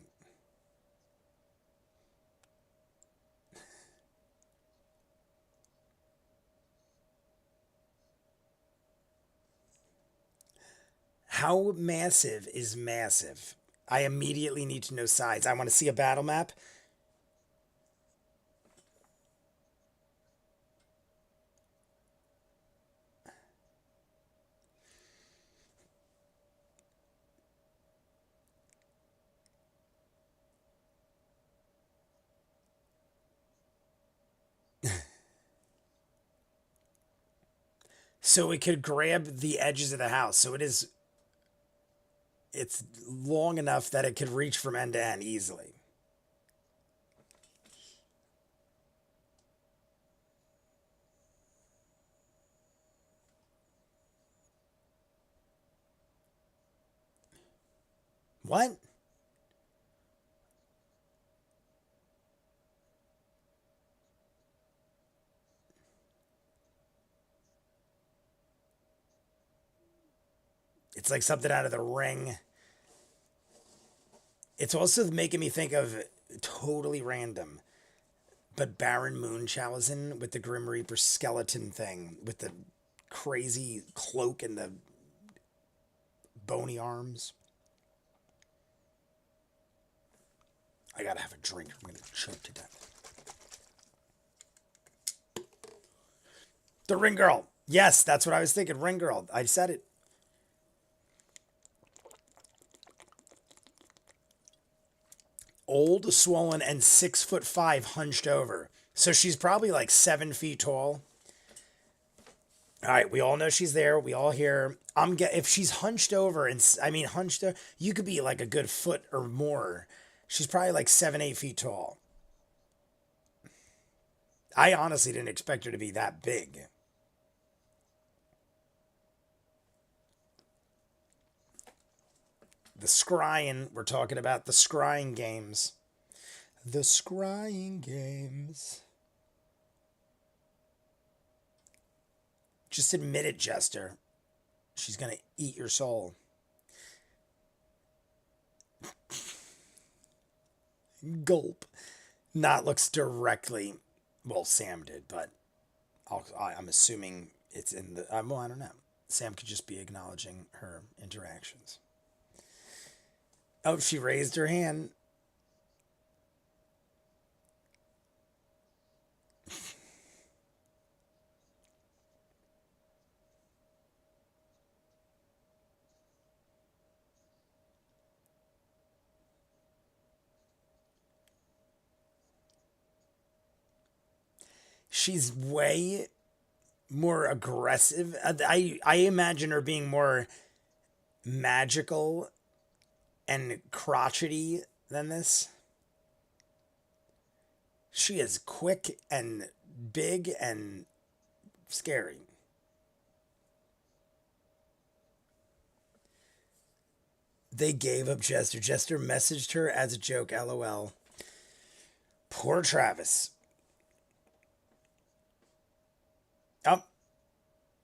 How massive is massive? I immediately need to know size. I want to see a battle map. So it could grab the edges of the house. So it's long enough that it could reach from end to end easily. What? It's like something out of The Ring. It's also making me think of, totally random, but Baron Munchausen with the Grim Reaper skeleton thing with the crazy cloak and the bony arms. I gotta have a drink. I'm gonna choke to death. The Ring Girl. Yes, that's what I was thinking. Ring Girl. I said it. Old, swollen, and 6'5", hunched over. So she's probably like 7 feet tall. All right, we all know she's there. We all hear. If she's hunched over, and I mean hunched, you could be like a good foot or more. She's probably like 7, 8 feet tall. I honestly didn't expect her to be that big. The scrying, we're talking about the scrying games. The scrying games. Just admit it, Jester. She's gonna eat your soul. Gulp. Not looks directly. Well, Sam did, but I'm assuming it's in the. Well, I don't know. Sam could just be acknowledging her interactions. Oh, she raised her hand. She's way more aggressive. I imagine her being more magical and crotchety than this. She is quick and big and scary. They gave up Jester. Jester messaged her as a joke, LOL. Poor Travis. Oh,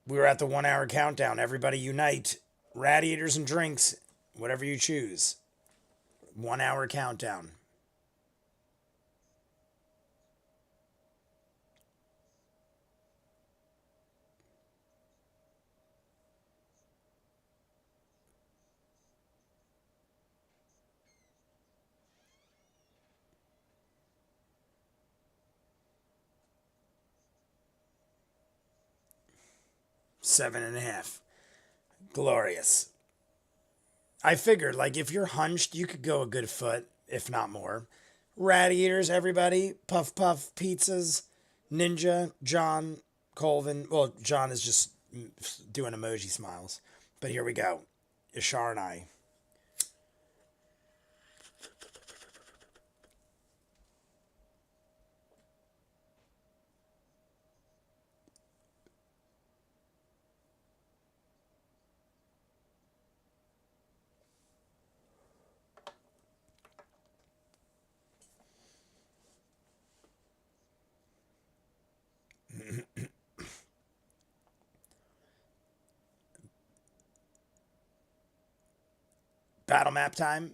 we were at the 1 hour countdown. Everybody unite. Radiators and drinks. Whatever you choose. 1 hour countdown. Seven and a half. Glorious. I figured, like, if you're hunched, you could go a good foot, if not more. Radiators, everybody. Puff Puff, pizzas. Ninja, John, Colvin. Well, John is just doing emoji smiles. But here we go. Ishar and I. Battle map time.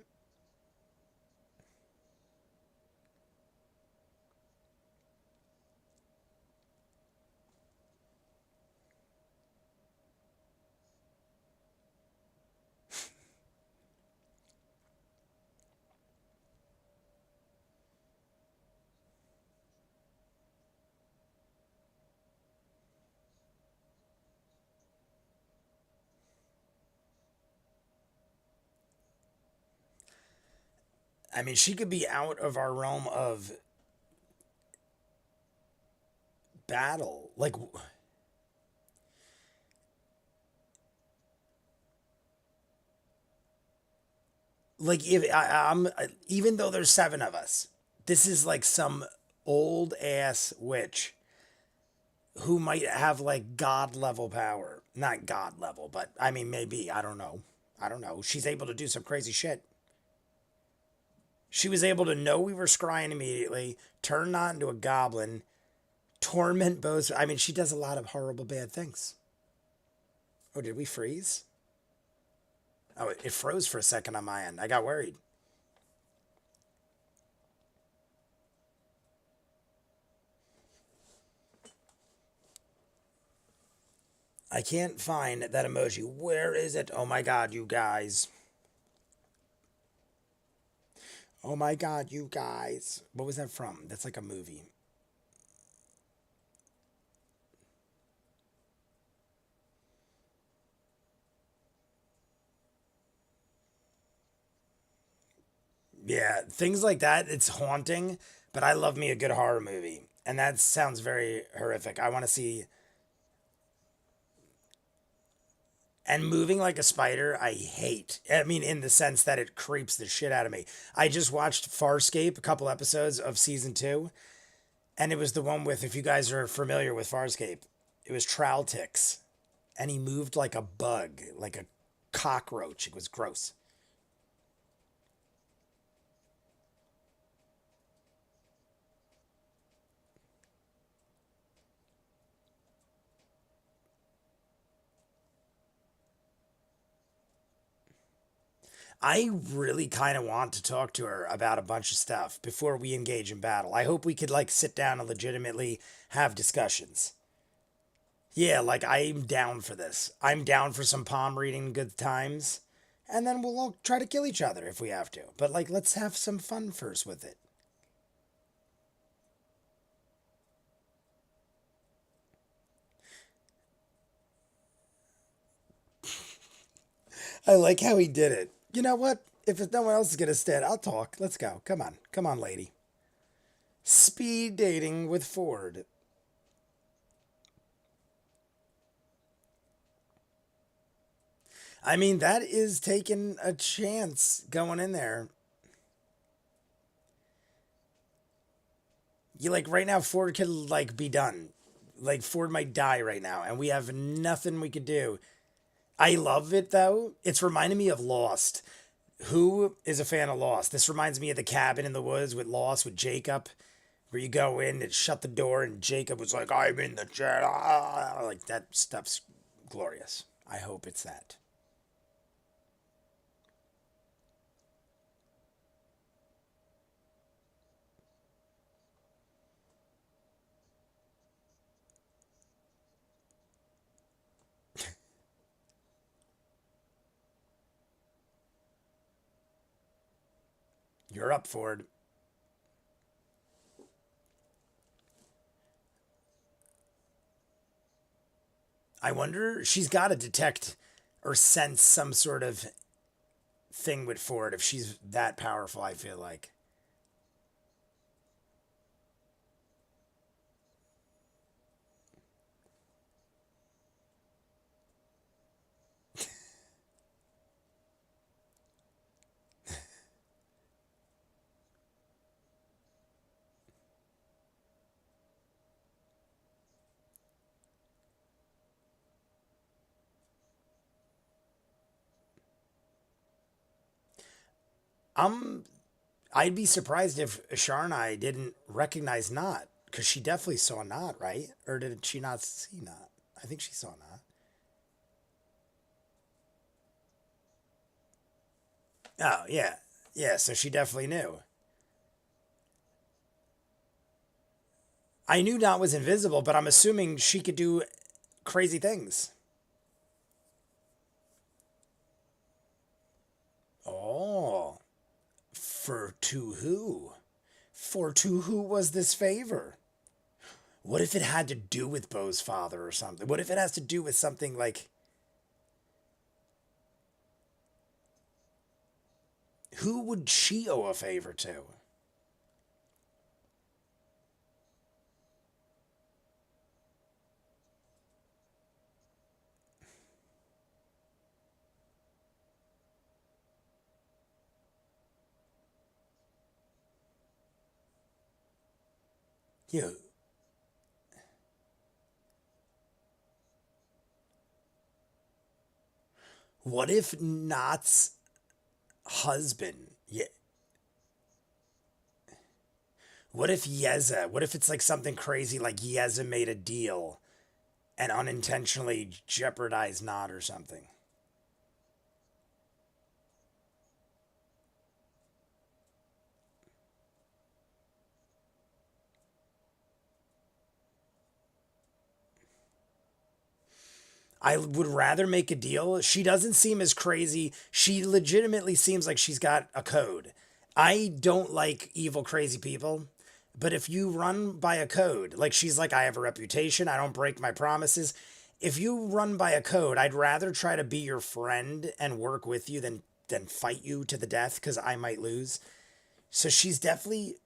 I mean, she could be out of our realm of battle. Like if I'm even though there's 7 of us, this is like some old ass witch who might have like god level power. Not god level, but I mean maybe, I don't know. She's able to do some crazy shit. She was able to know we were scrying immediately, turn not into a goblin, torment bows. I mean, she does a lot of horrible bad things. Oh, did we freeze? Oh, it froze for a second on my end. I got worried. I can't find that emoji. Where is it? Oh my god, you guys. Oh my god, you guys. What was that from? That's like a movie. Yeah, things like that, it's haunting, but I love me a good horror movie. And that sounds very horrific. I want to see. And moving like a spider, I hate. I mean, in the sense that it creeps the shit out of me. I just watched Farscape, a couple episodes of season 2, and it was the one with, if you guys are familiar with Farscape, it was Trowtix. And he moved like a bug, like a cockroach. It was gross. I really kind of want to talk to her about a bunch of stuff before we engage in battle. I hope we could like sit down and legitimately have discussions. Yeah, like I'm down for this. I'm down for some palm reading good times. And then we'll all try to kill each other if we have to. But like let's have some fun first with it. I like how he did it. You know what? If no one else is gonna stand, I'll talk. Let's go. Come on. Come on, lady. Speed dating with Ford. I mean, that is taking a chance going in there. You like right now, Ford could like be done. Like Ford might die right now, and we have nothing we could do. I love it though. It's reminding me of Lost. Who is a fan of Lost? This reminds me of the cabin in the woods with Lost with Jacob, where you go in and shut the door, and Jacob was like, "I'm in the jet." Like that stuff's glorious. I hope it's that. You're up, Ford. I wonder, she's got to detect or sense some sort of thing with Ford if she's that powerful, I feel like. I'm I'd be surprised if Sharnai didn't recognize Not, because she definitely saw Not, right? Or did she not see Not? I think she saw Not. Oh, yeah. Yeah, so she definitely knew. I knew Not was invisible, but I'm assuming she could do crazy things. Oh, for to who? For to who was this favor? What if it had to do with Bo's father or something? What if it has to do with something like who would she owe a favor to? You. What if Not's husband? Yeah. What if Yeza? What if it's like something crazy like Yeza made a deal and unintentionally jeopardized Not or something? I would rather make a deal. She doesn't seem as crazy. She legitimately seems like she's got a code. I don't like evil, crazy people. But if you run by a code, like she's like, I have a reputation, I don't break my promises. If you run by a code, I'd rather try to be your friend and work with you than fight you to the death because I might lose. So she's definitely.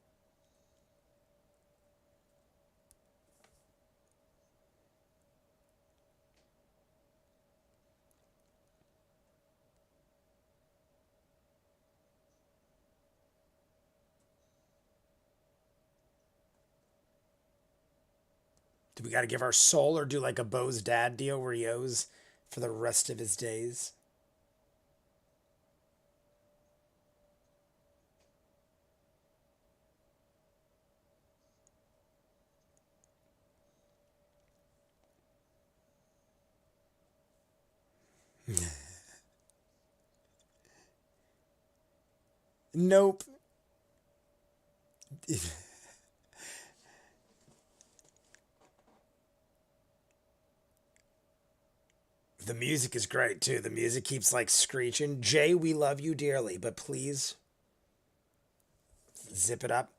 Do we got to give our soul or do like a Bo's dad deal where he owes for the rest of his days? Nope. The music is great too. The music keeps like screeching. Jay, we love you dearly, but please zip it up.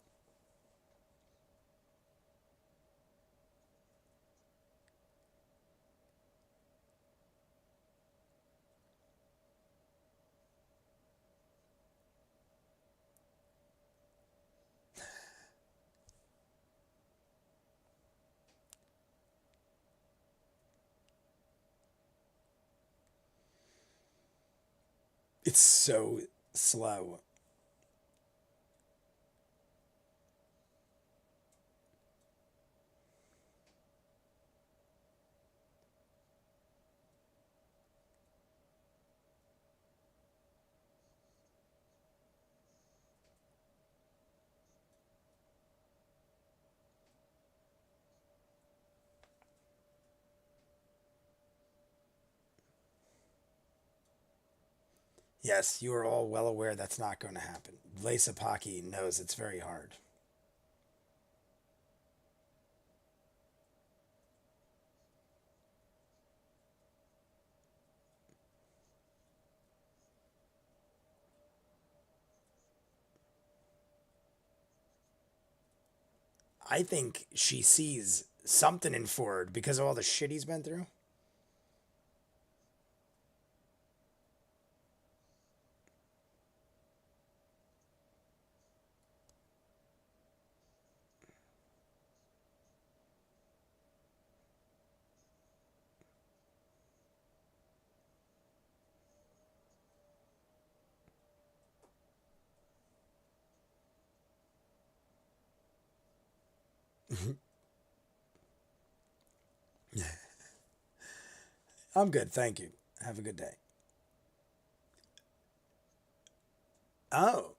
It's so slow. Yes, you are all well aware that's not going to happen. Lisa Pocky knows it's very hard. I think she sees something in Ford because of all the shit he's been through. I'm good, thank you. Have a good day. Oh,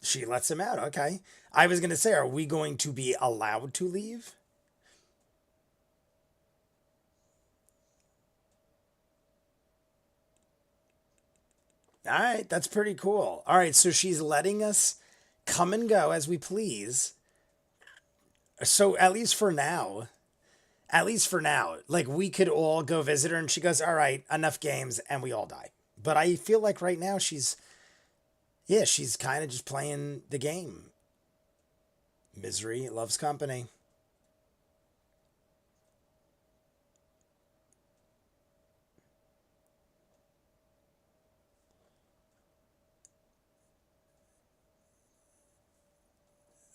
she lets him out. Okay. I was going to say, are we going to be allowed to leave? All right, that's pretty cool. All right, so she's letting us come and go as we please. So at least for now, like we could all go visit her and she goes, all right, enough games, and we all die. But I feel like right now yeah, she's kind of just playing the game. Misery loves company.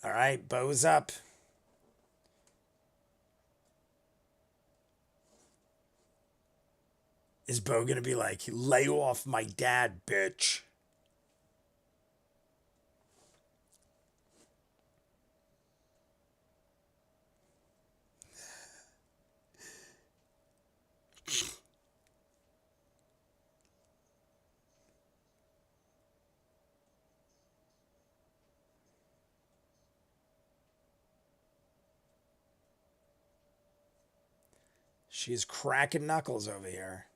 All right, bows up. Is Bo gonna be like, lay off my dad, bitch? She's cracking knuckles over here.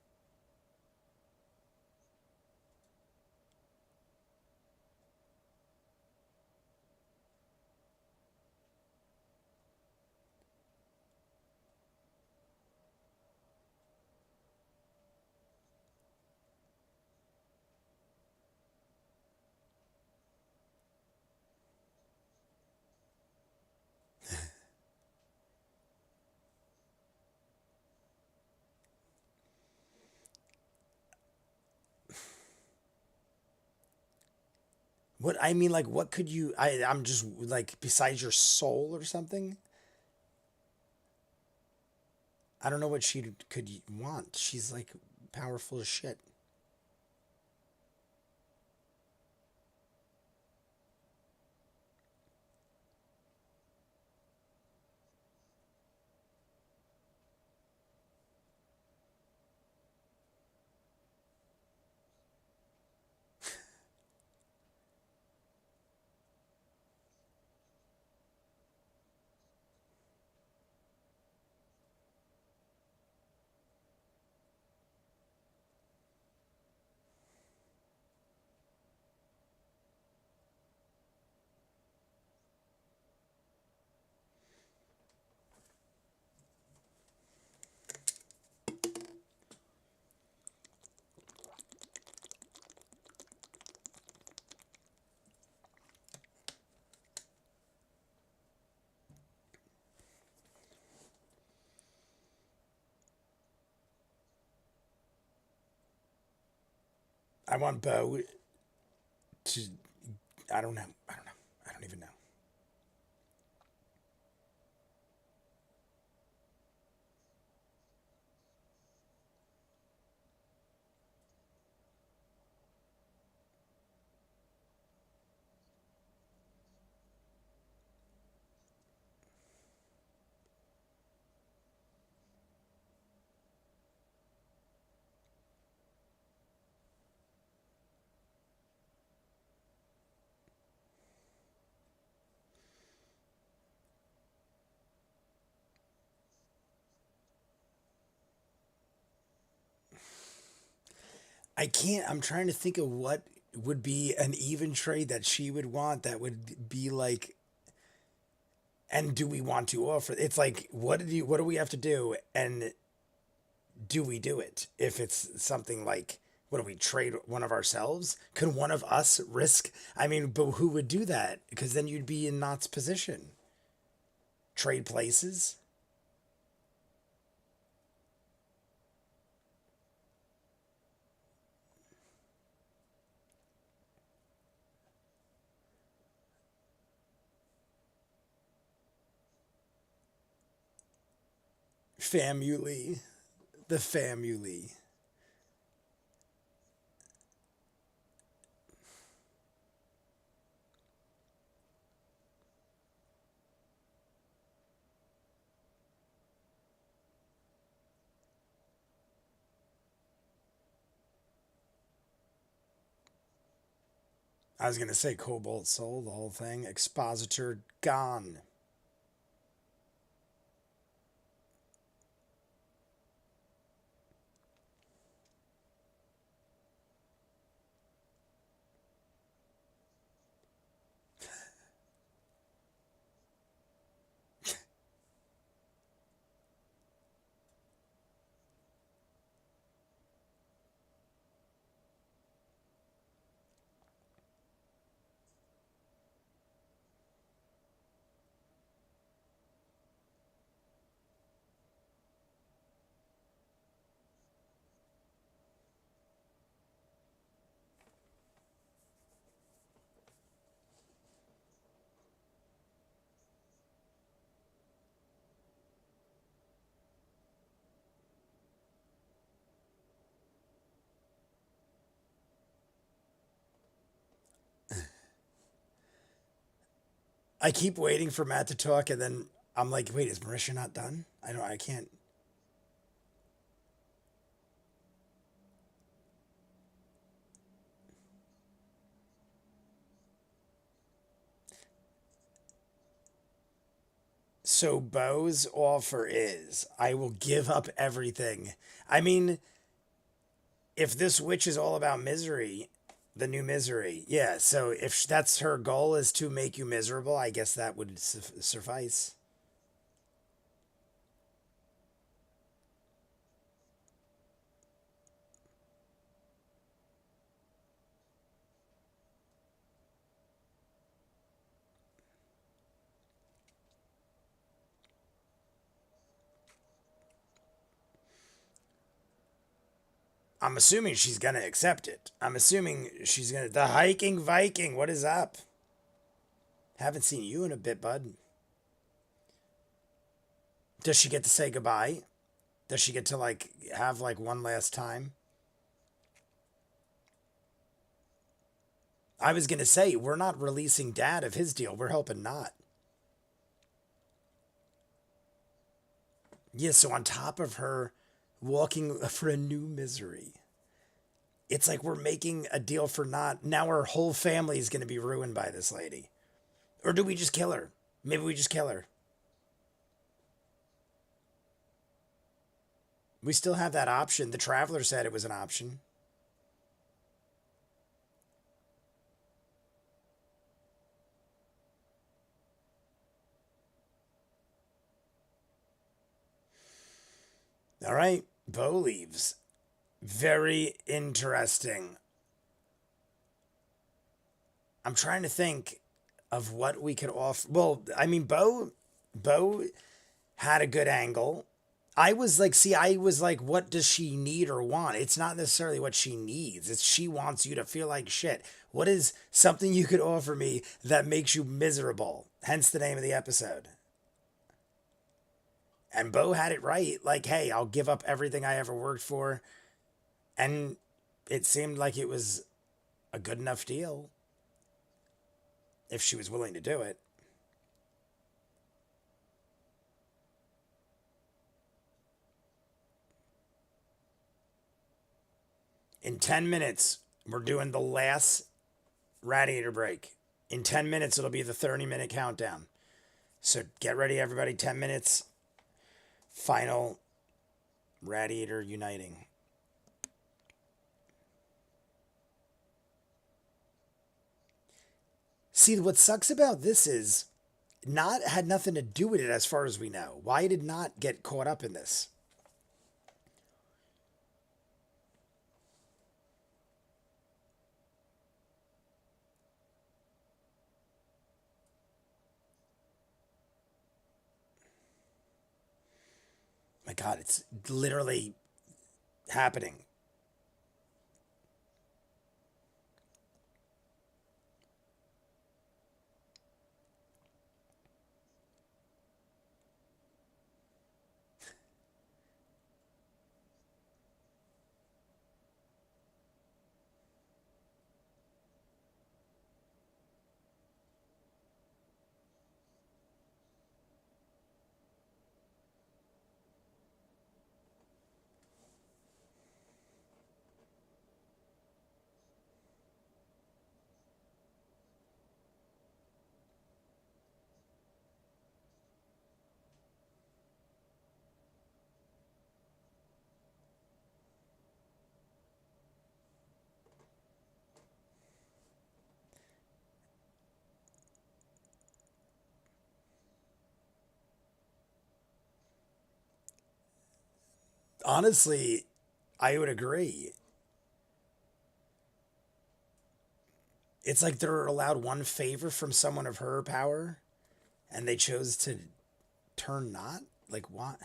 What I mean, like, what could you? I'm just like besides your soul or something. I don't know what she could want. She's like powerful as shit. I want Bo to. I don't know. I don't know. I don't even know. I can't. I'm trying to think of what would be an even trade that she would want that would be like. And do we want to offer? It's like, what do we have to do? And do we do it? If it's something like, what do we trade one of ourselves? Could one of us risk? I mean, but who would do that? Because then you'd be in Knott's position. Trade places, family, the family. I was gonna say Cobalt Soul, the whole thing. Expositor gone. I keep waiting for Matt to talk, and then I'm like, wait, is Marisha not done? I don't. I can't. So Bo's offer is, I will give up everything. I mean, if this witch is all about misery, the new misery, yeah. So if that's her goal is to make you miserable, I guess that would suffice. I'm assuming she's gonna accept it. I'm assuming she's gonna. The hiking Viking, what is up? Haven't seen you in a bit, bud. Does she get to say goodbye? Does she get to like have like one last time? I was gonna say we're not releasing Dad of his deal. We're hoping not. Yeah. So on top of her walking for a new misery, it's like we're making a deal for not. Now our whole family is gonna be ruined by this lady. Or do we just kill her? Maybe we just kill her. We still have that option. The Traveler said it was an option. All right. Bo leaves. Very interesting. I'm trying to think of what we could offer. Well, I mean, Bo had a good angle. I was like, what does she need or want? It's not necessarily what she needs. It's she wants you to feel like shit. What is something you could offer me that makes you miserable? Hence the name of the episode. And Bo had it right. Like, hey, I'll give up everything I ever worked for. And it seemed like it was a good enough deal if she was willing to do it. In 10 minutes, we're doing the last radiator break. In 10 minutes, it'll be the 30-minute countdown. So get ready, everybody. 10 minutes. Final radiator uniting. See, what sucks about this is not had nothing to do with it as far as we know. Why did not get caught up in this? My God, it's literally happening. Honestly, I would agree. It's like they're allowed one favor from someone of her power, and they chose to turn not? Like, what?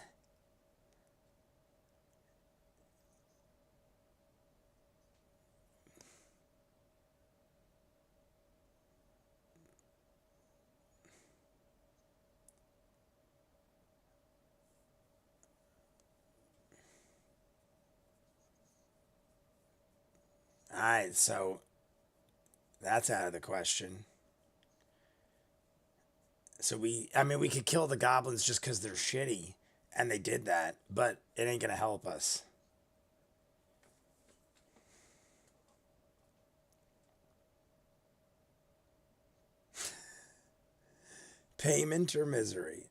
Alright, so that's out of the question. So I mean, we could kill the goblins just because they're shitty, and they did that, but it ain't gonna help us. Payment or misery?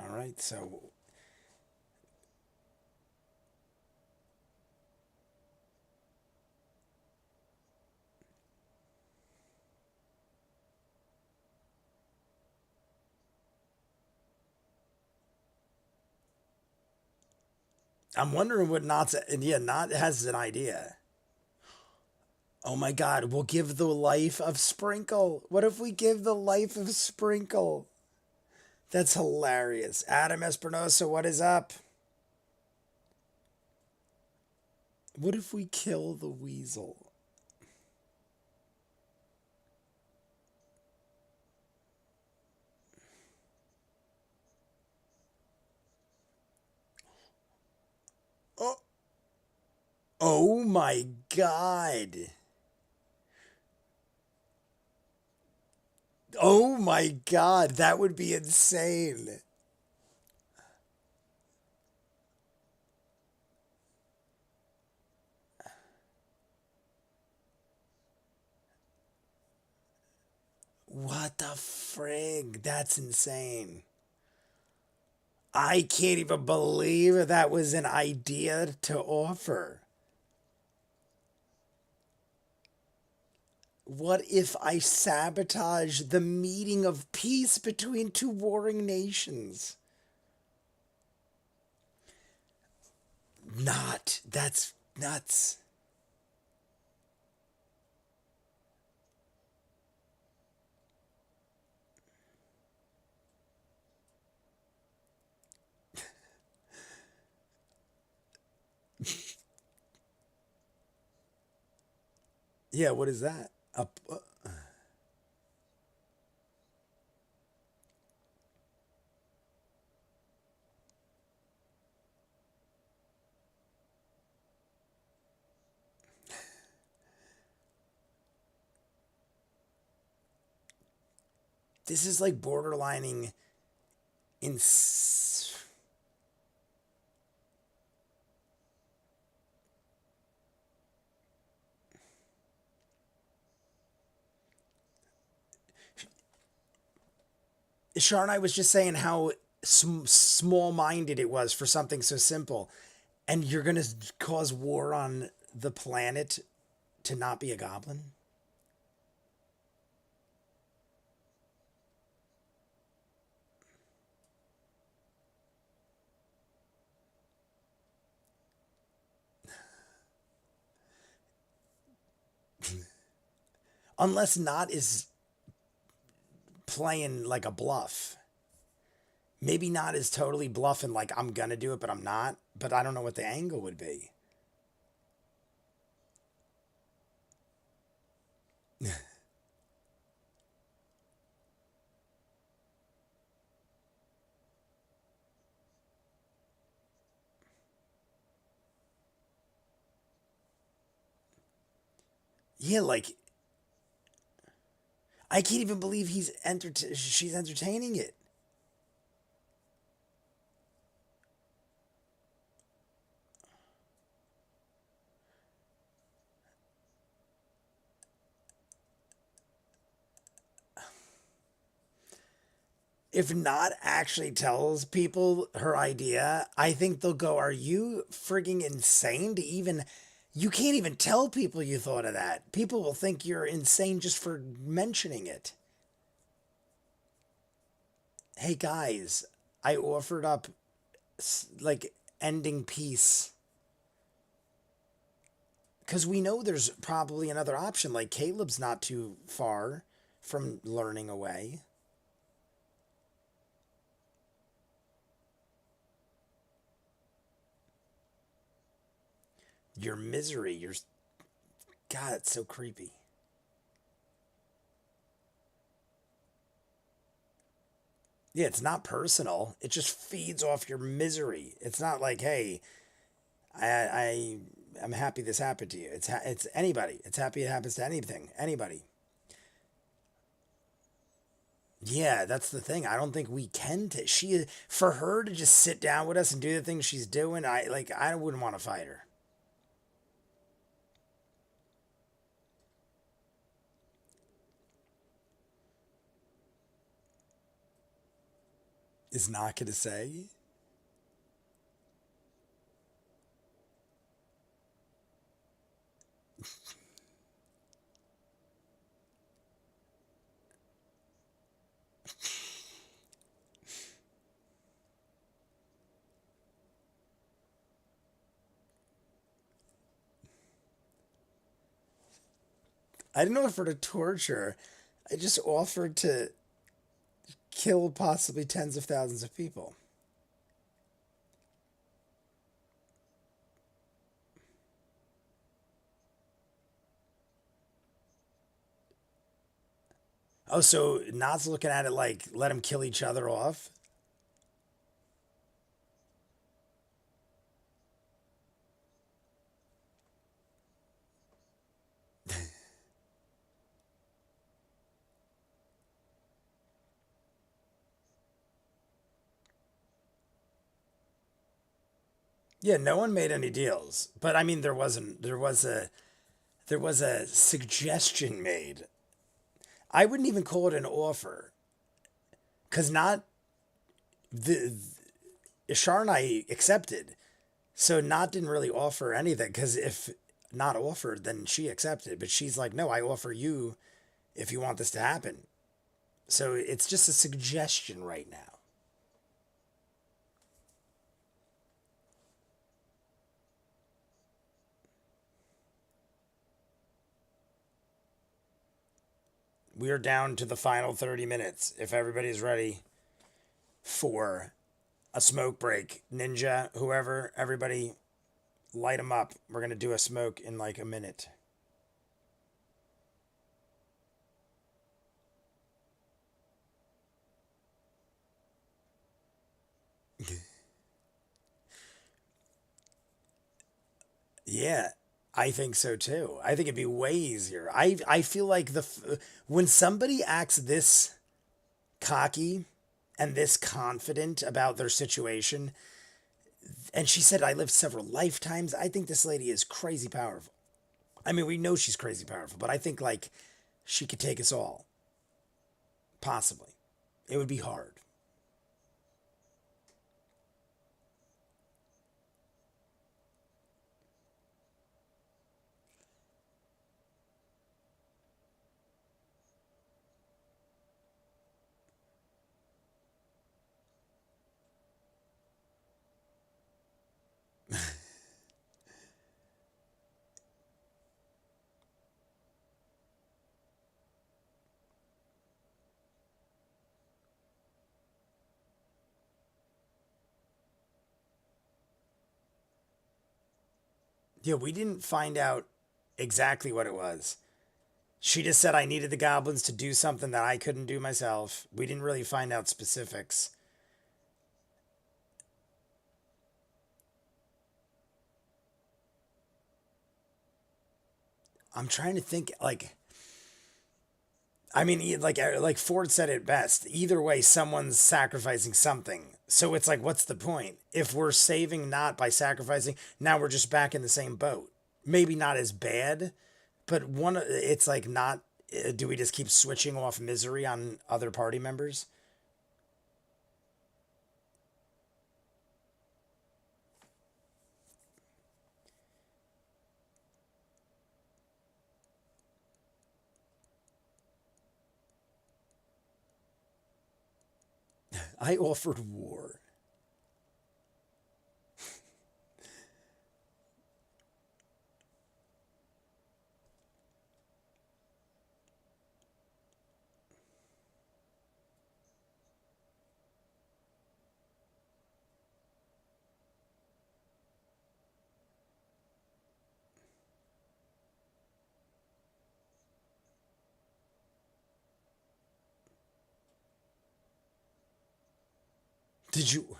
Alright, so I'm wondering what Knott's. Yeah, Knott has an idea. Oh my God, we'll give the life of Sprinkle. What if we give the life of Sprinkle? That's hilarious. Adam Espinosa, what is up? What if we kill the weasel? Oh, oh my God. Oh my God, that would be insane. What the frig? That's insane. I can't even believe that was an idea to offer. What if I sabotage the meeting of peace between two warring nations? Not. That's nuts. Yeah, what is that? This is like borderlining in. Char and I was just saying how small-minded it was for something so simple, and you're gonna cause war on the planet to not be a goblin. Unless Not is playing like a bluff. Maybe Not is totally bluffing, like I'm gonna do it, but I'm not. But I don't know what the angle would be. Yeah, like I can't even believe she's entertaining it. If Not actually tells people her idea, I think they'll go, "Are you frigging insane to even? You can't even tell people you thought of that. People will think you're insane just for mentioning it." Hey guys, I offered up like ending peace because we know there's probably another option. Like Caleb's not too far from learning away. Your misery, your God, it's so creepy. Yeah, it's not personal. It just feeds off your misery. It's not like, hey, I I'm happy this happened to you. It's anybody. It's happy it happens to anything. Anybody. Yeah, that's the thing. I don't think we can. She for her to just sit down with us and do the things she's doing. I wouldn't want to fight her. Is not gonna say. I didn't offer to torture. I just offered to kill possibly tens of thousands of people. Oh, so Not's looking at it like let them kill each other off? Yeah, no one made any deals. But I mean there was a suggestion made. I wouldn't even call it an offer. Cause not the Ishar and I accepted. So Not didn't really offer anything because if Not offered, then she accepted. But she's like, no, I offer you if you want this to happen. So it's just a suggestion right now. We are down to the final 30 minutes. If everybody's ready for a smoke break, Ninja, whoever, everybody light them up. We're going to do a smoke in like a minute. Yeah, I think so too. I think it'd be way easier. I feel like when somebody acts this cocky and this confident about their situation, and she said I lived several lifetimes, I think this lady is crazy powerful. I mean, we know she's crazy powerful, but I think like she could take us all. Possibly. It would be hard. Yeah, we didn't find out exactly what it was. She just said I needed the goblins to do something that I couldn't do myself. We didn't really find out specifics. I'm trying to think like I mean like Ford said it best. Either way someone's sacrificing something. So it's like what's the point? If we're saving Not by sacrificing, now we're just back in the same boat. Maybe not as bad, but one it's like not do we just keep switching off misery on other party members? I offered war. Did you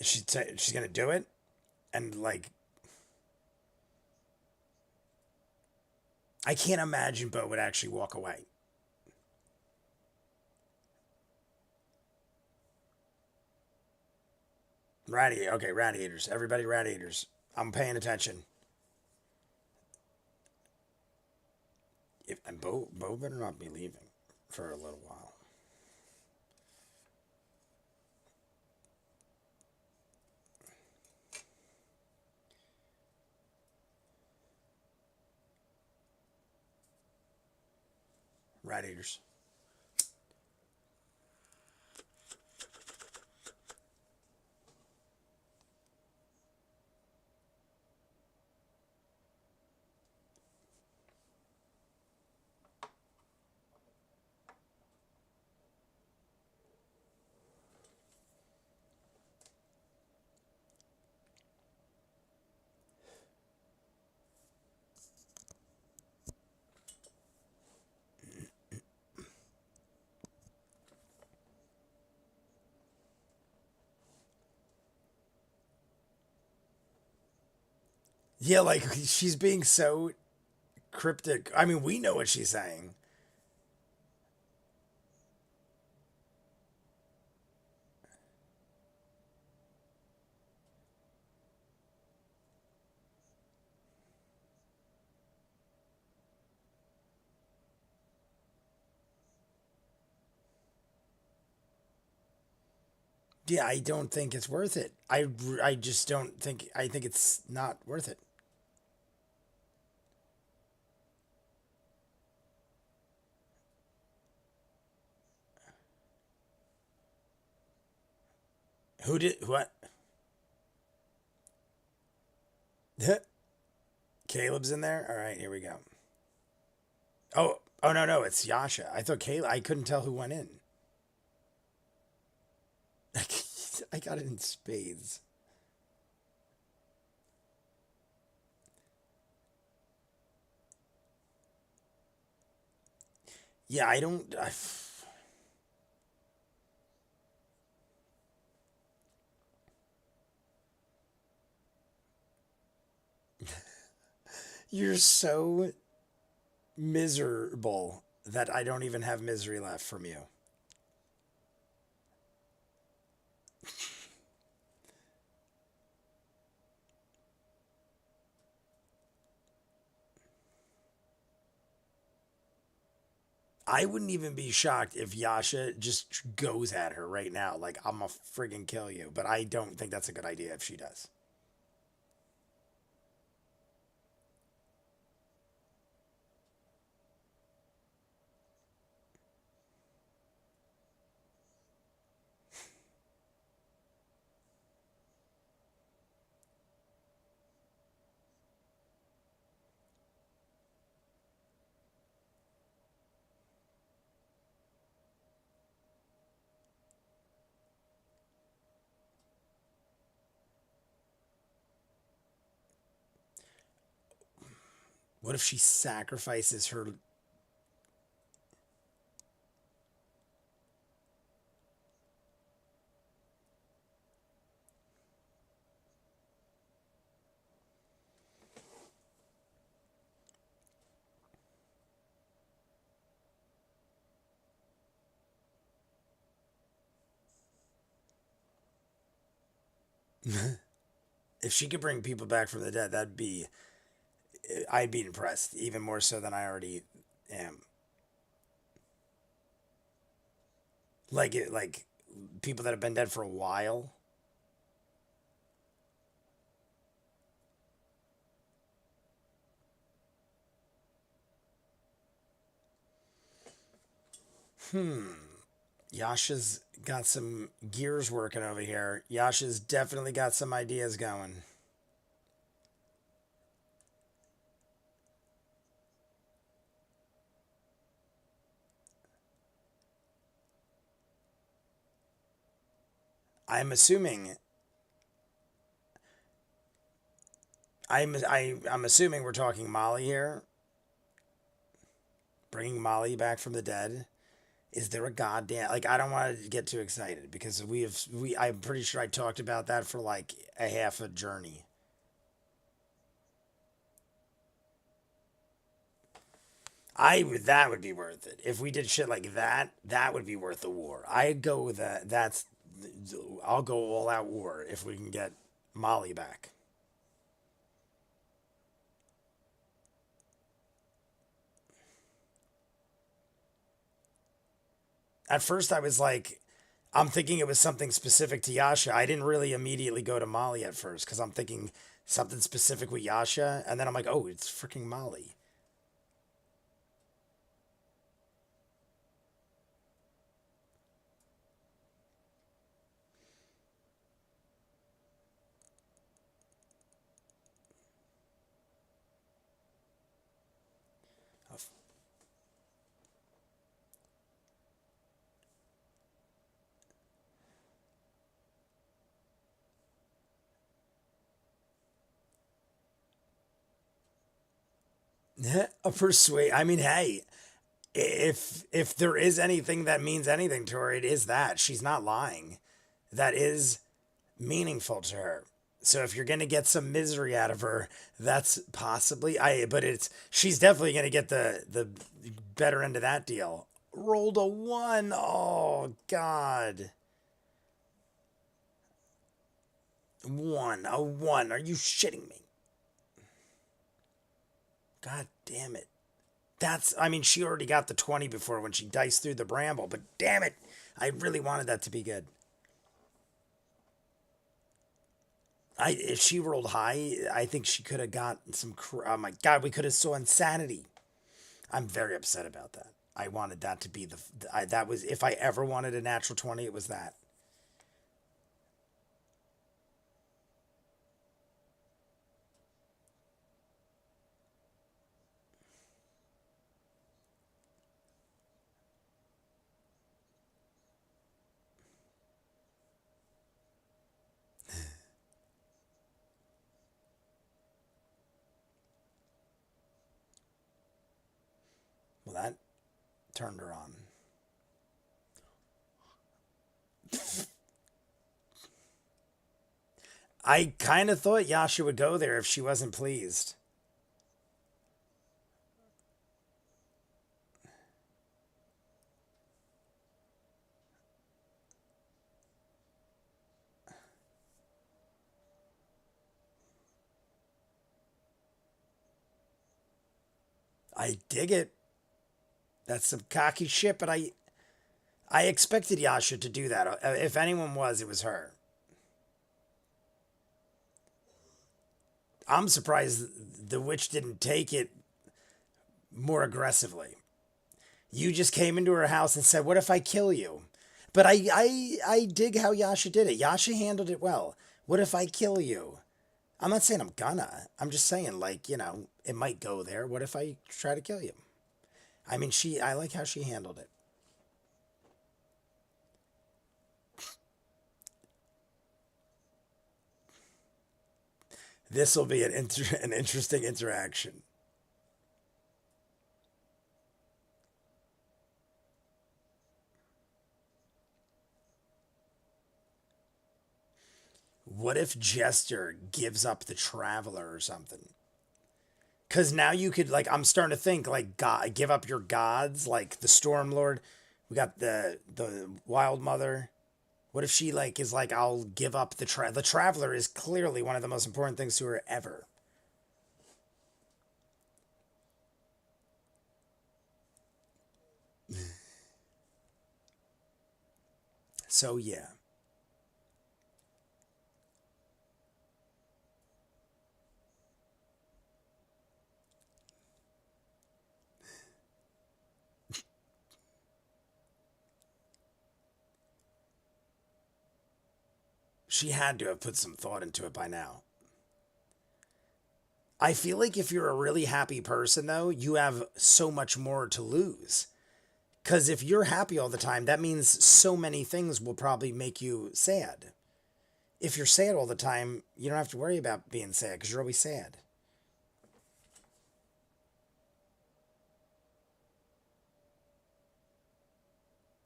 she's gonna do it? And like I can't imagine Bo would actually walk away. Okay, radiators. Everybody radiators. I'm paying attention. If and Bo better not be leaving. for a little while. Rat eaters. Yeah, like she's being so cryptic. I mean, we know what she's saying. Yeah, I don't think it's worth it. I just don't think, I think it's not worth it. Who did what? Caleb's in there? All right, here we go. Oh no, no, it's Yasha. I thought Caleb, I couldn't tell who went in. I got it in spades. Yeah, I don't. You're so miserable that I don't even have misery left from you. I wouldn't even be shocked if Yasha just goes at her right now. Like, I'm gonna friggin' kill you. But I don't think that's a good idea if she does. What if she sacrifices her? If she could bring people back from the dead, that'd be. I'd be impressed, even more so than I already am. Like people that have been dead for a while. Yasha's got some gears working over here. Yasha's definitely got some ideas going. I'm assuming. I'm assuming we're talking Molly here. Bringing Molly back from the dead. Is there a goddamn, like, I don't want to get too excited because I'm pretty sure I talked about that for like a half a journey. That would be worth it. If we did shit like that, that would be worth the war. I'd go with that. I'll go all out war if we can get Molly back. At first, I was like, I'm thinking it was something specific to Yasha. I didn't really immediately go to Molly at first because I'm thinking something specific with Yasha, and then I'm like, oh, it's freaking Molly. A persuade. I mean, hey, if there is anything that means anything to her, it is that she's not lying. That is meaningful to her. So if you're gonna get some misery out of her, that's possibly but it's she's definitely gonna get the better end of that deal. Rolled a one. Oh God. A one. Are you shitting me? God damn it. I mean, she already got the 20 before when she diced through the bramble, but damn it. I really wanted that to be good. If she rolled high, I think she could have got some. Oh my God, we could have saw insanity. I'm very upset about that. I wanted that to be that was, if I ever wanted a natural 20, it was that. Well, that turned her on. I kind of thought Yasha would go there if she wasn't pleased. I dig it. That's some cocky shit, but I expected Yasha to do that. If anyone was, it was her. I'm surprised the witch didn't take it more aggressively. You just came into her house and said, "What if I kill you?" But I dig how Yasha did it. Yasha handled it well. What if I kill you? I'm not saying I'm gonna. I'm just saying, like, it might go there. What if I try to kill you? I mean, I like how she handled it. This will be an interesting interaction. What if Jester gives up the Traveler or something? Because now you could, like, I'm starting to think, like, God, give up your gods, like the Storm Lord. We got the Wild Mother. What if she, like, is like, I'll give up the Traveler is clearly one of the most important things to her ever. So yeah. She had to have put some thought into it by now. I feel like if you're a really happy person, though, you have so much more to lose. Because if you're happy all the time, that means so many things will probably make you sad. If you're sad all the time, you don't have to worry about being sad because you're always sad.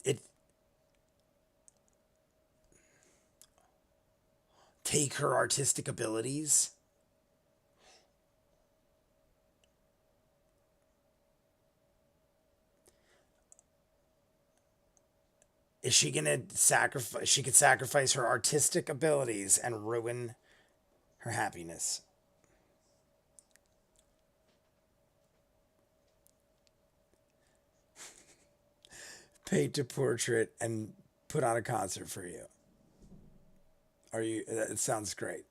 It take her artistic abilities. Is she gonna sacrifice? She could sacrifice her artistic abilities and ruin her happiness. paint a portrait and put on a concert for you. Are you? It sounds great.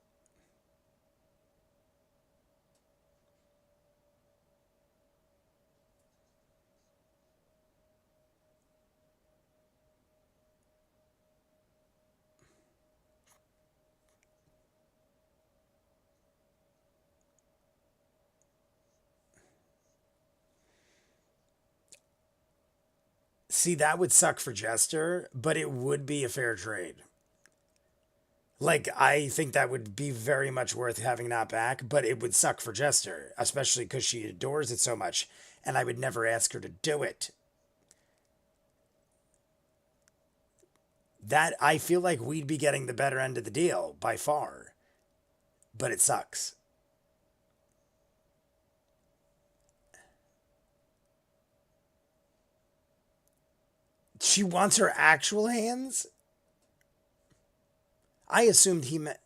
See, that would suck for Jester, but it would be a fair trade. Like, I think that would be very much worth having that back, but it would suck for Jester, especially because she adores it so much, and I would never ask her to do it. That, I feel like we'd be getting the better end of the deal by far, but it sucks. She wants her actual hands? I assumed he meant.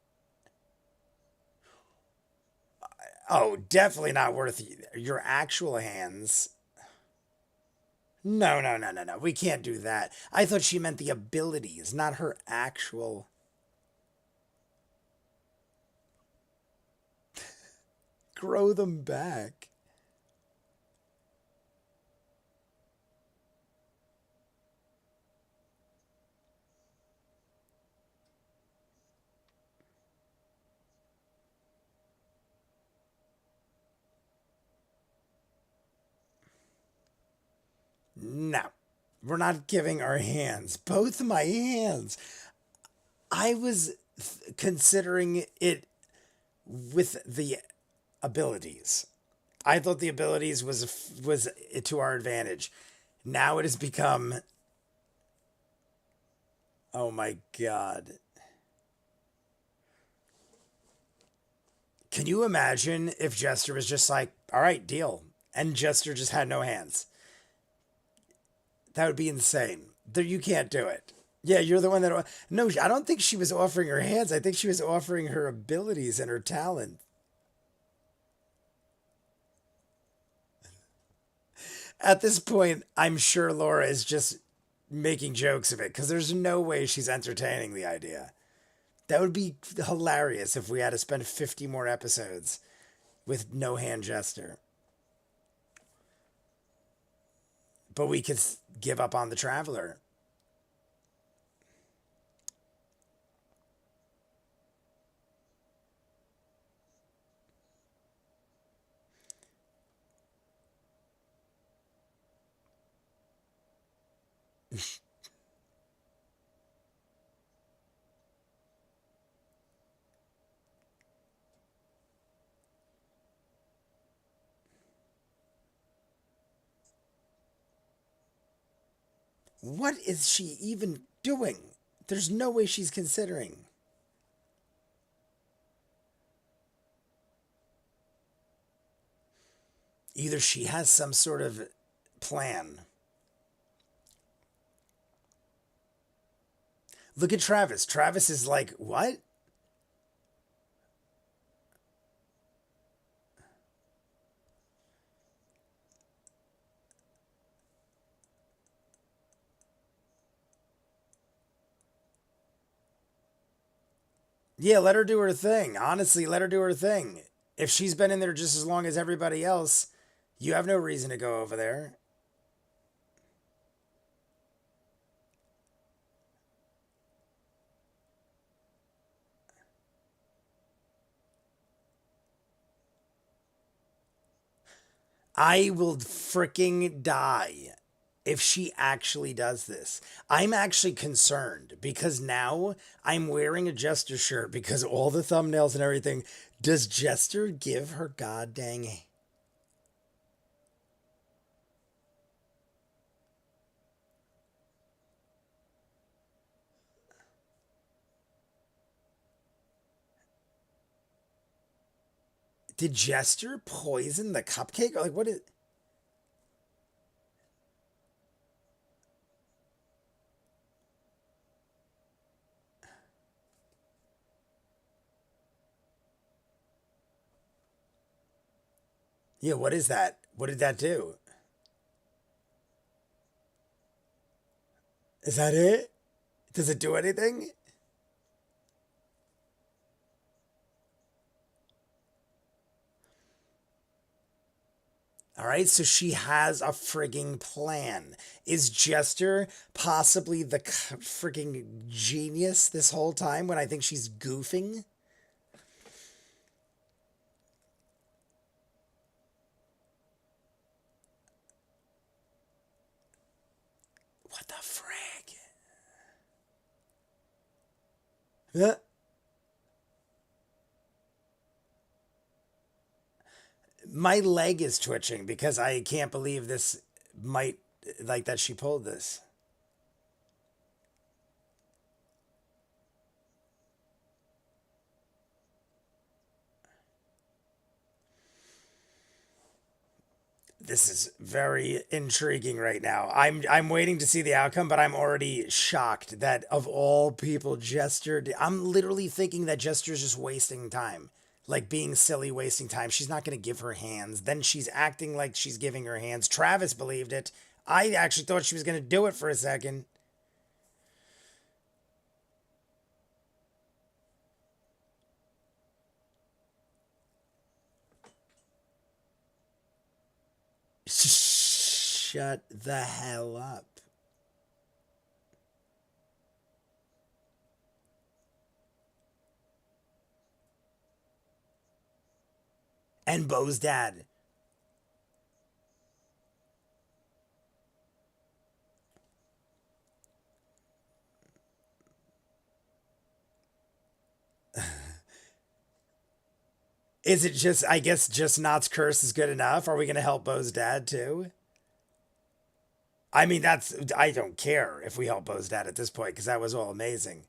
Oh, definitely not worth your actual hands. No, no, no, no, no. We can't do that. I thought she meant the abilities, not her actual. Grow them back. No, we're not giving our hands. Both my hands. I was considering it with the abilities. I thought the abilities was to our advantage. Now it has become. Oh my god. Can you imagine if Jester was just like, all right, deal, and Jester just had no hands? That would be insane. There, you can't do it. Yeah, you're the one that. No, I don't think she was offering her hands. I think she was offering her abilities and her talent. At this point, I'm sure Laura is just making jokes of it because there's no way she's entertaining the idea. That would be hilarious if we had to spend 50 more episodes with no hand Jester. But we could give up on the Traveler. What is she even doing? There's no way she's considering. Either she has some sort of plan. Look at Travis. Travis is like, what? Yeah, let her do her thing. Honestly, let her do her thing. If she's been in there just as long as everybody else, you have no reason to go over there. I will freaking die if she actually does this. I'm actually concerned because now I'm wearing a Jester shirt because all the thumbnails and everything. Does Jester give her god dang. Did Jester poison the cupcake? Like, what is. Yeah, what is that? What did that do? Is that it? Does it do anything? All right, so she has a frigging plan. Is Jester possibly the frigging genius this whole time when I think she's goofing? What the frig? Huh? My leg is twitching because I can't believe this might, like, that she pulled this. This is very intriguing right now. I'm waiting to see the outcome, but I'm already shocked that of all people, Jester. I'm literally thinking that Jester's just wasting time, like being silly, wasting time. She's not going to give her hands. Then she's acting like she's giving her hands. Travis believed it. I actually thought she was going to do it for a second. Shut the hell up. And Bo's dad. Is it just, I guess, just Knott's curse is good enough? Are we going to help Bo's dad too? I mean, I don't care if we help Bo's dad at this point because that was all amazing.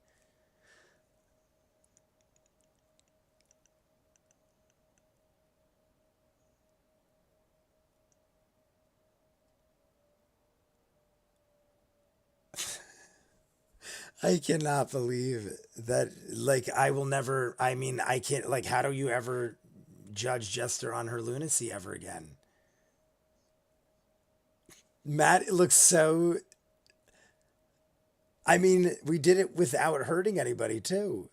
I cannot believe that. Like, I will never, I mean, I can't, like, how do you ever judge Jester on her lunacy ever again? Matt looks so, I mean, we did it without hurting anybody too.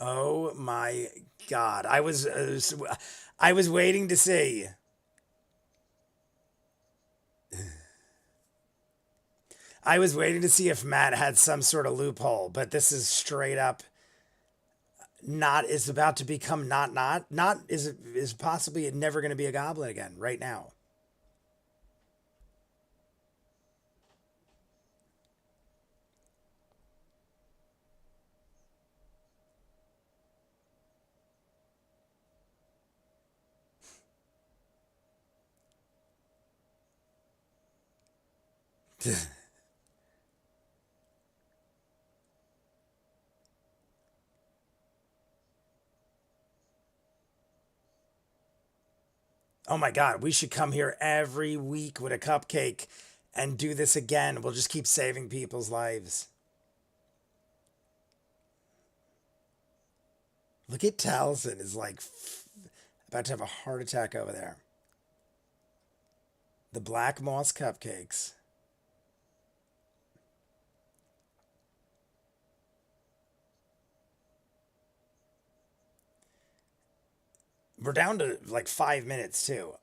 Oh my God. I was waiting to see. I was waiting to see if Matt had some sort of loophole, but this is straight up. Not is about to become not is possibly never going to be a goblin again right now. Oh my God, we should come here every week with a cupcake and do this again. We'll just keep saving people's lives. Look at Taliesin is like about to have a heart attack over there. The black moss cupcakes. We're down to like 5 minutes too.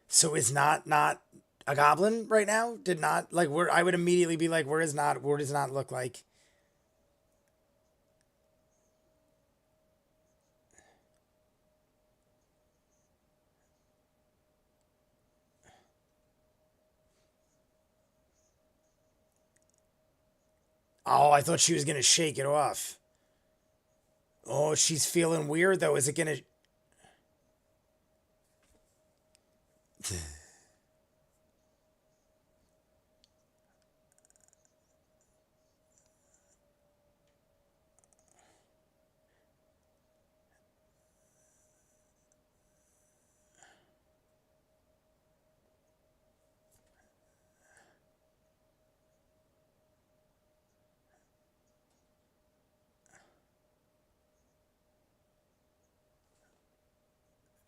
So is not a goblin right now? Did not like where I would immediately be like, where is not? Where does not look like? Oh, I thought she was gonna shake it off. Oh, she's feeling weird though. Is it gonna?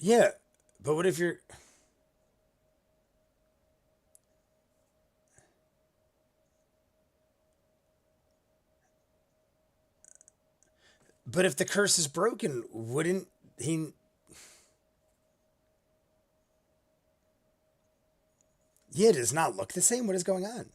Yeah, but what if you're? But if the curse is broken, wouldn't he? Yeah, it does not look the same. What is going on?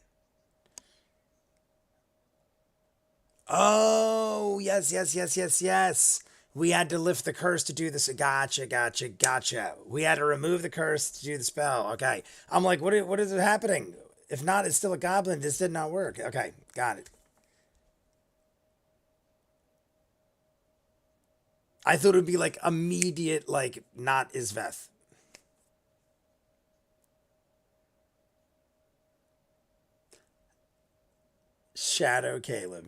Oh, yes, yes, yes, yes, yes. We had to lift the curse to do this. Gotcha, gotcha, gotcha. We had to remove the curse to do the spell. Okay. I'm like, what is happening? If not, it's still a goblin. This did not work. Okay, got it. I thought it would be like immediate, like, not Isveth. Shadow Caleb.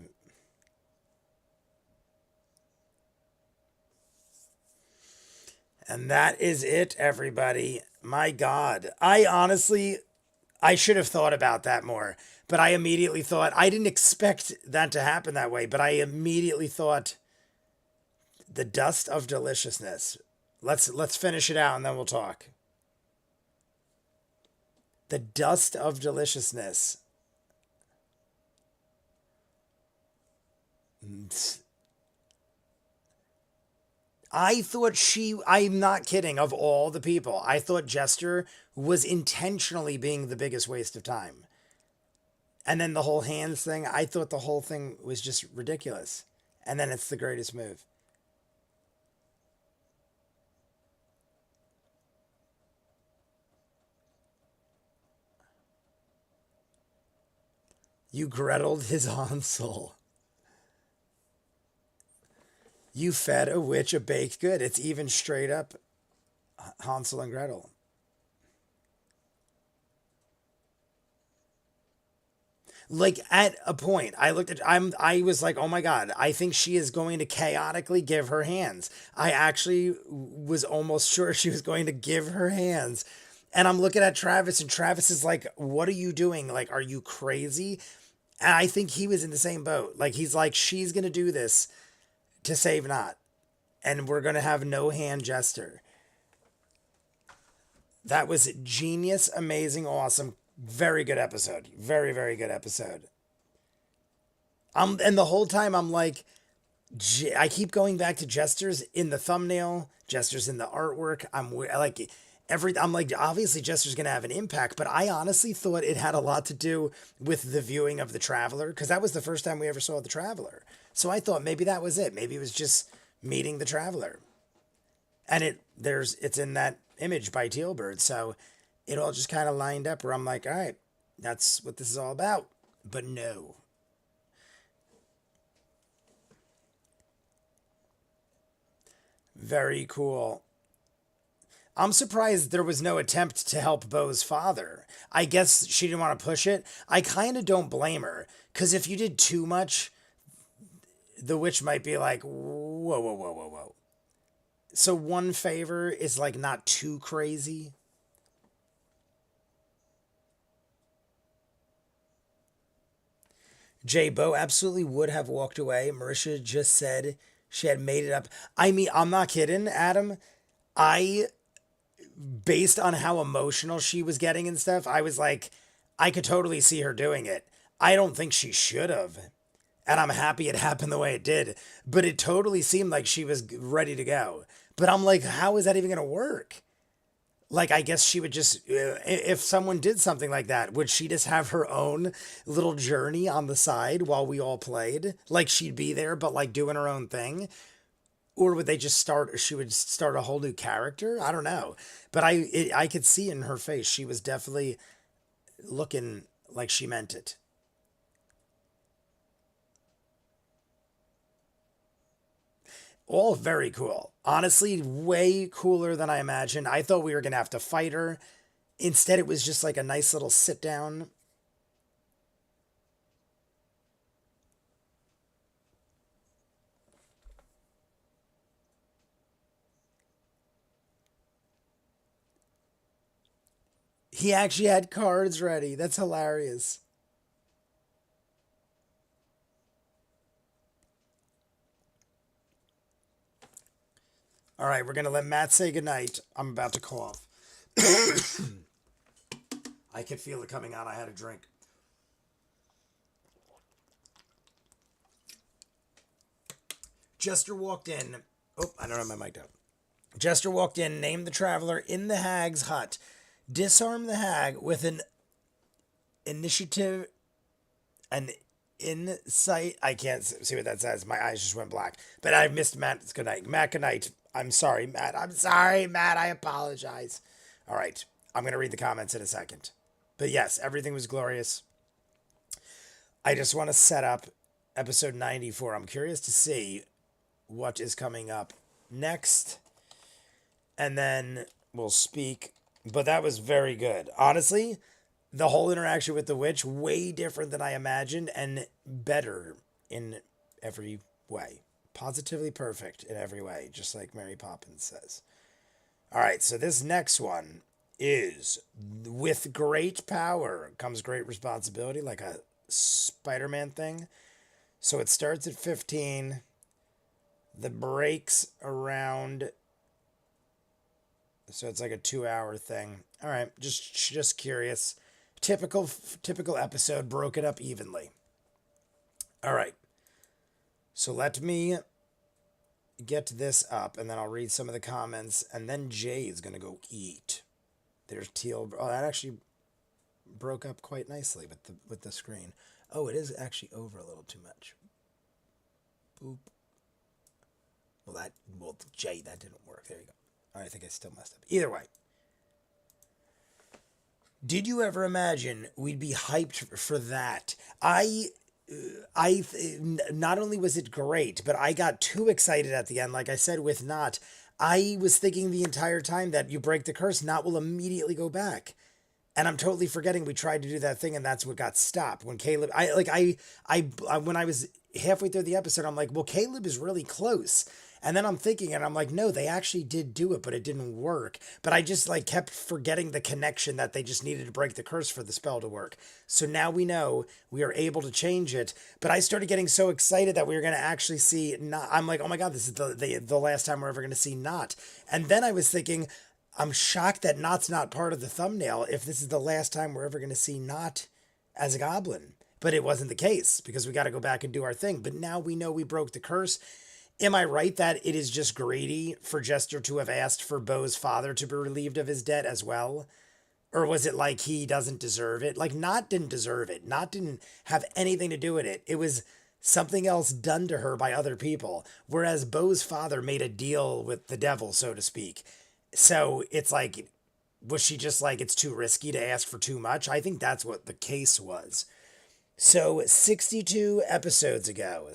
And that is it, everybody. My God. I should have thought about that more. But I immediately thought, I didn't expect that to happen that way, but I immediately thought the dust of deliciousness. Let's finish it out and then we'll talk. The dust of deliciousness. I thought I'm not kidding, of all the people, I thought Jester was intentionally being the biggest waste of time. And then the whole hands thing, I thought the whole thing was just ridiculous. And then it's the greatest move. You Greteled his Hansel. You fed a witch a baked good. It's even straight up Hansel and Gretel. Like at a point, I was like, oh my God, I think she is going to chaotically give her hands. I actually was almost sure she was going to give her hands. And I'm looking at Travis, and Travis is like, what are you doing? Like, are you crazy? And I think he was in the same boat. Like, he's like, she's going to do this to save Not. And we're going to have no hand Jester. That was genius, amazing, awesome. Very good episode. Very, very good episode. And the whole time I'm like, I keep going back to Jester's in the thumbnail, Jester's in the artwork. I'm like, obviously Jester's going to have an impact, but I honestly thought it had a lot to do with the viewing of the Traveler, because that was the first time we ever saw the Traveler. So I thought maybe that was it. Maybe it was just meeting the Traveler. And it's in that image by Tealbird. So it all just kind of lined up where I'm like, all right, that's what this is all about. But no. Very cool. I'm surprised there was no attempt to help Bo's father. I guess she didn't want to push it. I kind of don't blame her, because if you did too much, the witch might be like, whoa, whoa, whoa, whoa, whoa. So one favor is like not too crazy. Jay Bo absolutely would have walked away. Marisha just said she had made it up. I mean, I'm not kidding, Adam. I, based on how emotional she was getting and stuff, I was like, I could totally see her doing it. I don't think she should have. And I'm happy it happened the way it did. But it totally seemed like she was ready to go. But I'm like, how is that even going to work? Like, I guess she would just, if someone did something like that, would she just have her own little journey on the side while we all played? Like, she'd be there, but like doing her own thing? Or would they just start, she would start a whole new character? I don't know. But I could see in her face, she was definitely looking like she meant it. All very cool. Honestly, way cooler than I imagined. I thought we were going to have to fight her. Instead, it was just like a nice little sit down. He actually had cards ready. That's hilarious. All right, we're going to let Matt say goodnight. I'm about to cough. I could feel it coming on. I had a drink. Jester walked in. Oh, I don't have my mic down. Jester walked in, named the traveler in the hag's hut, disarmed the hag with an initiative, an insight. I can't see what that says. My eyes just went black. But I missed Matt's good night. Matt, good night. I'm sorry, Matt. I'm sorry, Matt. I apologize. All right. I'm going to read the comments in a second. But yes, everything was glorious. I just want to set up episode 94. I'm curious to see what is coming up next. And then we'll speak. But that was very good. Honestly, the whole interaction with the witch, way different than I imagined and better in every way. Positively perfect in every way, just like Mary Poppins says. All right, so this next one is with great power comes great responsibility, like a Spider-Man thing. So it starts at 15. The breaks around, so it's like a 2-hour thing. All right, just curious. Typical episode, broken up evenly. All right. So let me get this up, and then I'll read some of the comments, and then Jay is going to go eat. There's Teal. Oh, that actually broke up quite nicely with the screen. Oh, it is actually over a little too much. Boop. Well, Jay, that didn't work. There you go. All right, I think I still messed up. Either way. Did you ever imagine we'd be hyped for that? Not only was it great, but I got too excited at the end. Like I said with Not, I was thinking the entire time that you break the curse, Not will immediately go back. And I'm totally forgetting we tried to do that thing, and that's what got stopped. When Caleb, when I was halfway through the episode, I'm like, well, Caleb is really close. And then I'm thinking, and I'm like, no, they actually did do it, but it didn't work. But I just like kept forgetting the connection that they just needed to break the curse for the spell to work. So now we know we are able to change it. But I started getting so excited that we were going to actually see Not. I'm like, oh my God, this is the last time we're ever going to see Not. And then I was thinking, I'm shocked that Not's not part of the thumbnail if this is the last time we're ever going to see Not as a goblin. But it wasn't the case because we got to go back and do our thing. But now we know we broke the curse. Am I right that it is just greedy for Jester to have asked for Bo's father to be relieved of his debt as well? Or was it like he doesn't deserve it? Like, Not didn't deserve it. Not didn't have anything to do with it. It was something else done to her by other people. Whereas Bo's father made a deal with the devil, so to speak. So it's like, was she just like, it's too risky to ask for too much? I think that's what the case was. So 62 episodes ago,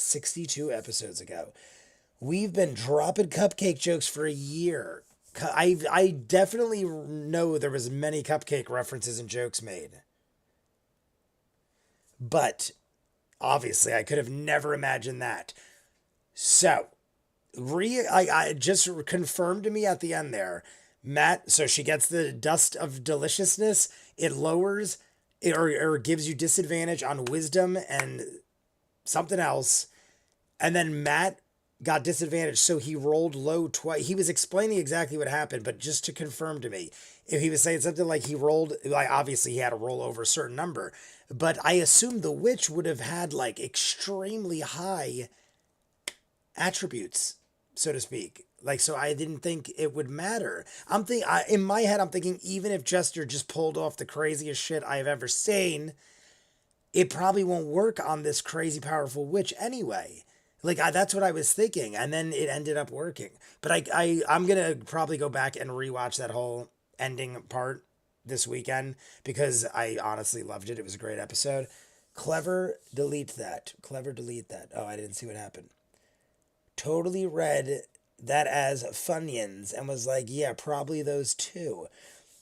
we've been dropping cupcake jokes for a year. I definitely know there was many cupcake references and jokes made. But obviously I could have never imagined that. So, I just confirmed to me at the end there, Matt, so she gets the dust of deliciousness. It lowers or gives you disadvantage on wisdom and something else. And then Matt got disadvantaged, so he rolled low twice. He was explaining exactly what happened, but just to confirm to me, if he was saying something like he rolled, like obviously he had to roll over a certain number, but I assumed the witch would have had like extremely high attributes, so to speak. Like, so I didn't think it would matter. In my head, I'm thinking, even if Jester just pulled off the craziest shit I've ever seen, it probably won't work on this crazy powerful witch anyway. Like, that's what I was thinking, and then it ended up working. But I'm gonna probably go back and rewatch that whole ending part this weekend because I honestly loved it. It was a great episode. Clever, delete that. Clever, delete that. Oh, I didn't see what happened. Totally read that as Funyuns and was like, yeah, probably those two.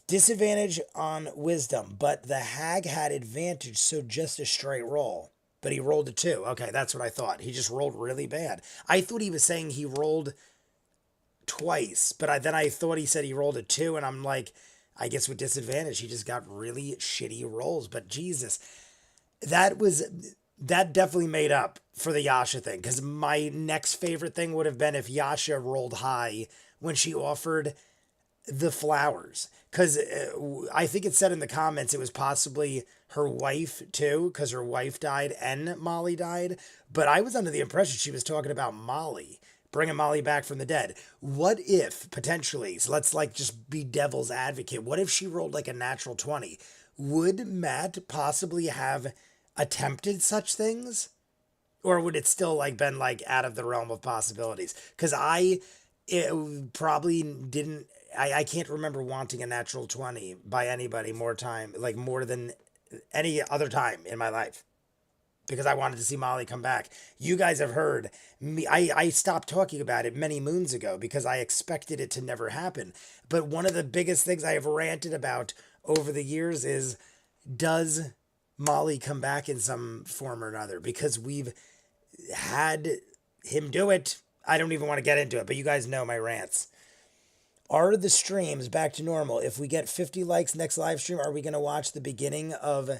Disadvantage on wisdom, but the hag had advantage, so just a straight roll. But he rolled a 2. Okay, that's what I thought. He just rolled really bad. I thought he was saying he rolled twice, but then I thought he said he rolled a 2, and I'm like, I guess with disadvantage, he just got really shitty rolls. But Jesus, that definitely made up for the Yasha thing, because my next favorite thing would have been if Yasha rolled high when she offered the flowers, because I think it said in the comments it was possibly her wife too, because her wife died and Molly died, but I was under the impression she was talking about Molly, bringing Molly back from the dead. What if potentially, so let's like just be devil's advocate, what if she rolled like a natural 20? Would Matt possibly have attempted such things, or would it still like been like out of the realm of possibilities? Because it probably didn't. I can't remember wanting a natural 20 by anybody more than any other time in my life, because I wanted to see Molly come back. You guys have heard me. I stopped talking about it many moons ago because I expected it to never happen. But one of the biggest things I have ranted about over the years is, does Molly come back in some form or another? Because we've had him do it. I don't even want to get into it, but you guys know my rants. Are the streams back to normal? If we get 50 likes next live stream, are we going to watch the beginning of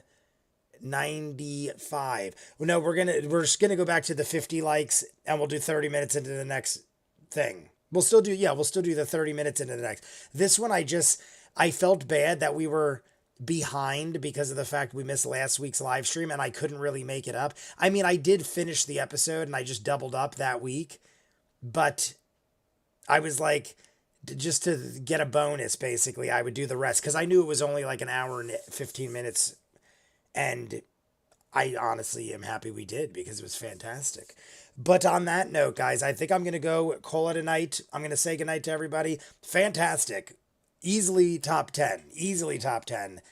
95? No, we're just going to go back to the 50 likes, and we'll do 30 minutes into the next thing. We'll still do the 30 minutes into the next. This one, I felt bad that we were behind because of the fact we missed last week's live stream and I couldn't really make it up. I mean, I did finish the episode and I just doubled up that week, but I was like, just to get a bonus, basically, I would do the rest because I knew it was only like an hour and 15 minutes. And I honestly am happy we did because it was fantastic. But on that note, guys, I think I'm going to go call it a night. I'm going to say goodnight to everybody. Fantastic. Easily top 10. Easily top 10.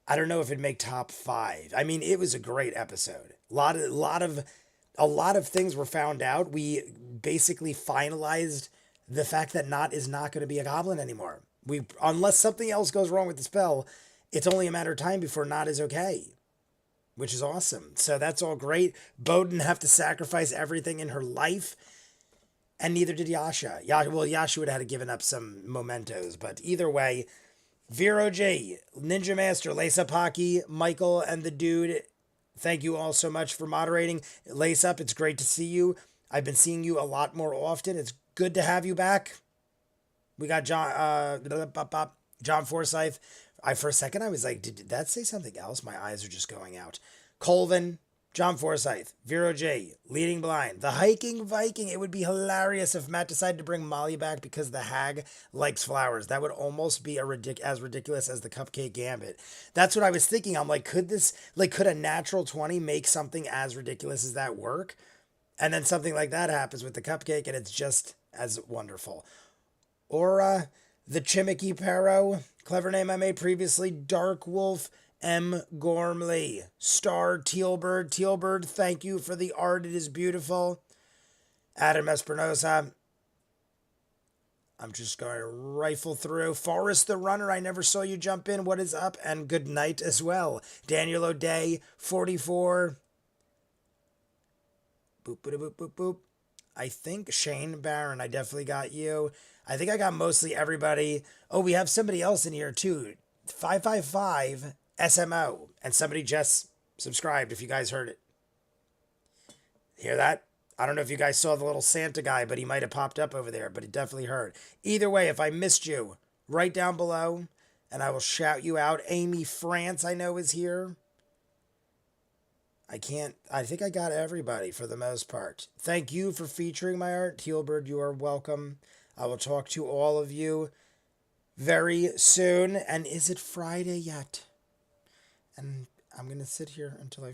I don't know if it'd make top 5. I mean, it was a great episode. A lot of things were found out. We basically finalized the fact that Not is not going to be a goblin anymore. Unless something else goes wrong with the spell, it's only a matter of time before Not is okay, which is awesome. So that's all great. Bo didn't have to sacrifice everything in her life, and neither did Yasha. Yasha would have had to given up some mementos, but either way, Vero J, Ninja Master, Lace Up Hockey, Michael, and the dude, thank you all so much for moderating. Lace Up, it's great to see you. I've been seeing you a lot more often. It's good to have you back. We got John Forsyth. For a second, I was like, did that say something else? My eyes are just going out. Colvin, John Forsyth, Vero J, Leading Blind, The Hiking Viking. It would be hilarious if Matt decided to bring Molly back because the hag likes flowers. That would almost be as ridiculous as the Cupcake Gambit. That's what I was thinking. I'm like, could a natural 20 make something as ridiculous as that work? And then something like that happens with the Cupcake, and it's just as wonderful. Aura, the Chimicky Parrow, clever name I made previously, Dark Wolf, M. Gormley, Star Tealbird. Tealbird, thank you for the art. It is beautiful. Adam Espinosa. I'm just going to rifle through. Forrest the Runner, I never saw you jump in. What is up? And good night as well. Daniel O'Day, 44. Boop, boop, boop, boop, boop. I think Shane Barron, I definitely got you. I think I got mostly everybody. Oh, we have somebody else in here too. 555 SMO. And somebody just subscribed if you guys heard it. Hear that? I don't know if you guys saw the little Santa guy, but he might have popped up over there, but it definitely heard. Either way, if I missed you, write down below and I will shout you out. Amy France, I know, is here. I think I got everybody for the most part. Thank you for featuring my art. Tealbird, you are welcome. I will talk to all of you very soon. And is it Friday yet? And I'm going to sit here until I